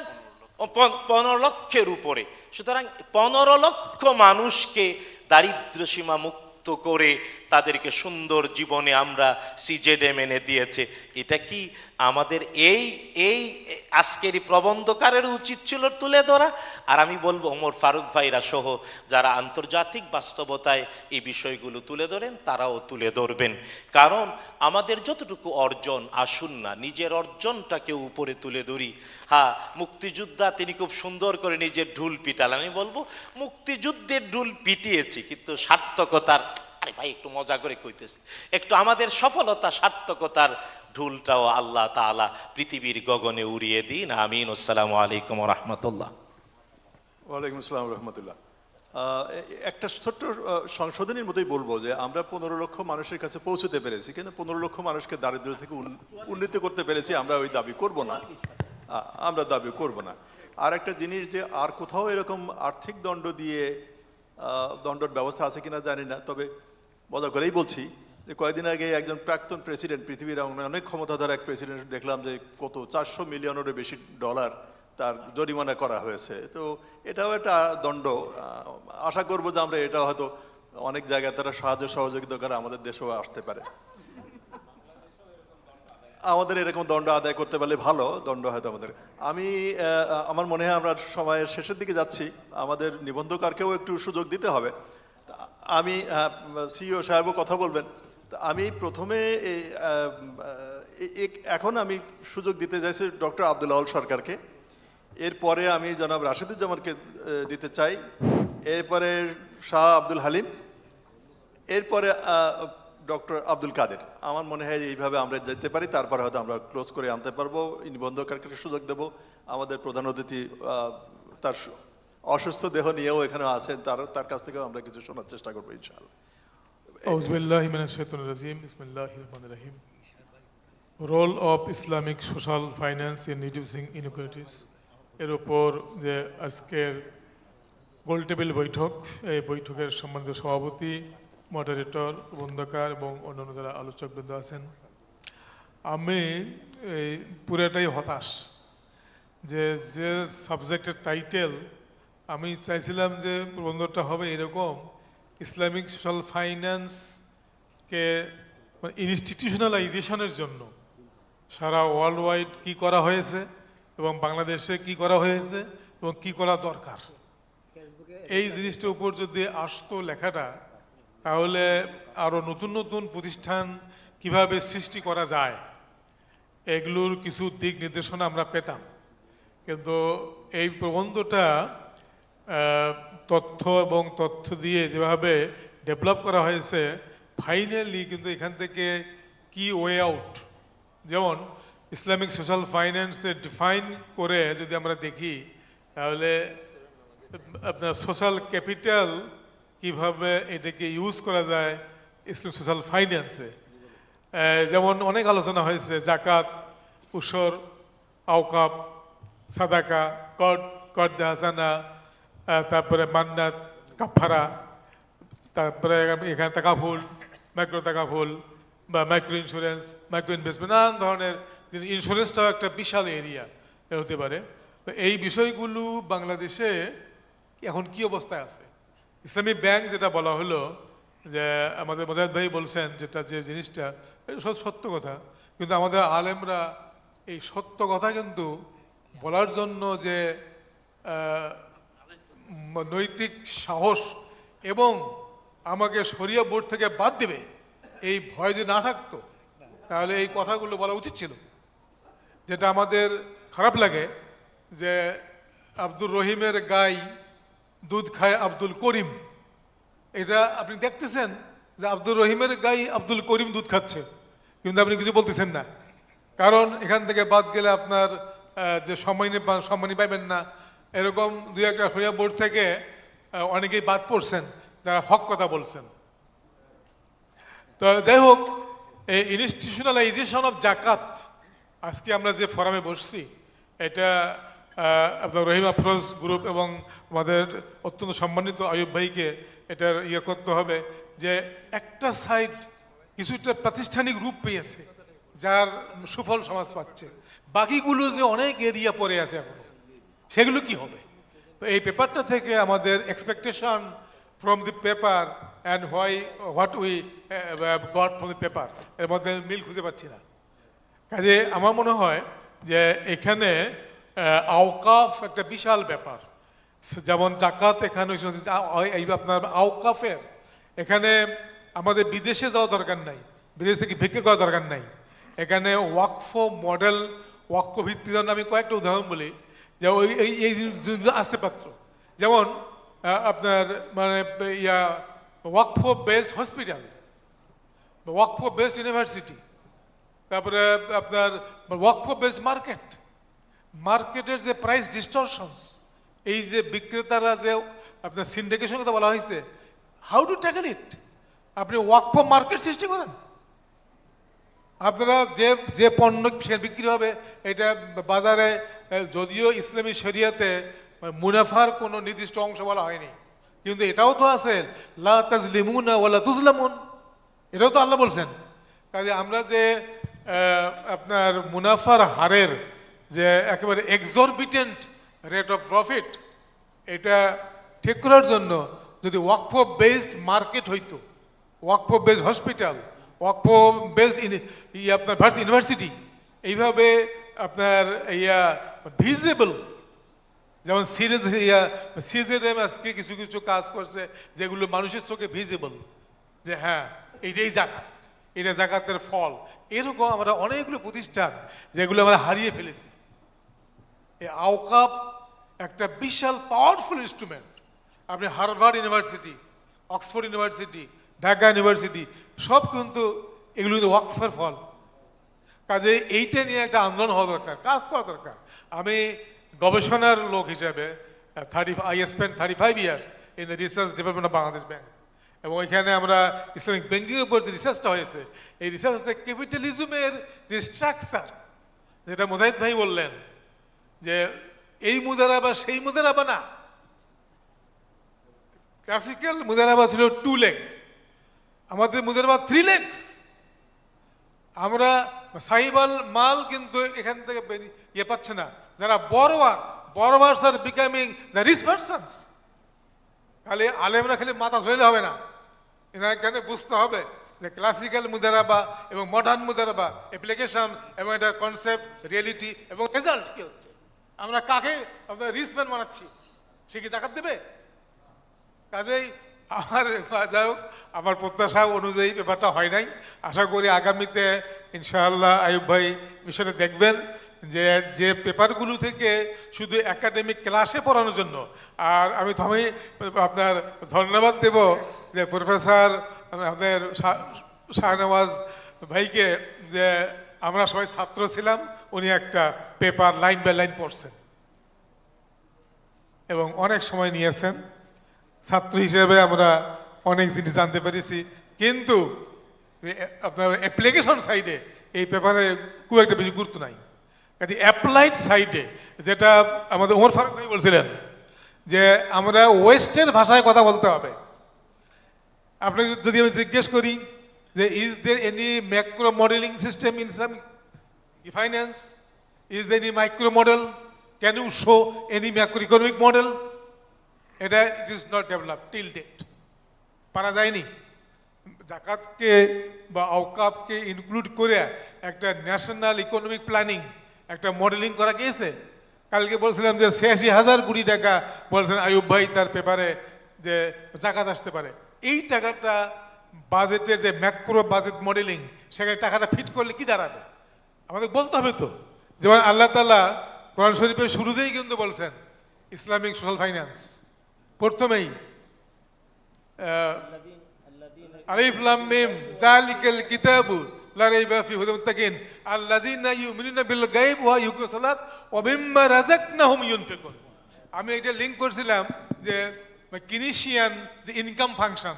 15 লক্ষের উপরে, সুতরাং 15 লক্ষ মানুষকে দারিদ্র সীমা মুক্ত করে তাদেরকে সুন্দর জীবনে আমরা সিজেডেম এনে দিয়েছে। এটা কি আমাদের এই আজকের প্রবন্ধকারের উচিত ছিল তুলে ধরা? আর আমি বলবো ওমর ফারুক ভাইরা সহ যারা আন্তর্জাতিক বাস্তবতায় এই বিষয়গুলো তুলে ধরেন তারাও তুলে ধরবেন। কারণ আমাদের যতটুকু অর্জন, আসুন না নিজের অর্জনটাকে উপরে তুলে ধরি। হ্যাঁ, মুক্তিযোদ্ধা তিনি খুব সুন্দর করে নিজের ঢুল পিটাল, আমি বলবো মুক্তিযুদ্ধের ঢুল পিটিয়েছি, কিন্তু সার্থকতার, আরে ভাই একটু মজা করে কইতেছি, একটু আমাদের সফলতা সার্থকতার ঢুলটাও আল্লাহ তাআলা পৃথিবীর গগনে উড়িয়ে দিন। আমিন। আসসালামু আলাইকুম ওয়া রাহমাতুল্লাহ। ওয়ালাইকুম আসসালাম রহমতুল্লাহ। একটা ছোট্ট সংশোধনীর মতোই বলবো যে আমরা 15 লক্ষ মানুষের কাছে পৌঁছতে পেরেছি, কিন্তু 15 লক্ষ মানুষকে দারিদ্র থেকে উন্নীত করতে পেরেছি, আমরা ওই দাবি করব না, আর একটা জিনিস যে আর কোথাও এরকম আর্থিক দণ্ড দিয়ে দণ্ডর ব্যবস্থা আছে কিনা জানি না, তবে মজা করেই বলছি যে কয়েকদিন আগে একজন প্রাক্তন প্রেসিডেন্ট, পৃথিবীর অনেক ক্ষমতাধর এক প্রেসিডেন্ট দেখলাম যে কত 400 মিলিয়নেরও বেশি ডলার তার জরিমানা করা হয়েছে। তো এটাও একটা দণ্ড। আশা করবো যে আমরা এটা হয়তো অনেক জায়গায় তারা সাহায্য সহযোগিতা করে আমাদের দেশেও আসতে পারে। আমাদের এরকম দণ্ড আদায় করতে পারলে ভালো, দণ্ড হয়তো আমাদের। আমার মনে হয় আমরা সময়ের শেষের দিকে যাচ্ছি, আমাদের নিবন্ধকারকেও একটু সুযোগ দিতে হবে। আমি সিইও সাহেবও কথা বলবেন। আমি প্রথমে এখন আমি সুযোগ দিতে চাইছি ডক্টর আব্দুল আউল সরকারকে, এরপরে আমি জনাব রাশিদুজ্জামানকে দিতে চাই, এরপরে শাহ আব্দুল হালিম, এরপরে ডক্টর আব্দুল কাদের। আমার মনে হয় এইভাবে আমরা যেতে পারি, তারপরে হয়তো আমরা ক্লোজ করে আনতে পারবো। নিবন্ধকারকে সুযোগ দেব। আমাদের প্রধান অতিথি তার অসুস্থ দেহ নিয়েও এখানে আছেন, তার কাছ থেকেও আমরা কিছু শোনার চেষ্টা করবো ইনশাআল্লাহ। আউযুবিল্লাহি মিনাশ শাইতানির রাজিম, বিসমিল্লাহির রহমানির রহিম। Role of Islamic social finance in reducing inequalities এর উপর যে আজকের গোল টেবিল বৈঠক, এই বৈঠকের সম্মানিত সভাপতি, মডারেটর, প্রবন্ধকার এবং অন্যান্য যারা আলোচকবৃন্দ আছেন, আমি এই পুরোটাই হতাশ যে সাবজেক্টের টাইটেল আমি চাইছিলাম যে প্রবন্ধটা হবে এরকম, ইসলামিক সোশ্যাল ফাইন্যান্সকে ইনস্টিটিউশনালাইজেশনের জন্য সারা ওয়ার্ল্ড ওয়াইড কী করা হয়েছে এবং বাংলাদেশে কি করা হয়েছে এবং কি করা দরকার, এই জিনিসটার উপর যদি আসতো লেখাটা, তাহলে আরও নতুন নতুন প্রতিষ্ঠান কিভাবে সৃষ্টি করা যায় এগুলোর কিছু দিক নির্দেশনা আমরা পেতাম। কিন্তু এই প্রবন্ধটা তথ্য এবং তথ্য দিয়ে যেভাবে ডেভেলপ করা হয়েছে, ফাইনালি কিন্তু এখান থেকে কি ওয়ে আউট, যেমন ইসলামিক সোশ্যাল ফাইন্যান্সে ডিফাইন করে যদি আমরা দেখি, তাহলে আপনার সোশ্যাল ক্যাপিটাল কিভাবে এটাকে ইউজ করা যায় ইসলামিক সোশ্যাল ফাইন্যান্সে। যেমন অনেক আলোচনা হয়েছে জাকাত, উসর, আওকাফ, সাদাকা, কর্দ হাসানা, তারপরে মান্নাত, কাফারা, তারপরে এখানে তাকাফুল, মাইক্রো তাকাফুল বা মাইক্রো ইন্স্যুরেন্স, মাইক্রো ইনভেস্টমেন্ট, নানান ধরনের ইন্স্যুরেন্সটাও একটা বিশাল এরিয়া হতে পারে। তো এই বিষয়গুলো বাংলাদেশে এখন কি অবস্থায় আছে? ইসলামী ব্যাংক যেটা বলা হলো, যে আমাদের মোজাহিদ ভাই বলছেন যেটা, যে জিনিসটা সব সত্য কথা, কিন্তু আমাদের আলেমরা এই সত্য কথা কিন্তু বলার জন্য যে নৈতিক সাহস এবং আমাকে শরিয়া বোর্ড থেকে বাদ দেবে এই ভয় যদি না থাকতো, তাহলে এই কথাগুলো বলা উচিত ছিল। যেটা আমাদের খারাপ লাগে যে আব্দুর রহিমের গাই দুধ খায় আব্দুল করিম, এটা আপনি দেখতেছেন যে আব্দুর রহিমের গাই আব্দুল করিম দুধ খাচ্ছে, কিন্তু আপনি কিছু বলতেছেন না, কারণ এখান থেকে বাদ গেলে আপনার যে সম্মানী পাইবেন না। এরকম দুই একটা শরিয়া বোর্ড থেকে অনেকেই বাদ পড়ছেন যারা হক কথা বলছেন। তো যাই হোক, এই ইনস্টিটিউশনালাইজেশন অফ জাকাত, আজকে আমরা যে ফোরামে বসছি, এটা আপনার রহিম আফরোজ গ্রুপ এবং আমাদের অত্যন্ত সম্মানিত আয়ুব ভাইকে এটার করতে হবে যে একটা সাইড কিছুটা প্রাতিষ্ঠানিক রূপ পেয়েছে, যার সুফল সমাজ পাচ্ছে, বাকিগুলো যে অনেক এরিয়া পড়ে আছে এখন, সেগুলো কি হবে? তো এই পেপারটা থেকে আমাদের expectation from the paper and what we got from the paper, এর মধ্যে মিল খুঁজে পাচ্ছি না। কাজে আমার মনে হয় যে এখানে আওকাফ একটা বিশাল ব্যাপার, যেমন জাকাত এখানে এই আপনার আওকাফের, এখানে আমাদের বিদেশে যাওয়া দরকার নাই, বিদেশ থেকে ভিক্ষা করা দরকার নাই। এখানে ওয়াকফ মডেল, ওয়াকফ ভিত্তিক, আমি কয়েকটা উদাহরণ বলি যে এই জিনিসগুলো আসতে পাত্র, যেমন আপনার মানে ওয়াকফ বেসড হসপিটাল, ওয়াকফ বেসড ইউনিভার্সিটি, তারপরে আপনার ওয়াকফ বেসড মার্কেটের যে প্রাইস ডিস্টরশনস, এই যে বিক্রেতারা যে আপনার সিন্ডিকেশন কথা বলা হয়েছে, হাউ টু ট্যাকেল ইট? আপনি ওয়াকফ মার্কেট সৃষ্টি করেন, আপনারা যে পণ্য বিক্রি হবে এটা বাজারে, যদিও ইসলামী শরিয়াতে মুনাফার কোনো নির্দিষ্ট অংশ বলা হয়নি, কিন্তু এটাও তো আছে লা তাজলিমুনা ওয়ালা তুজলামুন, এটাও তো আল্লাহ বলছেন। কাজে আমরা যে আপনার মুনাফার হারের যে একেবারে এক্সরবিটেন্ট রেট অফ প্রফিট, এটা ঠিক করার জন্য যদি ওয়াকফ বেসড মার্কেট হইতো, ওয়াকফ বেসড হসপিটাল, ওয়াকফ বেসড আপনার ভার্স ইউনিভার্সিটি, এইভাবে আপনার ভিজিবল, যেমন সিজেডএম আজকে কিছু কিছু কাজ করছে যেগুলো মানুষের চোখে ভিজিবল, যে হ্যাঁ এইটাই জাকাত, এটা জাকাতের ফল। এরকম আমরা অনেকগুলো প্রতিষ্ঠান যেগুলো আমরা হারিয়ে ফেলেছি। এই আওকাফ একটা বিশাল পাওয়ারফুল ইনস্ট্রুমেন্ট। আপনি Harvard university, Oxford university, Dhaka university, সব কিন্তু এগুলো কিন্তু ওয়াকফের ফল। কাজে এইটা নিয়ে একটা আন্দোলন হওয়া দরকার, কাজ করা দরকার। আমি গবেষণার লোক হিসেবে I spent 35 years in the research department of Bangladesh Bank, এবং এখানে আমরা ইসলামিক ব্যাংকিংয়ের উপর যে রিসার্চটা হয়েছে, এই রিসার্চ হচ্ছে ক্যাপিটালিজমের যে স্ট্রাকচার, যেটা মুজাহিদ ভাই বললেন যে এই মুদারাবা সেই মুদারাবা না। ক্লাসিক্যাল মুদারাবা ছিল 2 লেগ, আমাদের মুদারাবা 3 legs। আমরা সাইবাল মাল কিন্তু এখান থেকে ইয়ে পাচ্ছে না। যারা borrowers are becoming the rich persons. খালি আলেমরা খালি মাথা ধরলে হবে না, এখানে বুঝতে হবে যে ক্লাসিক্যাল মুদারাবা এবং মডার্ন মুদারাবা অ্যাপ্লিকেশন এবং এটা কনসেপ্ট, রিয়েলিটি এবং রেজাল্ট কি হচ্ছে। আমরা কাকে আপনার রিচ ম্যান বানাচ্ছি, সে কি জাকাত দেবে? কাজেই আমার যাই হোক, আমার প্রত্যাশা অনুযায়ী ব্যাপারটা হয় নাই। আশা করি আগামীতে ইনশাআল্লাহ আইয়ুব ভাই বিষয়টা দেখবেন যে পেপারগুলো থেকে শুধু একাডেমিক ক্লাসে পড়ানোর জন্য। আর আমি আপনার ধন্যবাদ দেব যে প্রফেসর আমাদের শাহনওয়াজ ভাইকে, যে আমরা সবাই ছাত্র ছিলাম, উনি একটা পেপার লাইন বাই লাইন পড়ছেন এবং অনেক সময় নিয়েছেন। ছাত্র হিসেবে আমরা অনেক জিনিস জানতে পেরেছি, কিন্তু আপনার অ্যাপ্লিকেশন সাইডে এই পেপারে খুব একটা বেশি গুরুত্ব নাই। কাজে অ্যাপ্লাইড সাইডে যেটা আমাদের ওমর ফারুক ভাই বলছিলেন যে আমরা ওয়েস্টের ভাষায় কথা বলতে হবে। আপনি যদি আমি জিজ্ঞেস করি যে is there any macro modelling system in Islamic finance, is there any micro model, can you show any macro economic model? এটা it is not develop till date, পারা যায়নি। জাকাতকে বা আওকাফকে ইনক্লুড করে একটা ন্যাশনাল ইকোনমিক প্ল্যানিং, একটা মডেলিং করা গিয়েছে। কালকে বলছিলাম যে 86,000 কোটি টাকা বলছেন আইয়ুব ভাই তার পেপারে যে জাকাত আসতে পারে। এই টাকাটা বাজেটের যে ম্যাক্রো বাজেট মডেলিং, সেখানে টাকাটা ফিট করলে কি দাঁড়াবে আমাদের বলতে হবে তো। যেমন আল্লাহ তাআলা কোরআন শরীফের শুরুতেই কিন্তু বলছেন ইসলামিক সোশ্যাল ফাইন্যান্স, প্রথমেই আলিফ লাম মিম যালিকাল কিতাবু লা রাইবা ফিহি হুদাল মুত্তাকিন আল্লাযিনা ইউমিনুনা বিল গায়ব ওয়া ইউকিমুস সালাত ওয়া মিম্মা রাযাকনাহুম ইউনফিকুন। আমি এটা লিংক করছিলাম যে কিনিশিয়ান যে income function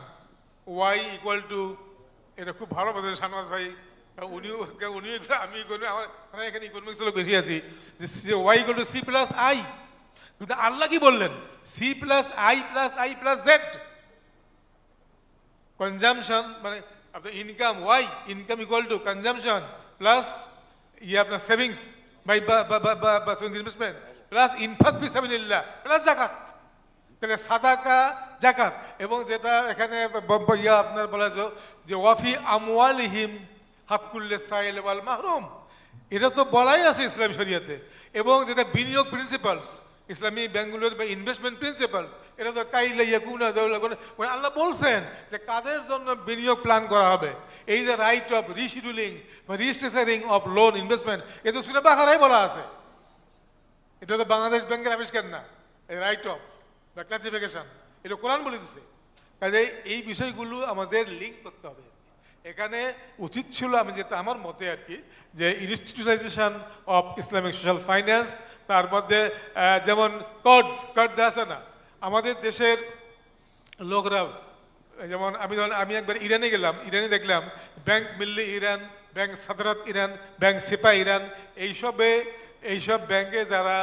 Y equal to, এটা খুব ভালো বোঝেন শাহনওয়াজ ভাই, উনিও আমি আমার এখানে ইকোনমিক্স লোক বেশি আছি, যে Y equal to C plus I. কিন্তু আল্লাহ কি বললেন? C plus I plus Z. Consumption মানে আপনার income, Y income equal to consumption plus আপনার সেভিংস বা ইনভেস্টমেন্ট প্লাস ইনফাক ফি সাবিলিল্লাহ প্লাস জাকাত। তাহলে সাদাকা জাকাত, এবং যেটা এখানে আপনার বলা যায় যে ওয়াফি আমওয়ালিহিম হাক্কুল লিসাইল ওয়াল মাহরুম, এটা তো বলাই আছে ইসলামী শরিয়াতে। এবং যেটা বিনিয়োগ প্রিন্সিপালস, ইসলামী ব্যাংকগুলোর বা ইনভেস্টমেন্ট প্রিন্সিপাল, এটা তো কাইলা ইয়াকুনা দাওলা, মানে আল্লাহ বলছেন যে কাদের জন্য বিনিয়োগ প্ল্যান করা হবে। এই যে রাইট অফ রিশিডিউলিং বা রিস্ট্রাকচারিং অফ লোন ইনভেস্টমেন্ট, এ তো সূরা বাকারায় বলা আছে। এটা তো বাংলাদেশ ব্যাংকের আবিষ্কার না, এই রাইট অফ বা ক্লাসিফিকেশন, এটা কোরআন বলে দিচ্ছে। কাজে এই বিষয়গুলো আমাদের লিঙ্ক করতে হবে। এখানে উচিত ছিল, আমি যেটা আমার মতে আর কি, যে ইনস্টিটিউশনালাইজেশন অফ ইসলামিক সোশ্যাল ফাইন্যান্স, তার মধ্যে যেমন কর আছে না আমাদের দেশের লোকরা। যেমন আমি একবার ইরানে গেলাম, ইরানে দেখলাম bank Melli Iran, bank Saderat Iran, bank Sepah Iran, এইসব ব্যাংকে যারা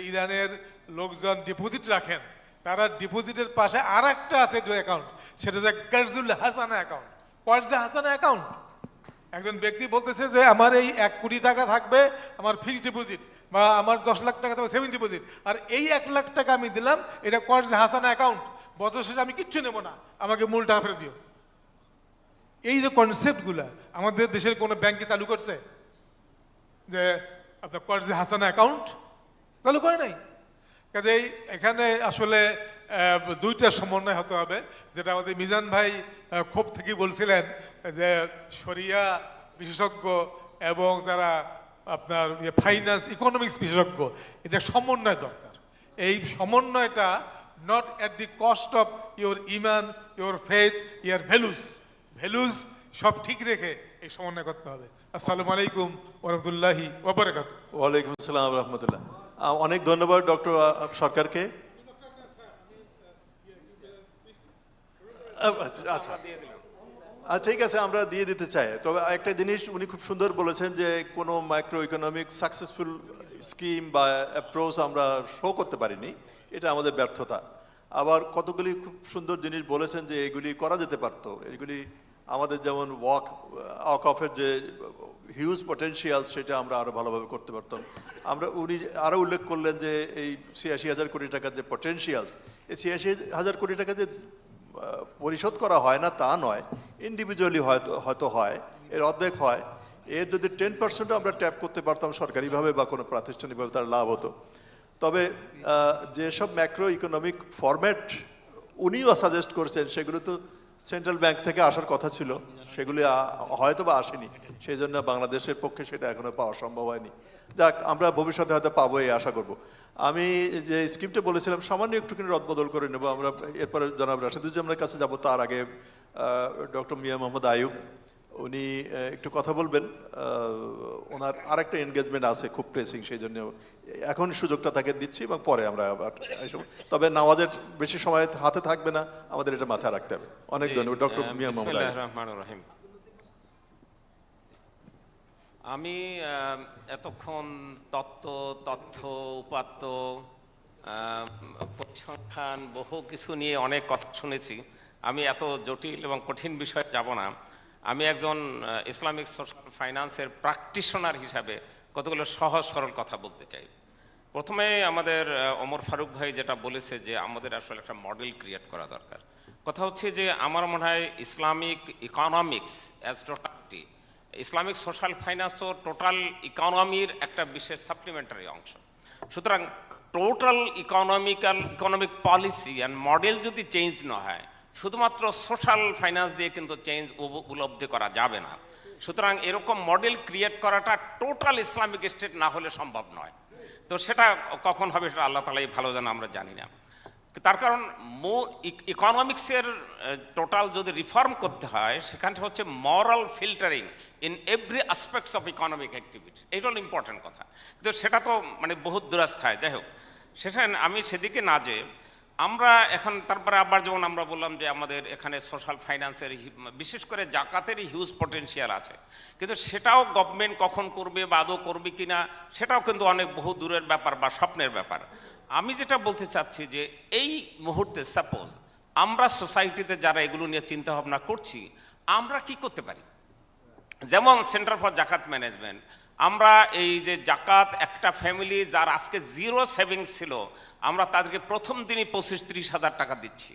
ইরানের লোকজন ডিপোজিট রাখেন, তারা ডিপোজিটের পাশে আর একটা আছে অ্যাকাউন্ট, সেটা হচ্ছে কার্জুল হাসানা অ্যাকাউন্ট। কোয়ার্জে হাসানা অ্যাকাউন্ট, একজন ব্যক্তি বলতেছে যে আমার এই 1 কোটি টাকা থাকবে আমার ফিক্সড ডিপোজিট, বা আমার 10 লাখ টাকা থাকবে সেভিং ডিপোজিট, আর এই 1 লাখ টাকা আমি দিলাম, এটা কোয়ার্জে হাসানা অ্যাকাউন্ট, বছর শেষে আমি কিচ্ছু নেব না, আমাকে মূল টাকা ফেরত দিও। এই যে কনসেপ্টগুলা আমাদের দেশের কোনো ব্যাংকে চালু করছে যে আপনার কোয়ার্জে হাসানা অ্যাকাউন্ট চালু করে নাই। কাজেই এখানে আসলে দুইটা সমন্বয় হতে হবে, যেটা আমাদের মিজান ভাই ক্ষোভ থেকে বলছিলেন যে শরিয়া বিশেষজ্ঞ এবং যারা আপনার ফাইন্যান্স ইকোনমিক্স বিশেষজ্ঞ, এটা সমন্বয় দরকার। এই সমন্বয়টা not at the cost of your iman, your faith, your values. Values সব ঠিক রেখে এই সমন্বয় করতে হবে। আসসালামু আলাইকুম ওয়া রাহমাতুল্লাহি ওয়া বারাকাতুহু। ওয়ালাইকুম আসসালাম রহমতুল্লাহ। অনেক ধন্যবাদ ডক্টর সরকারকে। আচ্ছা ঠিক আছে, আমরা দিয়ে দিতে চাই। তবে একটা জিনিস উনি খুব সুন্দর বলেছেন যে কোনো মাইক্রো ইকোনমিক সাকসেসফুল স্কিম বা অ্যাপ্রোচ আমরা শো করতে পারিনি, এটা আমাদের ব্যর্থতা। আবার কতগুলি খুব সুন্দর জিনিস বলেছেন যে এগুলি করা যেতে পারতো। এগুলি আমাদের যেমন ওয়াক অফের যে হিউজ পটেনশিয়াল, সেটা আমরা আরও ভালোভাবে করতে পারতাম। উনি আরও উল্লেখ করলেন যে এই ৮৬,০০০ কোটি টাকার যে পটেনশিয়ালস, এই ৮৬,০০০ কোটি টাকা যে পরিশোধ করা হয় না তা নয়, ইন্ডিভিজুয়ালি হয়তো হয়, এর অর্ধেক হয়। এর যদি 10% আমরা ট্যাপ করতে পারতাম সরকারিভাবে বা কোনো প্রাতিষ্ঠানিকভাবে, তার লাভ হতো। তবে যেসব ম্যাক্রো ইকোনমিক ফরম্যাট উনিও সাজেস্ট করছেন, সেগুলো তো সেন্ট্রাল ব্যাংক থেকে আসার কথা ছিল, সেগুলি হয়তো বা আসেনি। সেই জন্য বাংলাদেশের পক্ষে সেটা এখনো পাওয়া সম্ভব হয়নি। যাক, আমরা ভবিষ্যতে হয়তো পাবো, এই আশা করব। আমি যে স্কিমটা বলেছিলাম সামান্য একটুখানি রদবদল করে নেব। আমরা এরপরে জনাব রাশেদুজ্জামানের কাছে যাব, তার আগে ডক্টর মিয়া মোহাম্মদ আয়ুব উনি একটু কথা বলবেন। ওনার আরেকটা এনগেজমেন্ট আছে খুব প্রেসিং, সেই জন্য এখন সুযোগটা তাকে দিচ্ছি এবং পরে আমরা আবার। তবে নামাজের বেশি সময় হাতে থাকবে না, আমাদের এটা মাথায় রাখতে হবে। অনেক ধন্যবাদ ডক্টর মিয়া মোহাম্মদ আয়ুব। রহিম, আমি এতক্ষণ তথ্য উপাত্ত পরিসংখ্যান বহু কিছু নিয়ে অনেক কথা শুনেছি। আমি এত জটিল এবং কঠিন বিষয়ে যাব না। আমি একজন ইসলামিক সোশ্যাল ফাইন্যান্সের প্র্যাকটিশনার হিসাবে কতগুলো সহজ সরল কথা বলতে চাই। প্রথমে আমাদের ওমর ফারুক ভাই যেটা বলেছে যে আমাদের আসলে একটা মডেল ক্রিয়েট করা দরকার। কথা হচ্ছে যে আমার মনে হয় Islamic economics as totality, Islamic social finance তো টোটাল ইকোনমির একটা বিশেষ সাপ্লিমেন্টারি অংশ। সুতরাং total economic policy and model যদি চেঞ্জ না হয়, শুধুমাত্র সোশ্যাল ফাইন্যান্স দিয়ে কিন্তু চেঞ্জ উপলব্ধি করা যাবে না। সুতরাং এরকম মডেল ক্রিয়েট করাটা টোটাল ইসলামিক স্টেট না হলে সম্ভব নয়। তো সেটা কখন হবে সেটা আল্লাহ তাআলাই ভালো জানে, আমরা জানি না। তার কারণ ইকোনমিক্সের টোটাল যদি রিফর্ম করতে হয়, সেখানটা হচ্ছে moral filtering in every aspects of economic activity. এইটা হলো ইম্পর্টেন্ট কথা, কিন্তু সেটা তো মানে বহুত দূরস্থায়। যাই হোক, সেটা আমি সেদিকে না যে আমরা এখন তারপরে আবার যেমন আমরা বললাম যে আমাদের এখানে সোশ্যাল ফাইন্যান্সের বিশেষ করে জাকাতেরই হিউজ পটেনশিয়াল আছে, কিন্তু সেটাও গভর্নমেন্ট কখন করবে বা আদৌ করবে কিনা সেটাও কিন্তু অনেক বহু দূরের ব্যাপার বা স্বপ্নের ব্যাপার। আমি যেটা বলতে চাচ্ছি যে এই মুহূর্তে সাপোজ আমরা সোসাইটিতে যারা এগুলো নিয়ে চিন্তা ভাবনা করছি, আমরা কি করতে পারি। যেমন সেন্টার ফর জাকাত ম্যানেজমেন্ট, আমরা এই যে জাকাত একটা ফ্যামিলি যার আজকে 0 সেভিংস ছিল, আমরা তাদেরকে প্রথম দিনই 25-30 হাজার টাকা দিচ্ছি।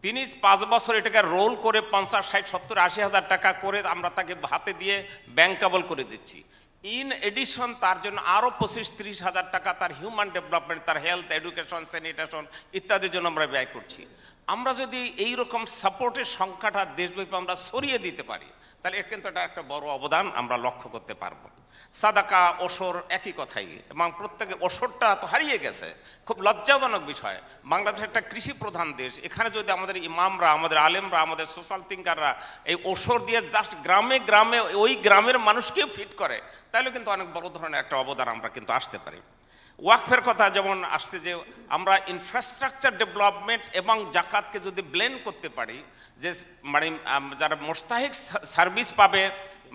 তিনি 5 বছর এটাকে রোল করে 50, 60, 70, 80 হাজার টাকা করে আমরা তাকে হাতে দিয়ে ব্যাংকেবল করে দিচ্ছি। ইন এডিশন তার জন্য আরও 25-30 হাজার টাকা তার হিউম্যান ডেভেলপমেন্ট, তার হেলথ, এডুকেশন, স্যানিটেশন ইত্যাদির জন্য আমরা ব্যয় করছি। আমরা যদি এই রকম সাপোর্টের সংখ্যাটা দেশব্যাপী আমরা ছড়িয়ে দিতে পারি, তাহলে এর কিন্তু এটা একটা বড় অবদান আমরা লক্ষ্য করতে পারবো। সাদাকা, ওসর একই কথাই, এবং প্রত্যেকে ওসরটা তো হারিয়ে গেছে, খুব লজ্জাজনক বিষয়। বাংলাদেশ একটা কৃষি প্রধান দেশ, এখানে যদি আমাদের ইমামরা, আমাদের আলেমরা, আমাদের সোশ্যাল থিঙ্কাররা এই ওসর দিয়ে জাস্ট গ্রামে গ্রামে ওই গ্রামের মানুষকেও ফিট করে, তাহলে কিন্তু অনেক বড় ধরনের একটা অবদান আমরা কিন্তু আসতে পারি। ওয়াকফের কথা যেমন আসছে যে আমরা ইনফ্রাস্ট্রাকচার ডেভেলপমেন্ট এবং জাকাতকে যদি ব্লেন্ড করতে পারি, যে মানে যারা মোস্তাহিক সার্ভিস পাবে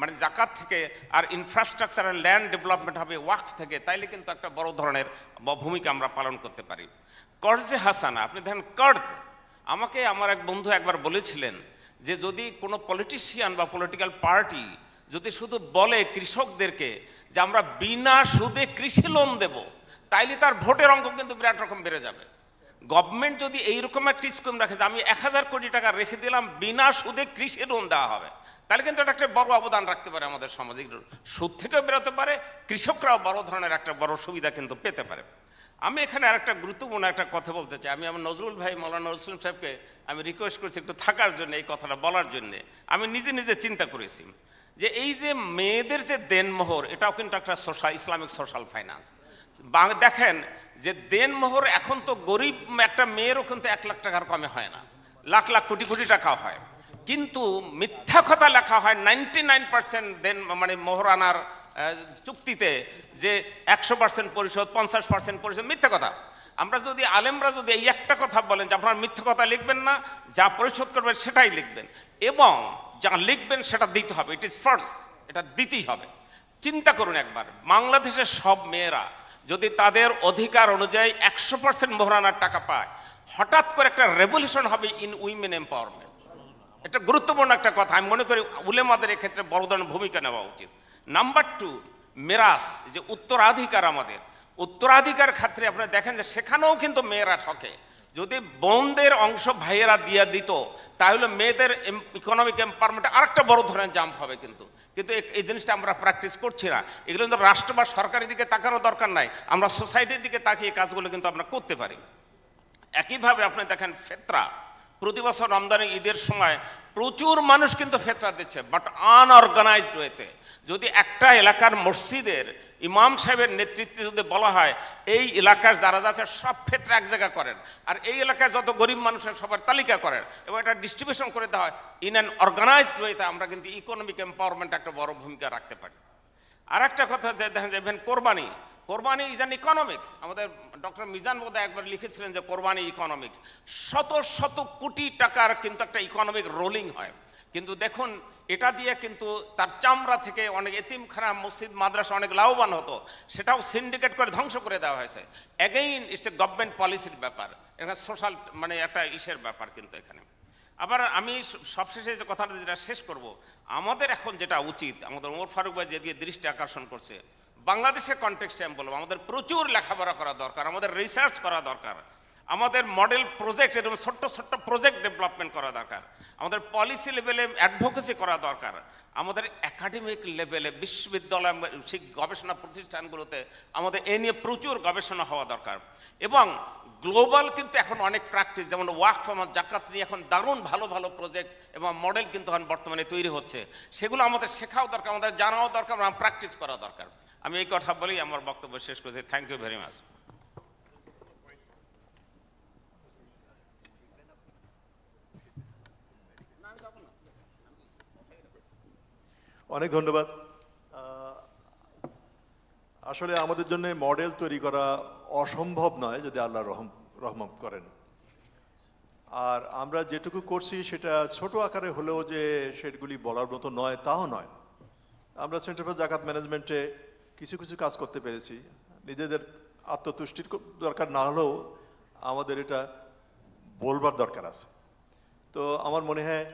মানে জাকাত থেকে, আর ইনফ্রাস্ট্রাকচার আর ল্যান্ড ডেভেলপমেন্ট হবে ওয়াকফ থেকে, তাইলে কিন্তু একটা বড় ধরনের ভূমিকা আমরা পালন করতে পারি। কর্জে হাসানা, আপনি দেখেন কর্জ, আমাকে আমার এক বন্ধু একবার বলেছিলেন যে যদি কোনো পলিটিশিয়ান বা পলিটিক্যাল পার্টি যদি শুধু বলে কৃষকদেরকে যে আমরা বিনা সুদে কৃষি লোন দেব, তাইলে তার ভোটের অঙ্ক কিন্তু বিরাট রকম বেড়ে যাবে। গভর্নমেন্ট যদি এইরকম একটা স্কিম রাখে যে আমি 1000 কোটি টাকা রেখে দিলাম, বিনা সুদে কৃষি লোন দেওয়া হবে, তাহলে কিন্তু এটা একটা বড় অবদান রাখতে পারে আমাদের সমাজে। সুদ থেকেও বেরোতে পারে, কৃষকরাও বড় ধরনের একটা বড় সুবিধা কিন্তু পেতে পারে। আমি এখানে আরেকটা গুরুত্বপূর্ণ একটা কথা বলতে চাই। আমি আমার নজরুল ভাই, মৌলানা নজরুল সাহেবকে আমি রিকোয়েস্ট করছি একটু থাকার জন্য, এই কথাটা বলার জন্যে। আমি নিজে নিজে চিন্তা করেছি যে এই যে মেয়েদের যে দেনমোহর, এটাও কিন্তু একটা ইসলামিক সোশ্যাল ফাইন্যান্স। দেখেন যে দেনমোহর এখন তো গরিব একটা মেয়েরও কিন্তু 1 লাখ টাকার কমে হয় না, লাখ লাখ কোটি কোটি টাকা হয়, কিন্তু মিথ্যা কথা লেখা হয় 99% দেন মানে মোহরানার চুক্তিতে যে 100% পরিশোধ, 50% পরিশোধ, মিথ্যা কথা। আমরা যদি আলেমরা যদি এই একটা কথা বলেন যে আপনারা মিথ্যা কথা লিখবেন না, যা পরিশোধ করবেন সেটাই লিখবেন এবং যা লিখবেন সেটা দিতে হবে, ইট ইজ ফার্স্ট, এটা দিতেই হবে। চিন্তা করুন একবার, বাংলাদেশের সব মেয়েরা যদি তাদের অধিকার অনুযায়ী 100% মোহরানার টাকা পায়, হঠাৎ করে একটা রেভলিউশন হবে ইন উইমেন এম্পাওয়ারমেন্ট। এটা গুরুত্বপূর্ণ একটা কথা, আমি মনে করি উলেমাদের এক্ষেত্রে বড় ধরনের ভূমিকা নেওয়া উচিত। নাম্বার 2, মেরাস, যে উত্তরাধিকার, আমাদের উত্তরাধিকার ক্ষেত্রে আপনারা দেখেন যে সেখানেও কিন্তু মেয়েরা ঠকে। যদি বোনদের অংশ ভাইয়েরা দিয়ে দিত তাহলে মেয়েদের ইকোনমিক এম্পাওয়ারমেন্টে আরেকটা বড় ধরনের জাম্প হবে, কিন্তু এই জিনিসটা আমরা প্র্যাকটিস করছি না। এগুলো কিন্তু রাষ্ট্র বা সরকারের দিকে তাকানোর দরকার নাই, আমরা সোসাইটির দিকে তাকিয়ে কাজগুলো কিন্তু আমরা করতে পারি। একইভাবে আপনি দেখেন ফেতরা, প্রতি বছর রমজানের ঈদের সময় প্রচুর মানুষ কিন্তু ফেতরা দিচ্ছে, বাট আনঅর্গানাইজড ওয়েতে। যদি একটা এলাকার মসজিদের ইমাম সাহেবের নেতৃত্বে যদি বলা হয় এই এলাকার যারা যাচ্ছে সব ফেতরা এক জায়গা করেন, আর এই এলাকায় যত গরিব মানুষের সবার তালিকা করেন এবং এটা ডিস্ট্রিবিউশন করে দেওয়া হয় ইন অ্যান অর্গানাইজড ওয়েতে, আমরা কিন্তু ইকোনমিক এম্পাওয়ারমেন্ট একটা বড় ভূমিকা রাখতে পারি। আর একটা কথা যে দেখেন যে কোরবানি, কোরবানি ইজ অ্যান ইকোনমিক্স। আমাদের ডক্টর মিজান বোধহয় একবার লিখেছিলেন যে কোরবানি ইকোনমিক্স, শত শত কোটি টাকার কিন্তু একটা ইকোনমিক রোলিং হয়। কিন্তু দেখুন এটা দিয়ে কিন্তু তার চামড়া থেকে অনেক এতিমখানা, মসজিদ, মাদ্রাসা অনেক লাভবান হতো, সেটাও সিন্ডিকেট করে ধ্বংস করে দেওয়া হয়েছে। অ্যাগেইন ইটস এ গভর্নমেন্ট পলিসির ব্যাপার, এটা সোশ্যাল মানে একটা ইসের ব্যাপার কিন্তু এখানে। আবার আমি সবশেষে যে কথাটা যেটা শেষ করব, আমাদের এখন যেটা উচিত, আমাদের ওমর ফারুক ভাই যেদিকে দৃষ্টি আকর্ষণ করছে, বাংলাদেশের কনটেক্সটে আমি বলবো আমাদের প্রচুর লেখাপড়া করা দরকার, আমাদের রিসার্চ করা দরকার, আমাদের মডেল প্রজেক্ট, এরকম ছোট্ট ছোট্ট প্রজেক্ট ডেভেলপমেন্ট করা দরকার, আমাদের পলিসি লেভেলে অ্যাডভোকেসি করা দরকার, আমাদের একাডেমিক লেভেলে বিশ্ববিদ্যালয়, সেই গবেষণা প্রতিষ্ঠানগুলোতে আমাদের এ নিয়ে প্রচুর গবেষণা হওয়া দরকার। এবং গ্লোবাল কিন্তু এখন অনেক প্র্যাকটিস, যেমন ওয়াকফ, জাকাত নিয়ে এখন দারুণ ভালো ভালো প্রজেক্ট এবং মডেল কিন্তু এখন বর্তমানে তৈরি হচ্ছে, সেগুলো আমাদের শেখাও দরকার, আমাদের জানাও দরকার, এবং প্র্যাকটিস করা দরকার। আমি এই কথা বলেই আমার বক্তব্য শেষ করছি। Thank you very much. অনেক ধন্যবাদ। আসলে আমাদের জন্য মডেল তৈরি করা অসম্ভব নয় যদি আল্লাহ রহম করেন। আর আমরা যেটুকু করছি সেটা ছোট আকারে হলেও যে সেগুলি বলার মতো নয় তাও নয়। আমরা সেন্টার ফর জাকাত ম্যানেজমেন্টে কিছু কিছু কাজ করতে পেরেছি, নিজেদের আত্মতুষ্টির দরকার না হলেও আমাদের এটা বলবার দরকার আছে। তো আমার মনে হয়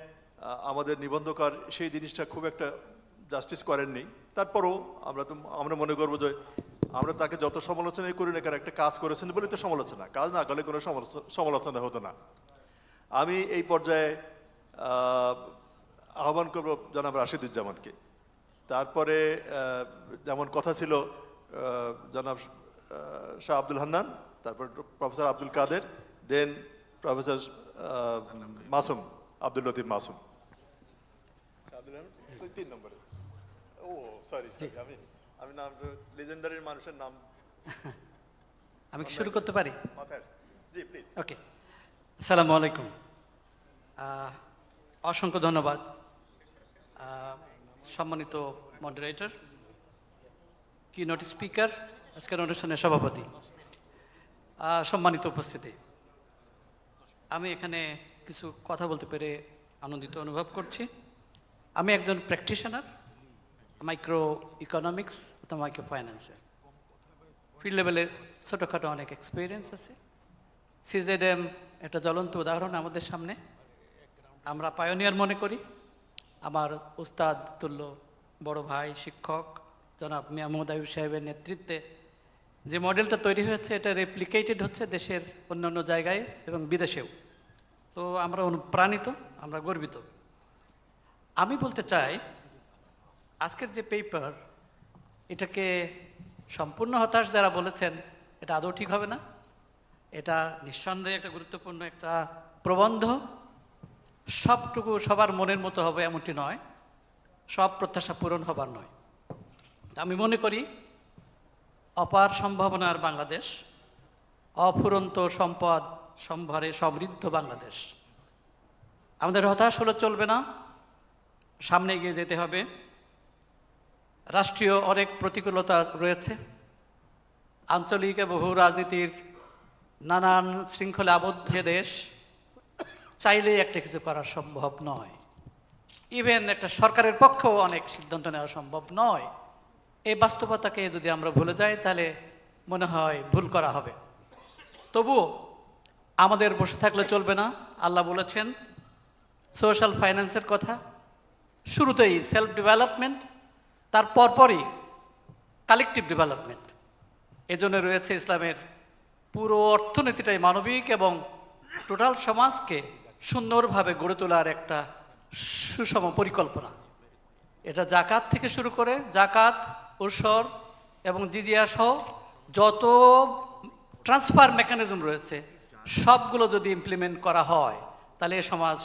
আমাদের নিবন্ধকার সেই জিনিসটা খুব একটা জাস্টিস করেননি। তারপরও আমরা মনে করবো যে আমরা তাকে যত সমালোচনাই করি না কেন, একটা কাজ করেছেন বলে তো সমালোচনা, কাজ না করলে কোনো সমালোচনা হতো না। আমি এই পর্যায়ে আহ্বান করব জনাব রাশিদুজ্জামানকে। তারপরে যেমন কথা ছিল জনাব শাহ আব্দুল হান্নান, তারপর প্রফেসর আব্দুল কাদের, দেন প্রফেসর মাসুম, আব্দুল লতিফ মাসুম। 3 নম্বরে সরি আমি নাম লেজেন্ডারির মানুষের নাম আমি কি শুরু করতে পারি? জি প্লিজ। ওকে, আসসালামু আলাইকুম। অসংখ্য ধন্যবাদ সম্মানিত মডারেটর, কিনোট স্পিকার, আজকের অনুষ্ঠানের সভাপতি, সম্মানিত উপস্থিতি। আমি এখানে কিছু কথা বলতে পেরে আনন্দিত অনুভব করছি। আমি একজন প্র্যাকটিশনার মাইক্রো ইকোনমিক্স অথবা মাইক্রো ফাইন্যান্সের ফিল্ড লেভেলের ছোটোখাটো অনেক এক্সপিরিয়েন্স আছে। সিজেডএম একটা জ্বলন্ত উদাহরণ আমাদের সামনে, আমরা পায়োনিয়ার মনে করি। আমার উস্তাদ তুল্য বড় ভাই শিক্ষক জনাব মিয়া মোহাম্মদ আইয়ুব সাহেবের নেতৃত্বে যে মডেলটা তৈরি হয়েছে এটা রেপ্লিকেটেড হচ্ছে দেশের অন্যান্য জায়গায় এবং বিদেশেও। তো আমরা অনুপ্রাণিত, আমরা গর্বিত। আমি বলতে চাই আজকের যে পেপার, এটাকে সম্পূর্ণ হতাশ যারা বলেছেন এটা আদৌ ঠিক হবে না। এটা নিঃসন্দেহে একটা গুরুত্বপূর্ণ একটা প্রবন্ধ। সবটুকু সবার মনের মতো হবে এমনটি নয়, সব প্রত্যাশা পূরণ হবার নয়। আমি মনে করি অপার সম্ভাবনার বাংলাদেশ, অফুরন্ত সম্পদ সম্ভারে সমৃদ্ধ বাংলাদেশ। আমাদের হতাশ হলে চলবে না, সামনে এগিয়ে যেতে হবে। রাষ্ট্রীয় অনেক প্রতিকূলতা রয়েছে, আঞ্চলিক এবং বহু রাজনীতির নানান শৃঙ্খলে আবদ্ধ দেশ, চাইলেই একটা কিছু করা সম্ভব নয়। ইভেন একটা সরকারের পক্ষেও অনেক সিদ্ধান্ত নেওয়া সম্ভব নয়। এই বাস্তবতাকে যদি আমরা ভুলে যাই তাহলে মনে হয় ভুল করা হবে। তবুও আমাদের বসে থাকলে চলবে না। আল্লাহ বলেছেন সোশ্যাল ফাইন্যান্সের কথা, শুরুতেই সেলফ ডেভেলপমেন্ট, তার পরপরই কালেকটিভ ডেভেলপমেন্ট। এজন্য রয়েছে ইসলামের পুরো অর্থনীতিটাই মানবিক এবং টোটাল সমাজকে সুন্দরভাবে গড়ে তোলার একটা সুষম পরিকল্পনা। এটা জাকাত থেকে শুরু করে, জাকাত, উসর এবং জিজিয়া সহ যত ট্রান্সফার মেকানিজম রয়েছে সবগুলো যদি ইমপ্লিমেন্ট করা হয় তাহলে এ সমাজ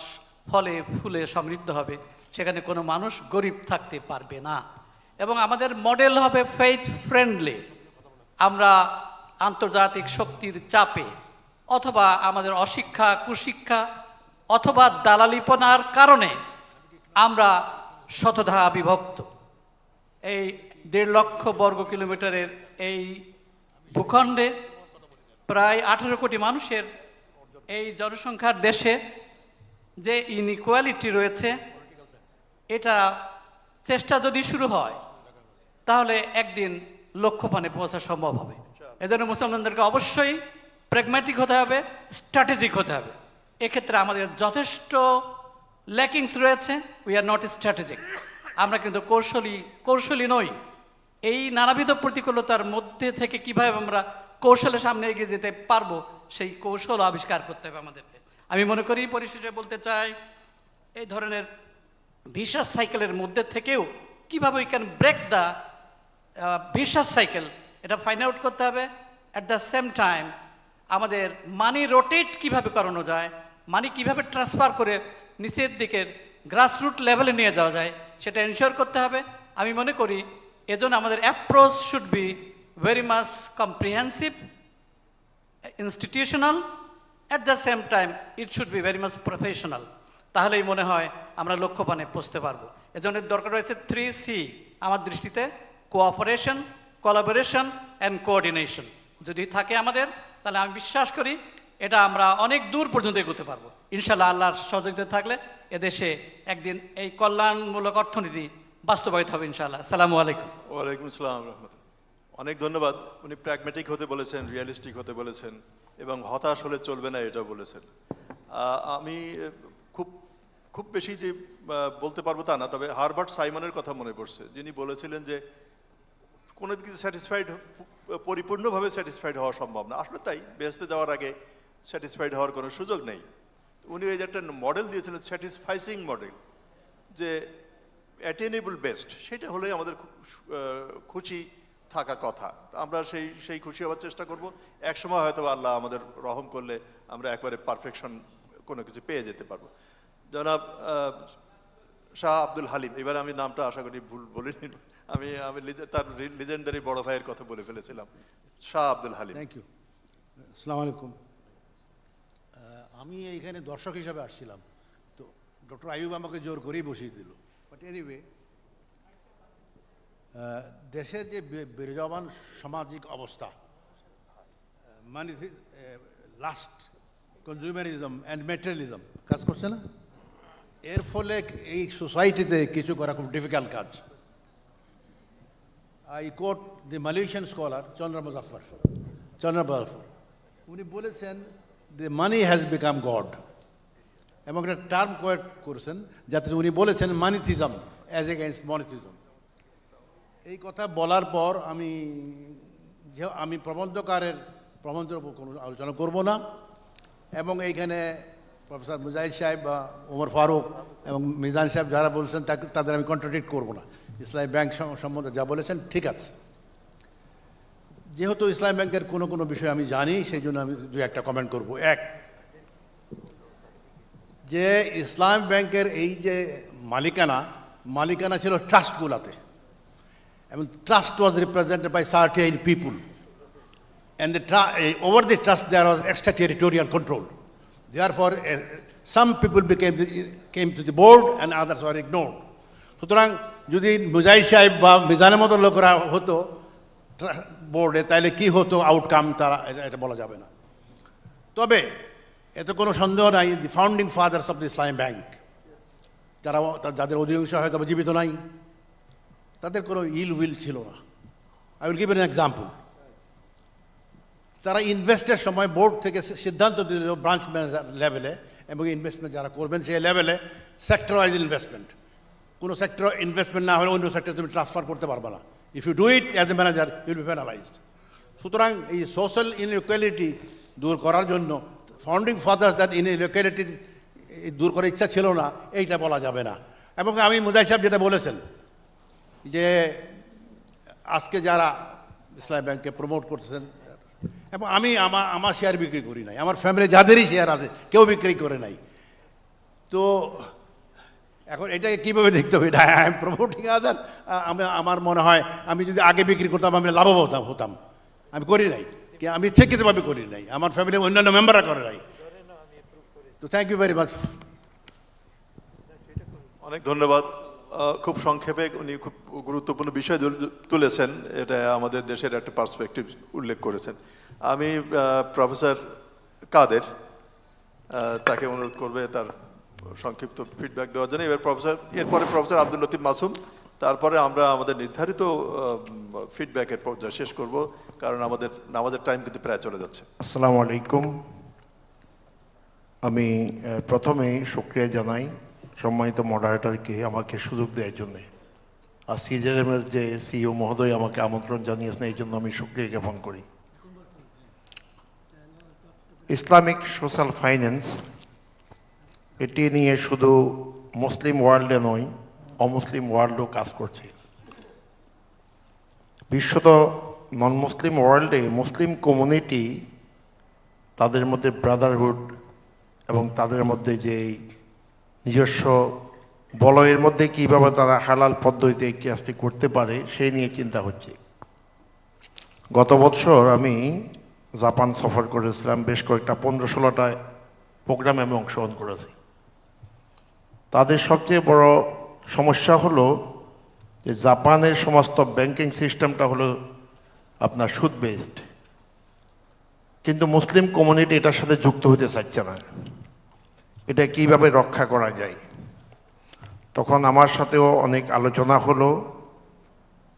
ফলে ফুলে সমৃদ্ধ হবে, সেখানে কোনো মানুষ গরিব থাকতে পারবে না। এবং আমাদের মডেল হবে ফেইথ ফ্রেন্ডলি। আমরা আন্তর্জাতিক শক্তির চাপে অথবা আমাদের অশিক্ষা, কুশিক্ষা অথবা দালালিপনার কারণে আমরা শতধা বিভক্ত। এই 1.5 লক্ষ বর্গ কিলোমিটারের এই ভূখণ্ডে প্রায় 18 কোটি মানুষের এই জনসংখ্যার দেশে যে ইনইকুয়ালিটি রয়েছে, এটা চেষ্টা যদি শুরু হয় তাহলে একদিন লক্ষ্যপানে পৌঁছা সম্ভব হবে। এজন্য মুসলমানদেরকে অবশ্যই প্র্যাগম্যাটিক হতে হবে, স্ট্র্যাটেজিক হতে হবে। এক্ষেত্রে আমাদের যথেষ্ট ল্যাকিংস রয়েছে। We are not strategic. আমরা কিন্তু কৌশলী নই। এই নানাবিধ প্রতিকূলতার মধ্যে থেকে কিভাবে আমরা কৌশলের সামনে এগিয়ে যেতে পারবো সেই কৌশল আবিষ্কার করতে হবে আমাদেরকে। আমি মনে করি পরিশেষে বলতে চাই, এই ধরনের ভিশাস সাইকেলের মধ্যে থেকেও কিভাবে we can break the vicious cycle, এটা ফাইন্ড আউট করতে হবে। অ্যাট দ্য সেম টাইম আমাদের মানি রোটেট কিভাবে করানো যায়, মানি কিভাবে ট্রান্সফার করে নিচের দিকের গ্রাসরুট লেভেলে নিয়ে যাওয়া যায় সেটা এনশিওর করতে হবে। আমি মনে করি এজন্য আমাদের approach should be very much comprehensive, institutional, at the same time it should be very much professional. তাহলেই মনে হয় আমরা লক্ষ্যপানে পৌঁছতে পারবো। এজন্য দরকার রয়েছে 3C আমার দৃষ্টিতে: কোঅপারেশন, কোলাবোরেশন অ্যান্ড কোঅর্ডিনেশন। যদি থাকে আমাদের তাহলে আমি বিশ্বাস করি এটা আমরা অনেক দূর পর্যন্ত এগোতে পারবো ইনশাল্লাহ। আল্লাহর সহযোগিতা থাকলে এদেশে একদিন এই কল্যাণমূলক অর্থনীতি বাস্তবায়িত হবে ইনশাআল্লাহ। আসসালামু আলাইকুম। ওয়ালাইকুম আসসালাম রহমতুল্লাহ। অনেক ধন্যবাদ। উনি প্র্যাগম্যাটিক হতে বলেছেন, রিয়েলিস্টিক হতে বলেছেন এবং হতাশ হলে চলবে না এটাও বলেছেন। আমি খুব বেশি যে বলতে পারবো তা না, তবে হারবার্ট সাইমনের কথা মনে পড়ছে, যিনি বলেছিলেন যে কোনো কিছু পরিপূর্ণভাবে স্যাটিসফাইড হওয়া সম্ভব না। আসলে তাই, বেহেশতে যাওয়ার আগে স্যাটিসফাইড হওয়ার কোনো সুযোগ নেই। উনি এই যে একটা মডেল দিয়েছিলেন, স্যাটিসফাইসিং মডেল, যে অ্যাটেনেবল বেস্ট, সেটা হলেই আমাদের খুশি থাকা কথা। আমরা সেই খুশি হওয়ার চেষ্টা করব। একসময় হয়তো আল্লাহ আমাদের রহম করলে আমরা একবারে পারফেকশন কোনো কিছু পেয়ে যেতে পারবো। জনাব শাহ আব্দুল হালিম, এবার আমি নামটা আশা করি ভুল বলিনি, আমি তার লিজেন্ডারি বড় ভাইয়ের কথা বলে ফেলেছিলাম। শাহ আব্দুল হালিম। Thank you. আসসালামু আলাইকুম। আমি এইখানে দর্শক হিসাবে আসছিলাম, তো ডক্টর আইয়ুব আমাকে জোর করেই বসিয়ে দিল। বাট এনিওয়ে, দেশের যে বিরাজমান সামাজিক অবস্থা, মানে লাস্ট কনজিউমারিজম অ্যান্ড ম্যাটেরিয়ালিজম কাজ করছে না, এর ফলে এই সোসাইটিতে কিছু করা খুব ডিফিকাল্ট কাজ। I quote the Malaysian scholar Chandra Muzaffar, উনি বলেছেন the money has become God, এবং একটা টার্ম কোয়েট করেছেন যাতে উনি বলেছেন মানিথিজম অ্যাজ এগেইনস্ট মনিথিজম। এই কথা বলার পর আমি প্রবন্ধকারের প্রবন্ধের উপর কোনো আলোচনা করব না, এবং এইখানে প্রফেসর মুজাহিদ সাহেব বা ওমর ফারুক এবং মিজান সাহেব যারা বলছেন তাদের আমি কন্ট্রাডিক্ট করব না। ইসলামী ব্যাংক সম্বন্ধে যা বলেছেন ঠিক আছে। যেহেতু ইসলাম ব্যাংকের কোনো বিষয় আমি জানি, সেই জন্য আমি দু একটা কমেন্ট করব। এক, যে ইসলাম ব্যাংকের এই যে মালিকানা ছিল ট্রাস্টগুলাতে, I mean, trust was represented by certain people. And over the trust there was extraterritorial control. Therefore, some people came to the board and others were ignored. সুতরাং যদি মুজাহিদ সাহেব বা মিজানের মতো লোকরা হতো বোর্ডে, তাহলে কি হতো আউটকাম তারা এটা বলা যাবে না। তবে এতে কোনো সন্দেহ নাই, the founding fathers of the Islamic bank, যাদের অধিকাংশ হয়তো জীবিত নাই, তাদের কোনো ইল উইল ছিল না। I will give an example. তারা ইনভেস্টের সময় বোর্ড থেকে সিদ্ধান্ত দিল ব্রাঞ্চ ম্যানেজার লেভেলে এবং ইনভেস্টমেন্ট যারা করবেন সেই লেভেলে সেক্টর ওয়াইজ ইনভেস্টমেন্ট, কোনো সেক্টর ইনভেস্টমেন্ট না হলে অন্য সেক্টরে তুমি ট্রান্সফার করতে পারবে না। If you do it as a manager you'll be penalised. সুতরাং এই সোশ্যাল ইনইকুয়ালিটি দূর করার জন্য ফাউন্ডিং ফাদার্স দ্যাট ইনইকুয়ালিটি দূর করার ইচ্ছা ছিল না, এইটা বলা যাবে না। এবং আমি মুজাহিদ সাহেব যেটা বলেছেন যে আজকে যারা ইসলামী ব্যাংককে প্রমোট করতেছেন, এবং আমি আমার শেয়ার বিক্রি করি নাই, আমার ফ্যামিলি যাদেরই শেয়ার আছে কেউ বিক্রি করে নাই। তো এখন এটাকে কীভাবে দেখতে হবে? এটা আই এম প্রমোটিং আদার। আমার মনে হয় আমি যদি আগে বিক্রি করতাম আমি লাভবান হতাম। আমি করি নাই, আমি ইচ্ছাকৃতভাবে করি নাই, আমার ফ্যামিলির অন্যান্য মেম্বাররা করে নাই। তো থ্যাংক ইউ ভেরি মাচ। অনেক ধন্যবাদ। খুব সংক্ষেপে উনি খুব গুরুত্বপূর্ণ বিষয় তুলেছেন, এটা আমাদের দেশের একটা পার্সপেক্টিভ উল্লেখ করেছেন। আমি প্রফেসর কাদের তাকে অনুরোধ করবে তার সংক্ষিপ্ত ফিডব্যাক দেওয়ার জন্য। এরপরে প্রফেসর আব্দুল লতিফ মাসুম, তারপরে আমরা আমাদের নির্ধারিত ফিডব্যাকের পর্যায়ে শেষ করব, কারণ আমাদের নামাজের টাইম কিন্তু প্রায় চলে যাচ্ছে। আসসালামু আলাইকুম। আমি প্রথমেই শুকরিয়া জানাই সম্মানিত মডারেটরকে আমাকে সুযোগ দেওয়ার জন্যে, আর সিজেএমের যে সিইও মহোদয় আমাকে আমন্ত্রণ জানিয়েছেন এই জন্য আমি শুকরিয়া জ্ঞাপন করি। ইসলামিক সোশ্যাল ফাইন্যান্স এটি নিয়ে শুধু মুসলিম ওয়ার্ল্ডে নয়, অমুসলিম ওয়ার্ল্ডও কাজ করছে। বিশ্বত নন মুসলিম ওয়ার্ল্ডে মুসলিম কমিউনিটি তাদের মধ্যে ব্রাদারহুড এবং তাদের মধ্যে যে নিজস্ব বলয়ের মধ্যে কীভাবে তারা হালাল পদ্ধতিতে এই কাজটি করতে পারে সেই নিয়ে চিন্তা হচ্ছে। গত বছর আমি জাপান সফর করেছিলাম, বেশ কয়েকটা 15-16টা প্রোগ্রামে আমি অংশগ্রহণ করেছি। তাদের সবচেয়ে বড় সমস্যা হলো যে জাপানের সমস্ত ব্যাংকিং সিস্টেমটা হলো আপনার সুদ বেসড, কিন্তু মুসলিম কমিউনিটি এটার সাথে যুক্ত হতে চাচ্ছে না। এটা কিভাবে রক্ষা করা যায়? তখন আমার সাথেও অনেক আলোচনা হলো।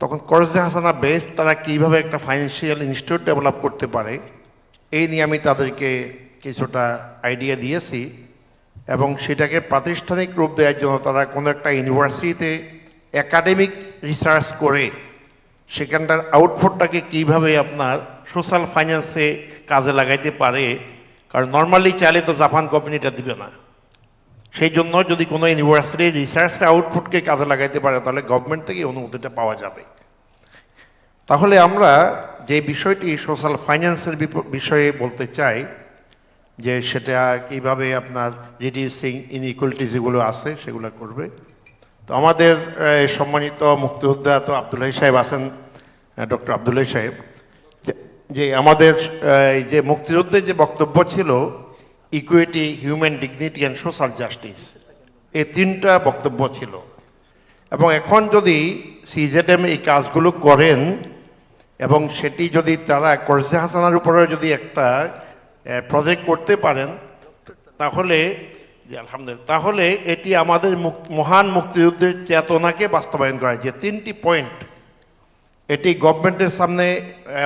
তখন কর্জে হাসানা বেস তারা কিভাবে একটা ফাইন্যান্সিয়াল ইনস্টিটিউট ডেভেলপ করতে পারে এই নিয়ে আমি তাদেরকে কিছুটা আইডিয়া দিয়েছি, এবং সেটাকে প্রাতিষ্ঠানিক রূপ দেওয়ার জন্য তারা কোনো একটা ইউনিভার্সিটিতে একাডেমিক রিসার্চ করে সেখানটার আউটপুটটাকে কিভাবে আপনার সোশ্যাল ফাইন্যান্সে কাজে লাগাইতে পারে, কারণ নর্মালি চাইলে তো জাপান কোম্পানিটা দিবে না। সেই জন্য যদি কোনো ইউনিভার্সিটি রিসার্চের আউটপুটকে কাজে লাগাইতে পারে তাহলে গভর্নমেন্ট থেকে অনুমতিটা পাওয়া যাবে। তাহলে আমরা যে বিষয়টি সোশ্যাল ফাইন্যান্সের বিষয়ে বলতে চাই যে সেটা কীভাবে আপনার রিডিউসিং ইনইকুয়ালিটিস যেগুলো আছে সেগুলো করবে। তো আমাদের সম্মানিত মুক্তিযোদ্ধা তো আবদুল্লাহ সাহেব আছেন, ডক্টর আবদুল্লাহ সাহেব, যে আমাদের এই যে মুক্তিযুদ্ধের যে বক্তব্য ছিল equity, human dignity and social justice, এই 3টা বক্তব্য ছিল। এবং এখন যদি সিজেডএম এই কাজগুলো করেন এবং সেটি যদি তারা কর্জে হাসানার উপরে যদি একটা প্রজেক্ট করতে পারেন তাহলে আলহামদুলিল্লাহ, তাহলে এটি আমাদের মহান মুক্তিযুদ্ধের চেতনাকে বাস্তবায়ন করা, যে 3টি পয়েন্ট এটি গভর্নমেন্টের সামনে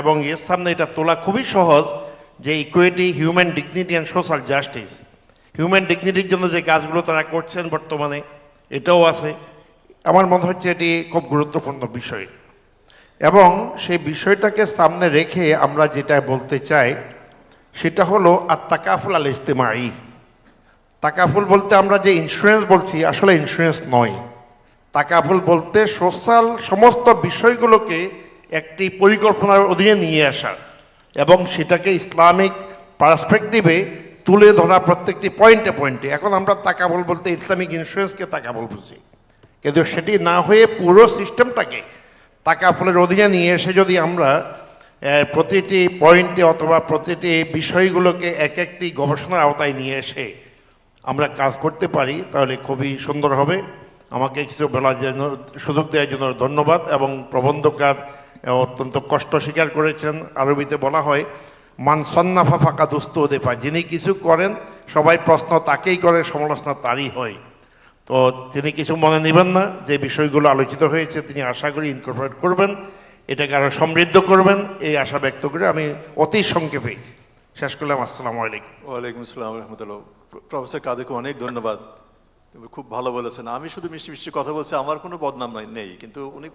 এবং এর সামনে এটা তোলা খুবই সহজ, যে equity, human dignity and social justice. Human ডিগনিটির জন্য যে কাজগুলো তারা করছেন বর্তমানে এটাও আছে। আমার মনে হচ্ছে এটি খুব গুরুত্বপূর্ণ বিষয়, এবং সেই বিষয়টাকে সামনে রেখে আমরা যেটা বলতে চাই সেটা হলো আত-তাকাফুল আল ইজতিমাই। তাকাফুল বলতে আমরা যে ইন্স্যুরেন্স বলছি আসলে ইন্স্যুরেন্স নয়। তাকাফুল বলতে সোশ্যাল সমস্ত বিষয়গুলোকে একটি পরিকল্পনার অধীনে নিয়ে আসা এবং সেটাকে ইসলামিক পার্সপেক্টিভে তুলে ধরা প্রত্যেকটি পয়েন্টে পয়েন্টে। এখন আমরা তাকাফুল বলতে ইসলামিক ইন্স্যুরেন্সকে তাকাফুল বুঝি, কিন্তু সেটি না হয়ে পুরো সিস্টেমটাকে তাকাফুলের অধীনে নিয়ে এসে যদি আমরা প্রতিটি পয়েন্টে অথবা প্রতিটি বিষয়গুলোকে এক একটি গবেষণার আওতায় নিয়ে এসে আমরা কাজ করতে পারি তাহলে খুবই সুন্দর হবে। আমাকে কিছু বলার জন্য সুযোগ দেওয়ার জন্য ধন্যবাদ। এবং প্রবন্ধকার অত্যন্ত কষ্ট স্বীকার করেছেন। আরবিতে বলা হয় মান সন্নাফা ফাঁকা দুস্ত দেফা, যিনি কিছু করেন সবাই প্রশ্ন তাকেই করে, সমালোচনা তারই হয়। তো তিনি কিছু মনে নেবেন না, যে বিষয়গুলো আলোচিত হয়েছে তিনি আশা করি ইনকর্পোরেট করবেন, এটাকে আরও সমৃদ্ধ করবেন, এই আশা ব্যক্ত করে আমি অতি সংক্ষেপে শেষ করলাম। আসসালামু আলাইকুম। ওয়ালাইকুম আসসালাম রহমতুল্লাহ। প্রফেসর কাদেরকে অনেক ধন্যবাদ, খুব ভালো বলেছেন। আমি শুধু মিষ্টি মিষ্টি কথা বলছি, আমার কোনো বদনাম নেই, কিন্তু উনি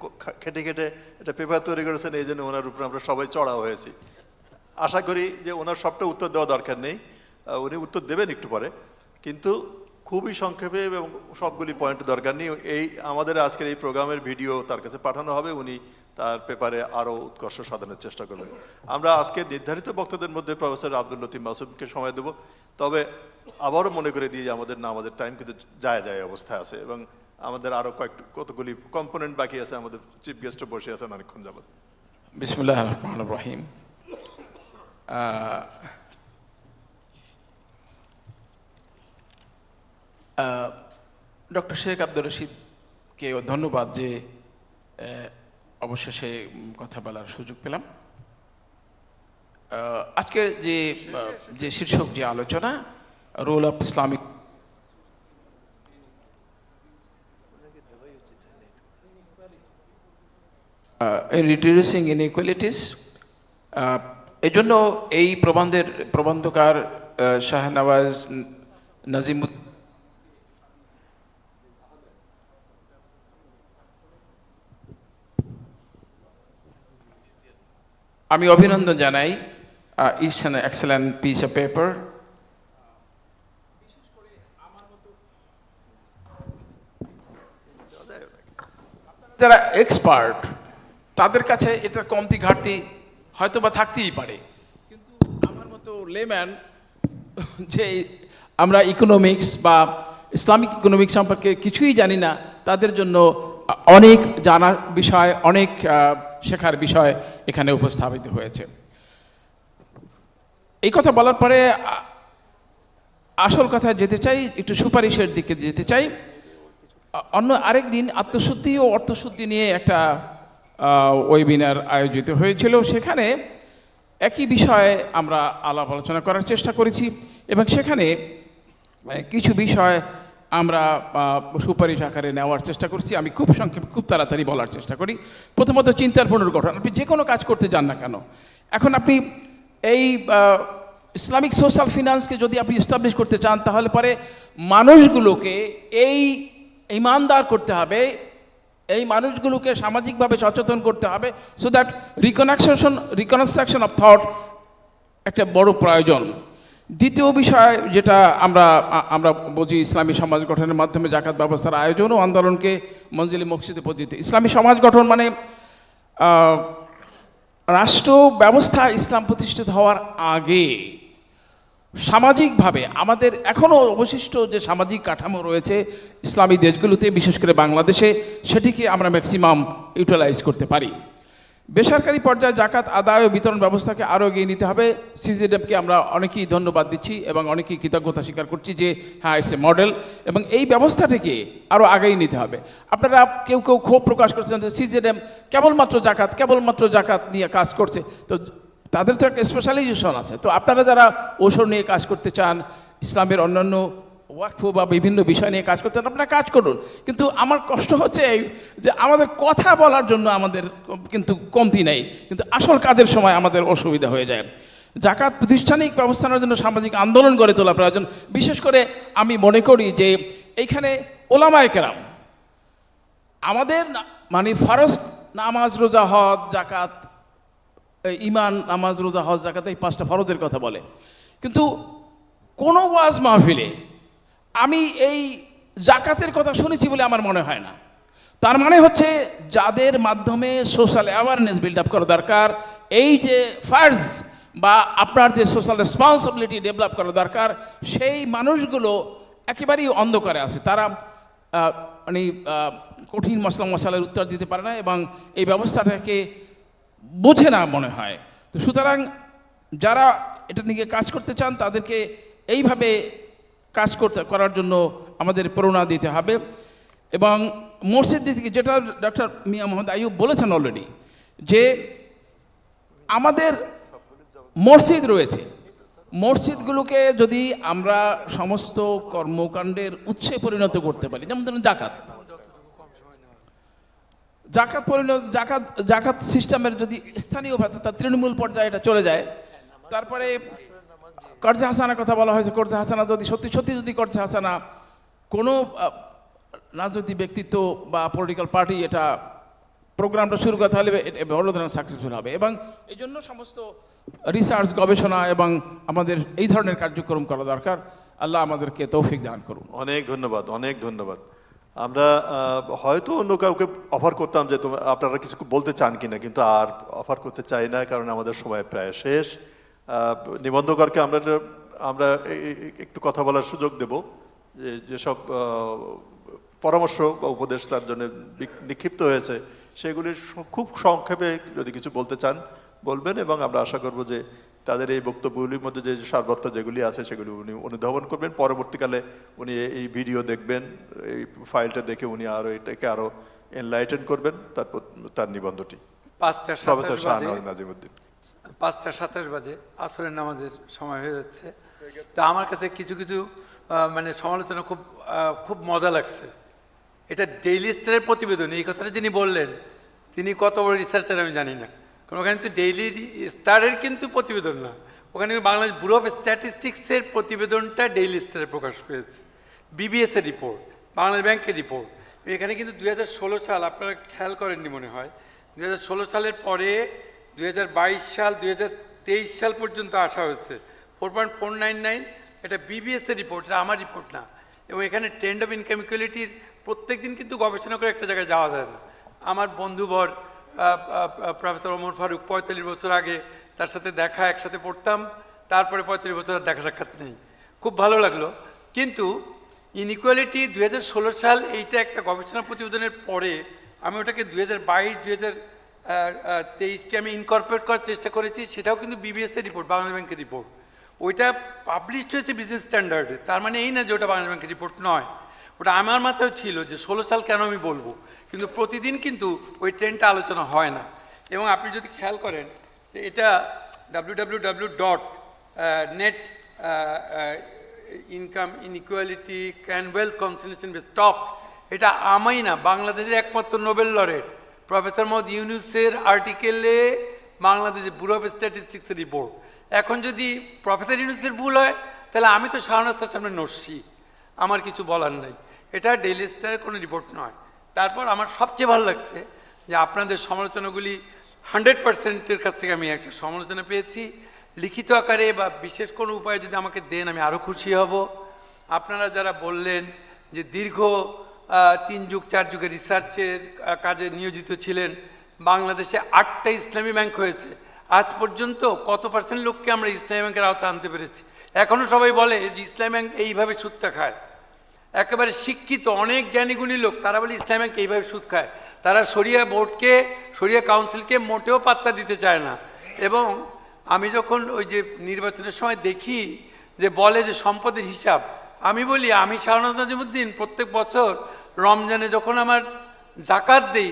খেটে খেটে একটা পেপার তৈরি করেছেন, এই জন্য ওনার উপরে আমরা সবাই চড়া হয়েছি। আশা করি যে ওনার সবটা উত্তর দেওয়া দরকার নেই, উনি উত্তর দেবেন একটু পরে, কিন্তু খুবই সংক্ষেপে এবং সবগুলি পয়েন্ট দরকার নেই। এই আমাদের আজকের এই প্রোগ্রামের ভিডিও তার কাছে পাঠানো হবে, উনি তার পেপারে আরও উৎকর্ষ সাধনের চেষ্টা করবেন। আমরা আজকে নির্ধারিত বক্তাদের মধ্যে প্রফেসর আব্দুল লতিফ মাসুমকে সময় দেব, তবে আবারও মনে করে দিই যে আমাদের টাইম কিন্তু যায় অবস্থায় আছে এবং আমাদের আরও কতগুলি কম্পোনেন্ট বাকি আছে। আমাদের চিফ গেস্টও বসে আছেন অনেকক্ষণ যাবত। বিসমিল্লাহির রহমানির রহিম। ডক্টর শেখ আব্দুর রশিদকে ধন্যবাদ যে অবশেষে কথা বলার সুযোগ পেলাম। আজকের যে শীর্ষক যে আলোচনা, role of Islamic inReducing Inequalities, এই জন্য এই প্রবন্ধকার শাহনওয়াজ নাজিমুদ্দিন আমি অভিনন্দন জানাই। It's an excellent piece of paper. যারা এক্সপার্ট তাদের কাছে এটার কমতি ঘাটতি হয়তো বা থাকতেই পারে, কিন্তু আমার মতো লেম্যান, যে আমরা ইকোনমিক্স বা ইসলামিক ইকোনমিক্স সম্পর্কে কিছুই জানি না, তাদের জন্য অনেক জানার বিষয়, অনেক শেখার বিষয় এখানে উপস্থাপিত হয়েছে। এই কথা বলার পরে আসল কথা যেতে চাই, একটু সুপারিশের দিকে যেতে চাই। অন্য আরেক দিন আত্মশুদ্ধি ও অর্থশুদ্ধি নিয়ে একটা ওয়েবিনার আয়োজিত হয়েছিল, সেখানে একই বিষয়ে আমরা আলাপ আলোচনা করার চেষ্টা করেছি এবং সেখানে কিছু বিষয় আমরা সুপারিশ আকারে নেওয়ার চেষ্টা করছি। আমি খুব সংক্ষেপে খুব তাড়াতাড়ি বলার চেষ্টা করি। প্রথমত চিন্তার পুনর্গঠন। আপনি যে কোনো কাজ করতে যান না কেন, এখন আপনি এই ইসলামিক সোশ্যাল ফিনান্সকে যদি আপনি এস্টাবলিশ করতে চান, তাহলে পরে মানুষগুলোকে এই ইমানদার করতে হবে, এই মানুষগুলোকে সামাজিকভাবে সচেতন করতে হবে, so that reconstruction of thought একটা বড় প্রয়োজন। দ্বিতীয় বিষয় যেটা আমরা বুঝি, ইসলামী সমাজ গঠনের মাধ্যমে জাকাত ব্যবস্থার আয়োজন ও আন্দোলনকে মঞ্জিলে মসজিদে পদ্ধতি। ইসলামী সমাজ গঠন মানে রাষ্ট্র ব্যবস্থা ইসলাম প্রতিষ্ঠিত হওয়ার আগে সামাজিকভাবে আমাদের এখনও অবশিষ্ট যে সামাজিক কাঠামো রয়েছে ইসলামী দেশগুলোতে, বিশেষ করে বাংলাদেশে, সেটিকে আমরা ম্যাক্সিমাম ইউটিলাইজ করতে পারি। বেসরকারি পর্যায়ে জাকাত আদায় ও বিতরণ ব্যবস্থাকে আরও এগিয়ে নিতে হবে। সিজিএডএমকে আমরা অনেকেই ধন্যবাদ দিচ্ছি এবং অনেকেই কৃতজ্ঞতা স্বীকার করছি যে হ্যাঁ, ইটস এ মডেল, এবং এই ব্যবস্থাটিকে আরও আগেই নিতে হবে। আপনারা কেউ ক্ষোভ প্রকাশ করছেন যে সিজিএডএম কেবলমাত্র জাকাত নিয়ে কাজ করছে, তো তাদের তো একটা স্পেশালাইজেশন আছে। তো আপনারা যারা ওসব নিয়ে কাজ করতে চান, ইসলামের অন্যান্য ওয়াকফ বা বিভিন্ন বিষয় নিয়ে কাজ করতে চান, আপনারা কাজ করুন। কিন্তু আমার কষ্ট হচ্ছে এই যে আমাদের কথা বলার জন্য আমাদের কিন্তু কমতি নেই, কিন্তু আসল কাজের সময় আমাদের অসুবিধা হয়ে যায়। জাকাত প্রাতিষ্ঠানিক ব্যবস্থার জন্য সামাজিক আন্দোলন গড়ে তোলা প্রয়োজন। বিশেষ করে আমি মনে করি যে এইখানে ওলামায়ে কেরাম আমাদের মানে ফরজ নামাজ, রোজা, হজ, জাকাত, ঈমান, নামাজ, রোজা, হজ, জাকাত, এই 5টা ফরজের কথা বলে, কিন্তু কোনো ওয়াজ মাহফিলে আমি এই জাকাতের কথা শুনেছি বলে আমার মনে হয় না। তার মানে হচ্ছে যাদের মাধ্যমে সোশ্যাল অ্যাওয়ারনেস বিল্ড আপ করা দরকার, এই যে ফার্জ বা আপনার যে সোশ্যাল রেসপন্সিবিলিটি ডেভেলপ করা দরকার, সেই মানুষগুলো একেবারেই অন্ধকারে আছে। তারা মানে কঠিন মশলা মশালার উত্তর দিতে পারে না এবং এই ব্যবস্থাটাকে বোঝে না মনে হয়। তো সুতরাং যারা এটা নিয়ে কাজ করতে চান তাদেরকে এইভাবে কাজ করার জন্য আমাদের প্রেরণা দিতে হবে। এবং মসজিদ থেকে যেটা ডক্টর মিয়া মোহাম্মদ আইয়ুব বলেছেন অলরেডি, যে আমাদের মসজিদ রয়েছে, মসজিদগুলোকে যদি আমরা সমস্ত কর্মকাণ্ডের উৎসে পরিণত করতে পারি, যেমন ধরুন জাকাত সিস্টেমের যদি স্থানীয়ভাবে তার তৃণমূল পর্যায়ে এটা চলে যায়, তারপরে কর্জে হাসানার কথা বলা হয়েছে, কর্জে হাসানা যদি সত্যি সত্যি যদি কর্জে হাসানা কোনো রাজনৈতিক ব্যক্তিত্ব বা পলিটিক্যাল পার্টি এটা প্রোগ্রামটা শুরু করতে হলে বড় ধরনের সাকসেসফুল হবে। এবং এই জন্য সমস্ত রিসার্চ গবেষণা এবং আমাদের এই ধরনের কার্যক্রম করা দরকার। আল্লাহ আমাদেরকে তৌফিক দান করুন। অনেক ধন্যবাদ, অনেক ধন্যবাদ। আমরা হয়তো অন্য কাউকে অফার করতাম যে আপনারা কিছু বলতে চান কিনা, কিন্তু আর অফার করতে চাই না, কারণ আমাদের সময় প্রায় শেষ। নিবন্ধকরকে আমরা একটু কথা বলার সুযোগ দেব, যেসব পরামর্শ বা উপদেশ তার জন্য নিক্ষিপ্ত হয়েছে সেগুলির খুব সংক্ষেপে যদি কিছু বলতে চান বলবেন, এবং আমরা আশা করব যে তাদের এই বক্তব্যগুলির মধ্যে যে সারবত্য যেগুলি আছে সেগুলি উনি অনুধাবন করবেন। পরবর্তীকালে উনি এই ভিডিও দেখবেন, এই ফাইলটা দেখে উনি আরও এটাকে আরও এনলাইটেন করবেন তার নিবন্ধটি। 5:27 বাজে আসরের নামাজের সময় হয়ে যাচ্ছে। তা আমার কাছে কিছু কিছু মানে সমালোচনা খুব মজা লাগছে। এটা ডেইলি স্টারের প্রতিবেদন, এই কথাটা যিনি বললেন তিনি কত বড় রিসার্চার আমি জানি না, কারণ ওখানে তো ডেইলি স্টারের কিন্তু প্রতিবেদন না, ওখানে বাংলাদেশ ব্যুরো অফ স্ট্যাটিস্টিক্সের প্রতিবেদনটা ডেইলি স্টারে প্রকাশ পেয়েছে, বিবিএসের রিপোর্ট, বাংলাদেশ ব্যাংকের রিপোর্ট। এখানে কিন্তু 2016 সাল আপনারা খেয়াল করেননি মনে হয়, 2016 সালের পরে 2022 সাল 2023 সাল পর্যন্ত আসা হয়েছে 4.499। এটা বিবিএসের রিপোর্ট, এটা আমার রিপোর্ট না। এবং এখানে ট্রেন্ড অফ ইনকাম ইকুয়ালিটির প্রত্যেক দিন কিন্তু গবেষণা করে একটা জায়গায় যাওয়া যায় না। আমার বন্ধুবর প্রফেসর ওমর ফারুক 45 বছর আগে তার সাথে দেখা, একসাথে পড়তাম, তারপরে 45 বছর দেখা সাক্ষাৎ নেই। খুব ভালো লাগলো। কিন্তু ইনইকুয়ালিটি 2016 সাল এইটা একটা গবেষণা প্রতিবেদনের পরে আমি ওটাকে 2022-2023কে আমি ইনকর্পোরেট করার চেষ্টা করেছি, সেটাও কিন্তু বিবিএসের রিপোর্ট, বাংলাদেশ ব্যাংকের রিপোর্ট। ওইটা পাবলিশড হয়েছে বিজনেস স্ট্যান্ডার্ডে, তার মানে এই না যে ওটা বাংলাদেশ ব্যাংকের রিপোর্ট নয়। ওটা আমার মাথায় ছিল যে 16 সাল কেন আমি বলবো, কিন্তু প্রতিদিন কিন্তু ওই ট্রেন্ডটা আলোচনা হয় না। এবং আপনি যদি খেয়াল করেন যে এটা www.net income inequality can wealth concentration B stop, এটা আমি না, বাংলাদেশের একমাত্র নোবেল লরেট প্রফেসর মোহাম্মদ ইউনুসের আর্টিকেলে বাংলাদেশের ব্যুরো অফ স্ট্যাটিস্টিক্সের রিপোর্ট। এখন যদি প্রফেসর ইউনুসের ভুল হয় তাহলে আমি তো শাহনাস্তার সামনে নস্যি, আমার কিছু বলার নাই। এটা ডেইলি স্টারের কোনো রিপোর্ট নয়। তারপর আমার সবচেয়ে ভালো লাগছে যে আপনাদের সমালোচনাগুলি 100%-এর কাছ থেকে আমি একটা সমালোচনা পেয়েছি, লিখিত আকারে বা বিশেষ কোনো উপায়ে যদি আমাকে দেন আমি আরও খুশি হব। আপনারা যারা বললেন যে দীর্ঘ 3 যুগ 4 যুগের রিসার্চের কাজে নিয়োজিত ছিলেন, বাংলাদেশে 8টা ইসলামী ব্যাংক হয়েছে, আজ পর্যন্ত কত % লোককে আমরা ইসলামী ব্যাংকের আওতায় আনতে পেরেছি? এখনও সবাই বলে যে ইসলামী ব্যাংক এইভাবে সুদটা খায়। একেবারে শিক্ষিত অনেক জ্ঞানীগুণী লোক তারা বলে ইসলামী ব্যাংক এইভাবে সুদ খায়। তারা শরিয়া বোর্ডকে, শরিয়া কাউন্সিলকে মোটেও পাত্তা দিতে চায় না। এবং আমি যখন ওই যে নির্বাচনের সময় দেখি যে বলে যে সম্পদের হিসাব, আমি বলি আমি শাহনাজ নাজিমুদ্দিন প্রত্যেক বছর রমজানে যখন আমার জাকাত দেই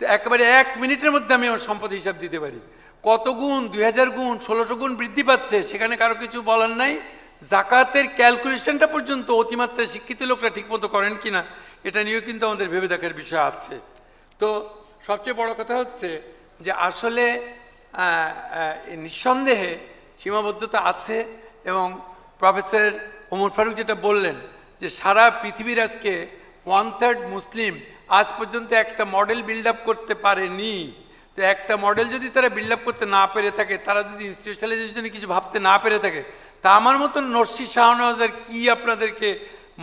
একেবারে 1 মিনিটের মধ্যে আমি আমার সম্পদের হিসাব দিতে পারি। কত গুণ, 2000 গুণ, 1600 গুণ বৃদ্ধি পাচ্ছে, সেখানে কারো কিছু বলার নাই। জাকাতের ক্যালকুলেশনটা পর্যন্ত অতিমাত্রায় শিক্ষিত লোকরা ঠিকমতো করেন কিনা এটা নিয়েও কিন্তু আমাদের ভেবে দেখার বিষয় আছে। তো সবচেয়ে বড় কথা হচ্ছে যে আসলে নিঃসন্দেহে সীমাবদ্ধতা আছে। এবং প্রফেসর ওমর ফারুক যেটা বললেন যে সারা পৃথিবীর আজকে 1/3 মুসলিম আজ পর্যন্ত একটা মডেল বিল্ড আপ করতে পারেনি। তো একটা মডেল যদি তারা বিল্ড আপ করতে না পেরে থাকে, তারা যদি ইনস্টিটিউশনালাইজেশনে কিছু ভাবতে না পেরে থাকে, তা আমার মতন নরসি শাহনওয়াজের কি আপনাদেরকে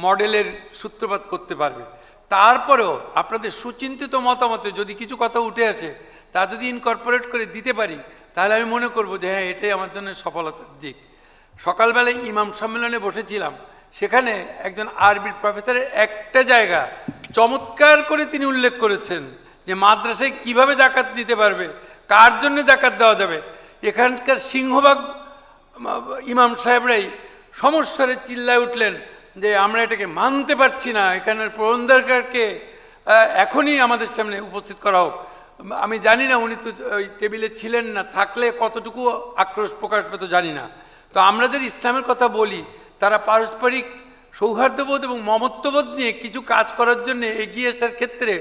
মডেলের সূত্রপাত করতে পারবে? তারপরেও আপনাদের সুচিন্তিত মতামতে যদি কিছু কথা উঠে আসে তা যদি ইনকর্পোরেট করে দিতে পারি তাহলে আমি মনে করব যে হ্যাঁ এটাই আমার জন্য সফলতার দিক। সকালবেলায় ইমাম সম্মেলনে বসেছিলাম, সেখানে একজন আরবির প্রফেসরের একটা জায়গা চমৎকার করে তিনি উল্লেখ করেছেন যে মাদ্রাসায় কিভাবে জাকাত দিতে পারবে, কার জন্য জাকাত দেওয়া যাবে। এখানকার সিংহভাগ ইমাম সাহেবরাই সমস্যারে চিল্লায় উঠলেন যে আমরা এটাকে মানতে পারছি না, এখানের প্রবন্ধকারকে এখনই আমাদের সামনে উপস্থিত করা হোক। আমি জানি না উনি তো ওই টেবিলে ছিলেন না, থাকলে কতটুকু আক্রোশ প্রকাশ পেত জানি না। তো আমরা যে ইসলামের কথা বলি, তারা পারস্পরিক সৌহার্দ্যবোধ এবং মমত্ববোধ নিয়ে কিছু কাজ করার জন্য এগিয়ে আসার ক্ষেত্রে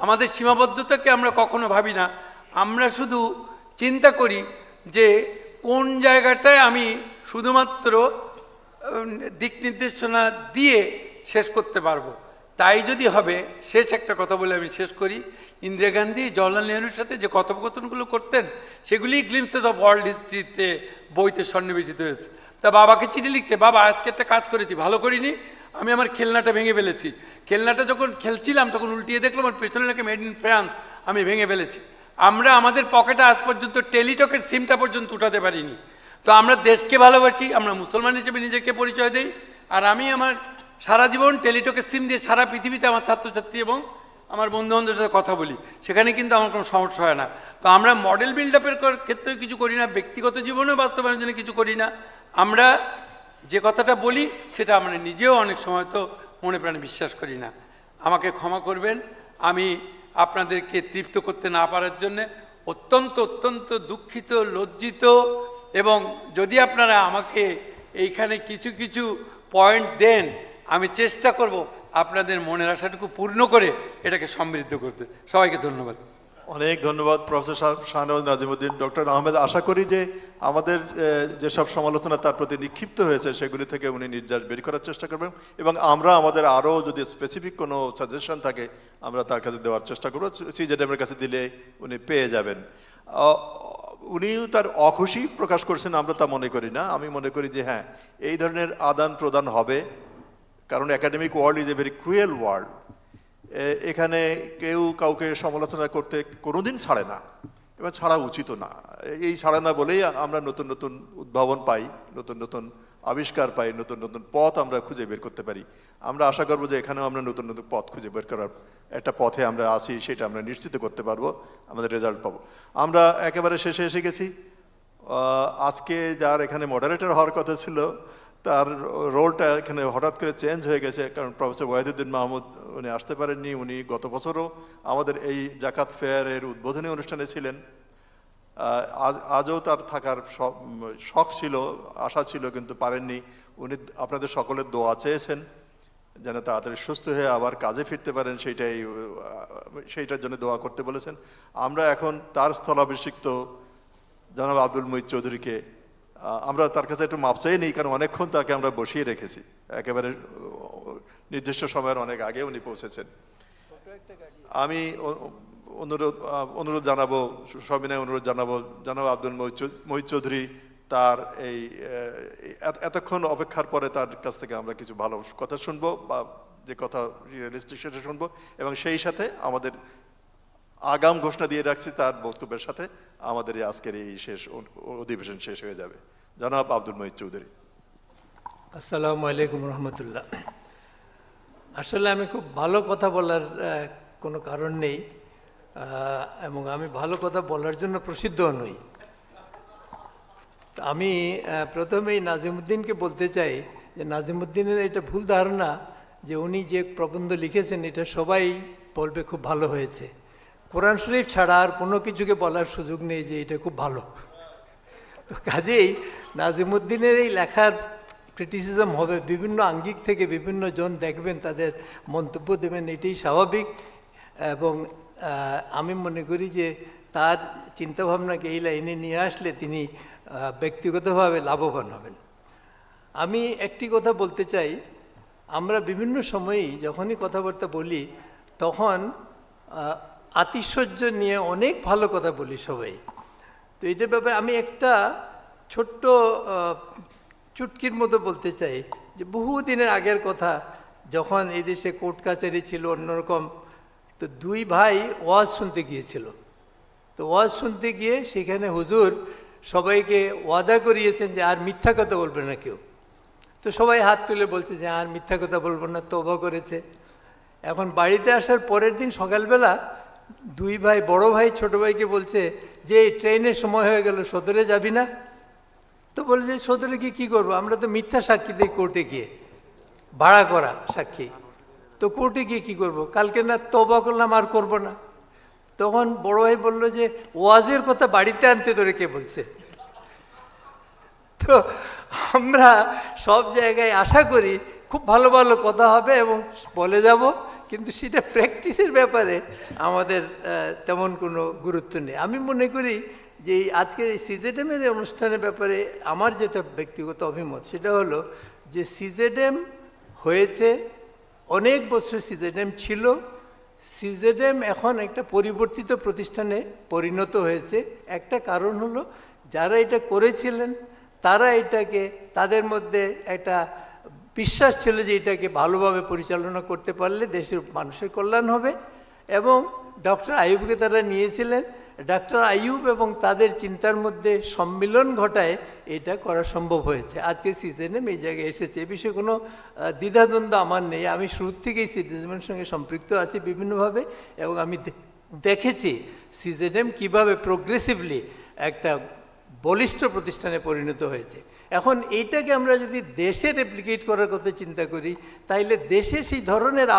আমাদের সীমাবদ্ধতাকে আমরা কখনো ভাবি না। আমরা শুধু চিন্তা করি যে কোন জায়গাটায় আমি শুধুমাত্র দিক নির্দেশনা দিয়ে শেষ করতে পারবো। তাই যদি হবে, শেষ একটা কথা বলে আমি শেষ করি, ইন্দিরা গান্ধী জওয়াহরলাল নেহরুর সাথে যে কথোপকথনগুলো করতেন সেগুলি গ্লিমসেস অফ ওয়ার্ল্ড হিস্ট্রিতে বইতে সন্নিবেশিত হয়েছে। তা বাবাকে চিঠি লিখছে, বাবা আজকে একটা কাজ করেছি, ভালো করিনি, আমি আমার খেলনাটা ভেঙে ফেলেছি। খেলনাটা যখন খেলছিলাম তখন উল্টিয়ে দেখলাম আমার পেছনে লেখা মেড ইন ফ্রান্স, আমি ভেঙে ফেলেছি। আমরা আমাদের পকেটে আজ পর্যন্ত টেলিটকের সিমটা পর্যন্ত উঠাতে পারিনি। তো আমরা দেশকে ভালোবাসি, আমরা মুসলমান হিসেবে নিজেকে পরিচয় দিই, আর আমি আমার সারা জীবন টেলিটকের সিম দিয়ে সারা পৃথিবীতে আমার ছাত্রছাত্রী এবং আমার বন্ধুবান্ধবের সাথে কথা বলি, সেখানে কিন্তু আমার কোনো সমস্যা হয় না। তো আমরা মডেল বিল্ড আপের ক্ষেত্রেও কিছু করি না, ব্যক্তিগত জীবনেও বাস্তবায়নের জন্য কিছু করি না। আমরা যে কথাটা বলি সেটা আমরা নিজেও অনেক সময় তো মনে প্রাণে বিশ্বাস করি না। আমাকে ক্ষমা করবেন, আমি আপনাদেরকে তৃপ্ত করতে না পারার জন্যে অত্যন্ত অত্যন্ত দুঃখিত, লজ্জিত। এবং যদি আপনারা আমাকে এইখানে কিছু কিছু পয়েন্ট দেন, আমি চেষ্টা করব আপনাদের মনের আশাটুকু পূর্ণ করে এটাকে সমৃদ্ধ করতে। সবাইকে ধন্যবাদ। অনেক ধন্যবাদ প্রফেসর শাহনওয়াজ নাজিমুদ্দিন। ডক্টর আহমেদ, আশা করি যে আমাদের যেসব সমালোচনা তার প্রতি নিক্ষিপ্ত হয়েছে সেগুলি থেকে উনি নির্যাস বের করার চেষ্টা করবেন, এবং আমরা আমাদের আরও যদি স্পেসিফিক কোনো সাজেশন থাকে আমরা তার কাছে দেওয়ার চেষ্টা করব। সিজেডএমের কাছে দিলে উনি পেয়ে যাবেন। উনিও তার অখুশি প্রকাশ করছেন, আমরা তা মনে করি না। আমি মনে করি যে হ্যাঁ, এই ধরনের আদান প্রদান হবে, কারণ academic world is a very cruel world. এখানে কেউ কাউকে সমালোচনা করতে কোনোদিন ছাড়ে না, এবার ছাড়া উচিত না। এই ছাড়ে না বলেই আমরা নতুন নতুন উদ্ভাবন পাই, নতুন নতুন আবিষ্কার পাই, নতুন নতুন পথ আমরা খুঁজে বের করতে পারি। আমরা আশা করবো যে এখানেও আমরা নতুন নতুন পথ খুঁজে বের করার একটা পথে আমরা আছি, সেটা আমরা নিশ্চিত করতে পারবো, আমাদের রেজাল্ট পাবো। আমরা একেবারে শেষে এসে গেছি। আজকে যার এখানে মডারেটর হওয়ার কথা ছিল তার রোলটা এখানে হঠাৎ করে চেঞ্জ হয়ে গেছে, কারণ প্রফেসর ওয়াহিদুদ্দিন মাহমুদ উনি আসতে পারেননি। উনি গত বছরও আমাদের এই জাকাত ফেয়ারের উদ্বোধনী অনুষ্ঠানে ছিলেন। আজও তার থাকার শখ ছিল, আশা ছিল, কিন্তু পারেননি। উনি আপনাদের সকলের দোয়া চেয়েছেন যেন তাড়াতাড়ি সুস্থ হয়ে আবার কাজে ফিরতে পারেন, সেইটার জন্য দোয়া করতে বলেছেন। আমরা এখন তার স্থলাভিষিক্ত জনাব আব্দুল মুঈদ চৌধুরীকে আমরা তার কাছে একটু মাপ চাই নেই, কারণ অনেকক্ষণ তাকে আমরা বসিয়ে রেখেছি, একেবারে নির্দিষ্ট সময়ের অনেক আগে উনি পৌঁছেছেন। আমি অনুরোধ জানাবো, সবিনয় অনুরোধ জানাবো, জানাবো আব্দুল মুঈদ চৌধুরী তার এই এতক্ষণ অপেক্ষার পরে তার কাছ থেকে আমরা কিছু ভালো কথা শুনবো, বা যে কথা রিয়েলিস্টিক সেটা শুনবো, এবং সেই সাথে আমাদের আগাম ঘোষণা দিয়ে রাখছি তার বক্তব্যের সাথে আমাদের এই আজকের এই অধিবেশন শেষ হয়ে যাবে। জনাব আব্দুল মুঈদ চৌধুরী। আসসালামু আলাইকুম রহমতুল্লাহ। আসলে আমি খুব ভালো কথা বলার কোনো কারণ নেই, এবং আমি ভালো কথা বলার জন্য প্রসিদ্ধও নই। আমি প্রথমেই নাজিমুদ্দিনকে বলতে চাই যে নাজিমুদ্দিনের এটা ভুল ধারণা যে উনি যে প্রবন্ধ লিখেছেন এটা সবাই বলবে খুব ভালো হয়েছে। কোরআন শরীফ ছাড়া আর কোনো কিছুকে বলার সুযোগ নেই যে এটা খুব ভালো। তো কাজেই নাজিমুদ্দিনের এই লেখার ক্রিটিসিজম হবে, বিভিন্ন আঙ্গিক থেকে বিভিন্ন জন দেখবেন, তাদের মন্তব্য দেবেন, এটাই স্বাভাবিক। এবং আমি মনে করি যে তার চিন্তাভাবনাকে এই লাইনে নিয়ে আসলে তিনি ব্যক্তিগতভাবে লাভবান হবেন। আমি একটি কথা বলতে চাই, আমরা বিভিন্ন সময়েই যখনই কথাবার্তা বলি তখন আতিশয্য নিয়ে অনেক ভালো কথা বলি সবাই। তো এটার ব্যাপারে আমি একটা ছোট্ট চুটকির মতো বলতে চাই যে বহুদিনের আগের কথা, যখন এই দেশে কোর্ট কাছারি ছিল অন্যরকম, তো দুই ভাই ওয়াজ শুনতে গিয়েছিল। তো ওয়াজ শুনতে গিয়ে সেখানে হুজুর সবাইকে ওয়াদা করিয়েছেন যে আর মিথ্যা কথা বলবে না কেউ। তো সবাই হাত তুলে বলছে যে আর মিথ্যা কথা বলবো না, তওবা করেছে। এখন বাড়িতে আসার পরের দিন সকালবেলা দুই ভাই, বড় ভাই ছোট ভাইকে বলছে যে এই ট্রেনের সময় হয়ে গেল, সদরে যাবি না? তো বলে যে সদরে গিয়ে কী করবো, আমরা তো মিথ্যা সাক্ষী দিই কোর্টে গিয়ে, ভাড়া করা সাক্ষী, তো কোর্টে গিয়ে কী করবো, কালকে না তওবা করলাম আর করবো না। তখন বড় ভাই বললো যে ওয়াজের কথা বাড়িতে আনতে তোরে কে বলছে? তো আমরা সব জায়গায় আশা করি খুব ভালো ভালো কথা হবে এবং বলে যাব, কিন্তু সেটা প্র্যাকটিসের ব্যাপারে আমাদের তেমন কোনো গুরুত্ব নেই। আমি মনে করি যে এই আজকের এই সিজেডেমের অনুষ্ঠানের ব্যাপারে আমার যেটা ব্যক্তিগত অভিমত সেটা হলো যে সিজেডেম হয়েছে, অনেক বছর সিজেডেম ছিল, সিজেডেম এখন একটা পরিবর্তিত প্রতিষ্ঠানে পরিণত হয়েছে। একটা কারণ হলো যারা এটা করেছিলেন তারা এটাকে, তাদের মধ্যে একটা বিশ্বাস ছিল যে এটাকে ভালোভাবে পরিচালনা করতে পারলে দেশের মানুষের কল্যাণ হবে, এবং ডক্টর আইয়ুবকে তারা নিয়েছিলেন। ডক্টর আইয়ুব এবং তাদের চিন্তার মধ্যে সম্মিলন ঘটায় এটা করা সম্ভব হয়েছে। আজকে সিজেডেম এই জায়গায় এসেছে, এ বিষয়ে কোনো দ্বিধাদ্বন্দ্ব আমার নেই। আমি শুরু থেকেই সিজেডেমের সঙ্গে সম্পৃক্ত আছি বিভিন্নভাবে, এবং আমি দেখেছি সিজেডেম কীভাবে প্রোগ্রেসিভলি একটা বলিষ্ঠ প্রতিষ্ঠানে পরিণত হয়েছে। এখন এইটাকে আমরা যদি দেশে রেপ্লিকেট করার কথা চিন্তা করি, তাইলে দেশে সেই ধরনের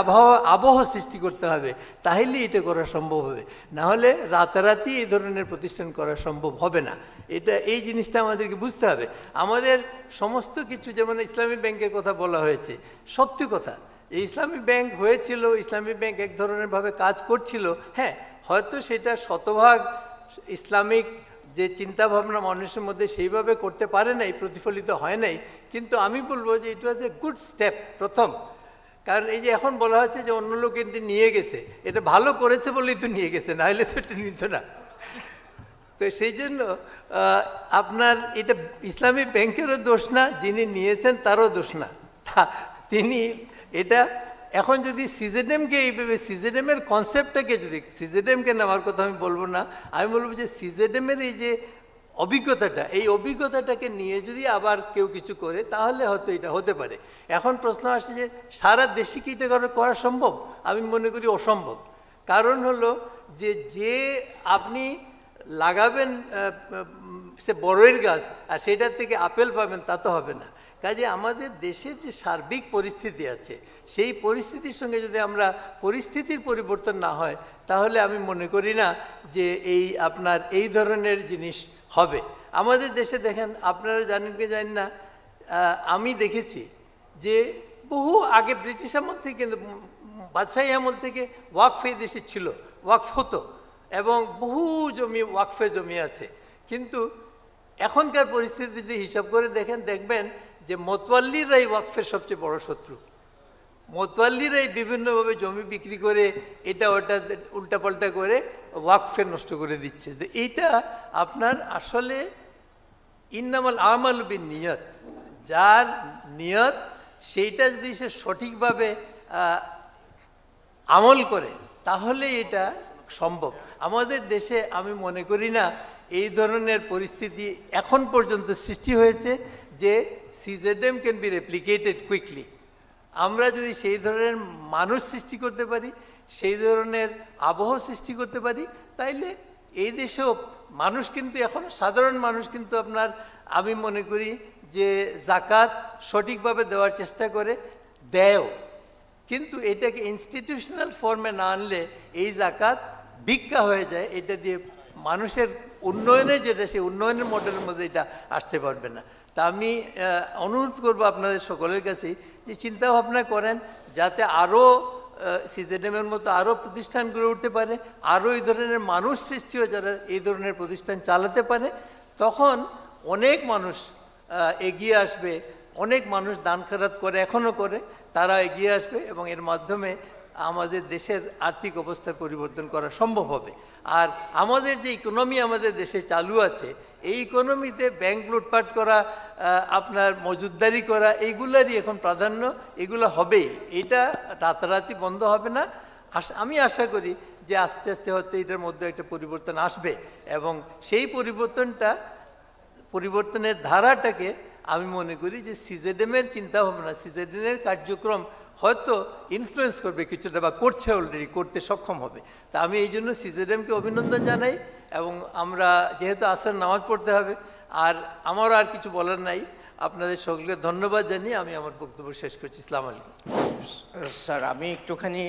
আবহাওয়া সৃষ্টি করতে হবে, তাহলে এটা করা সম্ভব হবে। না হলে রাতারাতি এই ধরনের প্রতিষ্ঠান করা সম্ভব হবে না। এই জিনিসটা আমাদেরকে বুঝতে হবে। আমাদের সমস্ত কিছু, যেমন ইসলামী ব্যাংকের কথা বলা হয়েছে, সত্যি কথা, এই ইসলামী ব্যাংক হয়েছিল, ইসলামী ব্যাংক এক ধরনের ভাবে কাজ করছিল। হ্যাঁ, হয়তো সেটা শতভাগ ইসলামিক যে চিন্তাভাবনা মানুষের মধ্যে সেইভাবে করতে পারে নাই, প্রতিফলিত হয় নাই, কিন্তু আমি বলবো যে ইট ওয়াজ এ গুড স্টেপ প্রথম। কারণ এই যে এখন বলা হচ্ছে যে অন্য লোক এটি নিয়ে গেছে, এটা ভালো করেছে বলেই তো নিয়ে গেছে, না হলে তো এটা নিত না। তো সেই জন্য আপনার এটা ইসলামী ব্যাংকেরও দোষ না, যিনি নিয়েছেন তারও দোষ না, তিনি এটা এখন যদি সিজেডেমকে এইভাবে, সিজেডেমের কনসেপ্টটাকে যদি, সিজেডেমকে নেওয়ার কথা আমি বলবো না, আমি বলবো যে সিজেডেমের এই যে অভিজ্ঞতাটা, এই অভিজ্ঞতাটাকে নিয়ে যদি আবার কেউ কিছু করে তাহলে হয়তো এটা হতে পারে। এখন প্রশ্ন আসে যে সারা দেশে কি এটা করা সম্ভব? আমি মনে করি অসম্ভব। কারণ হলো যে আপনি লাগাবেন সে বড়ইয়ের গাছ আর সেটার থেকে আপেল পাবেন, তা তো হবে না। কাজে আমাদের দেশের যে সার্বিক পরিস্থিতি আছে, সেই পরিস্থিতির সঙ্গে যদি আমরা পরিস্থিতির পরিবর্তন না হয়, তাহলে আমি মনে করি না যে আপনার এই ধরনের জিনিস হবে। আমাদের দেশে দেখেন, আপনারা জানেন কি জানেন না, আমি দেখেছি যে বহু আগে ব্রিটিশ আমল থেকে, বাদশাহী আমল থেকে ওয়াকফে দেশে ছিল, ওয়াকফ হতো, এবং বহু জমি ওয়াকফে জমি আছে। কিন্তু এখনকার পরিস্থিতি যদি হিসাব করে দেখবেন যে মতওয়াল্লিরাই ওয়াকফের সবচেয়ে বড় শত্রু। মতওয়াল্লিরাই বিভিন্নভাবে জমি বিক্রি করে এটা ওটা উল্টাপাল্টা করে ওয়াকফে নষ্ট করে দিচ্ছে। তো এইটা আপনার আসলে ইন্নামাল আমাল বিন নিয়ত, যার নিয়ত সেইটা যদি সে সঠিকভাবে আমল করে তাহলে এটা সম্ভব। আমাদের দেশে আমি মনে করি না এই ধরনের পরিস্থিতি এখন পর্যন্ত সৃষ্টি হয়েছে যে সিজেডেম ক্যান বি রেপ্লিকেটেড কুইকলি। আমরা যদি সেই ধরনের মানুষ সৃষ্টি করতে পারি, সেই ধরনের আবহাওয়া সৃষ্টি করতে পারি, তাইলে এই দেশেও মানুষ কিন্তু এখন সাধারণ মানুষ কিন্তু আপনার, আমি মনে করি যে জাকাত সঠিকভাবে দেওয়ার চেষ্টা করে, দেয়ও, কিন্তু এটাকে ইনস্টিটিউশনাল ফর্মে না আনলে এই জাকাত ভিক্ষা হয়ে যায়। এটা দিয়ে মানুষের উন্নয়নের যেটা, সেই উন্নয়নের মডেলের মধ্যে এটা আসতে পারবে না। তা আমি অনুরোধ করব আপনাদের সকলের কাছে যে চিন্তা ভাবনা করেন যাতে আরও সিজেডেমের মতো আরও প্রতিষ্ঠান গড়ে উঠতে পারে, আরও এই ধরনের মানুষ সৃষ্টি হয়ে যারা এই ধরনের প্রতিষ্ঠান চালাতে পারে, তখন অনেক মানুষ এগিয়ে আসবে, অনেক মানুষ দান খেরাত করে, এখনও করে, তারা এগিয়ে আসবে এবং এর মাধ্যমে আমাদের দেশের আর্থিক অবস্থার পরিবর্তন করা সম্ভব হবে। আর আমাদের যে ইকোনমি আমাদের দেশে চালু আছে, এই ইকোনমিতে ব্যাংক লুটপাট করা, আপনার মজুদদারি করা, এইগুলারই এখন প্রাধান্য, এগুলো হবেই, এটা রাতারাতি বন্ধ হবে না। আমি আশা করি যে আস্তে আস্তে হয়তো এটার মধ্যে একটা পরিবর্তন আসবে এবং সেই পরিবর্তনের ধারাটাকে আমি মনে করি যে সিজেডেমের চিন্তাভাবনা, সিজেডেমের কার্যক্রম হয়তো ইনফ্লুয়েন্স করবে কিছুটা, বা করছে অলরেডি, করতে সক্ষম হবে। তা আমি এই জন্য সিজেডেমকে অভিনন্দন জানাই। এবং আমরা যেহেতু আসর নামাজ পড়তে হবে, আর আমারও আর কিছু বলার নাই, আপনাদের সকলকে ধন্যবাদ জানিয়ে আমি আমার বক্তব্য শেষ করছি। আসসালামু আলাইকুম। স্যার, আমি একটুখানি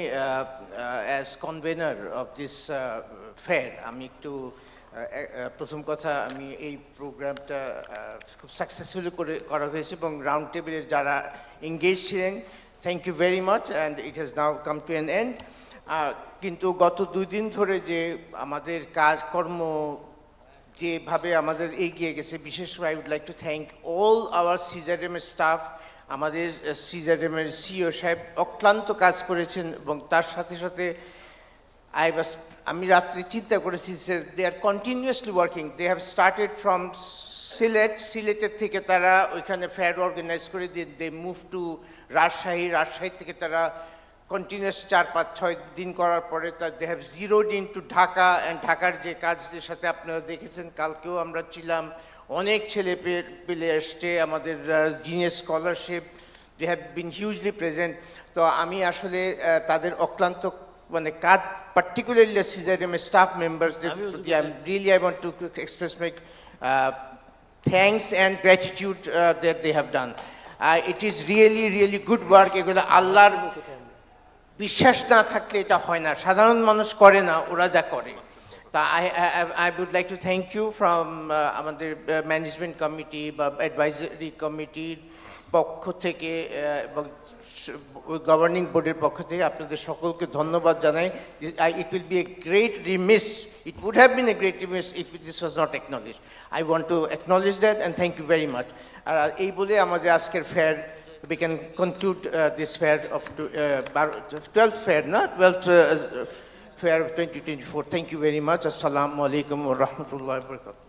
as convener of this fair আমি একটু প্রথম কথা, আমি এই প্রোগ্রামটা খুব সাকসেসফুলি করা হয়েছে এবং রাউন্ড টেবিলের যারা এঙ্গেজ ছিলেন, thank you very much, and it has now come to an end. কিন্তু গত 2 দিন ধরে যে আমাদের কাজকর্ম যেভাবে আমাদের এগিয়ে গেছে, বিশেষ করে I would like to thank all our সিজারএমের স্টাফ। আমাদের সিজারএমের সিও সাহেব অক্লান্ত কাজ করেছেন এবং তার সাথে সাথে আমি রাত্রে চিন্তা করেছি, they are continuously working. They have started from সিলেটের থেকে তারা ওইখানে ফেয়ার অর্গানাইজ করে দে মুভ টু রাজশাহী থেকে তারা কন্টিনিউয়াস 4-5-6 দিন করার পরে they have zeroed in to Dhaka, and ঢাকার যে কাজের সাথে আপনারা দেখেছেন, কালকেও আমরা ছিলাম, অনেক ছেলে পেলে এসছে, আমাদের genius scholarship, they have been hugely present. তো আমি আসলে তাদের অক্লান্ত মানে কাজ, পার্টিকুলারলি সিজারএম স্টাফ মেম্বার্সদের প্রতি I want to express my thanks and gratitude that they have done. It is really good work. এগুলো আল্লাহর বিশ্বাস না থাকলে এটা হয় না, সাধারণ মানুষ করে না, ওরা যা করে। তা I would like to thank you from আমাদের ম্যানেজমেন্ট কমিটি বা অ্যাডভাইজারি কমিটির পক্ষ থেকে এবং গভর্নিং বোর্ডের পক্ষ থেকে আপনাদের সকলকে ধন্যবাদ জানাই। It will be a great remiss, it would have been a great remiss if this was not acknowledged. I want to acknowledge that and thank you very much. আর এই বলে আমাদের আজকের fair, we can conclude this fair of 12th fair, no? 12th fair of 2024. Thank you very much. Assalamu alaikum wa rahmatullahi wa barakatuh.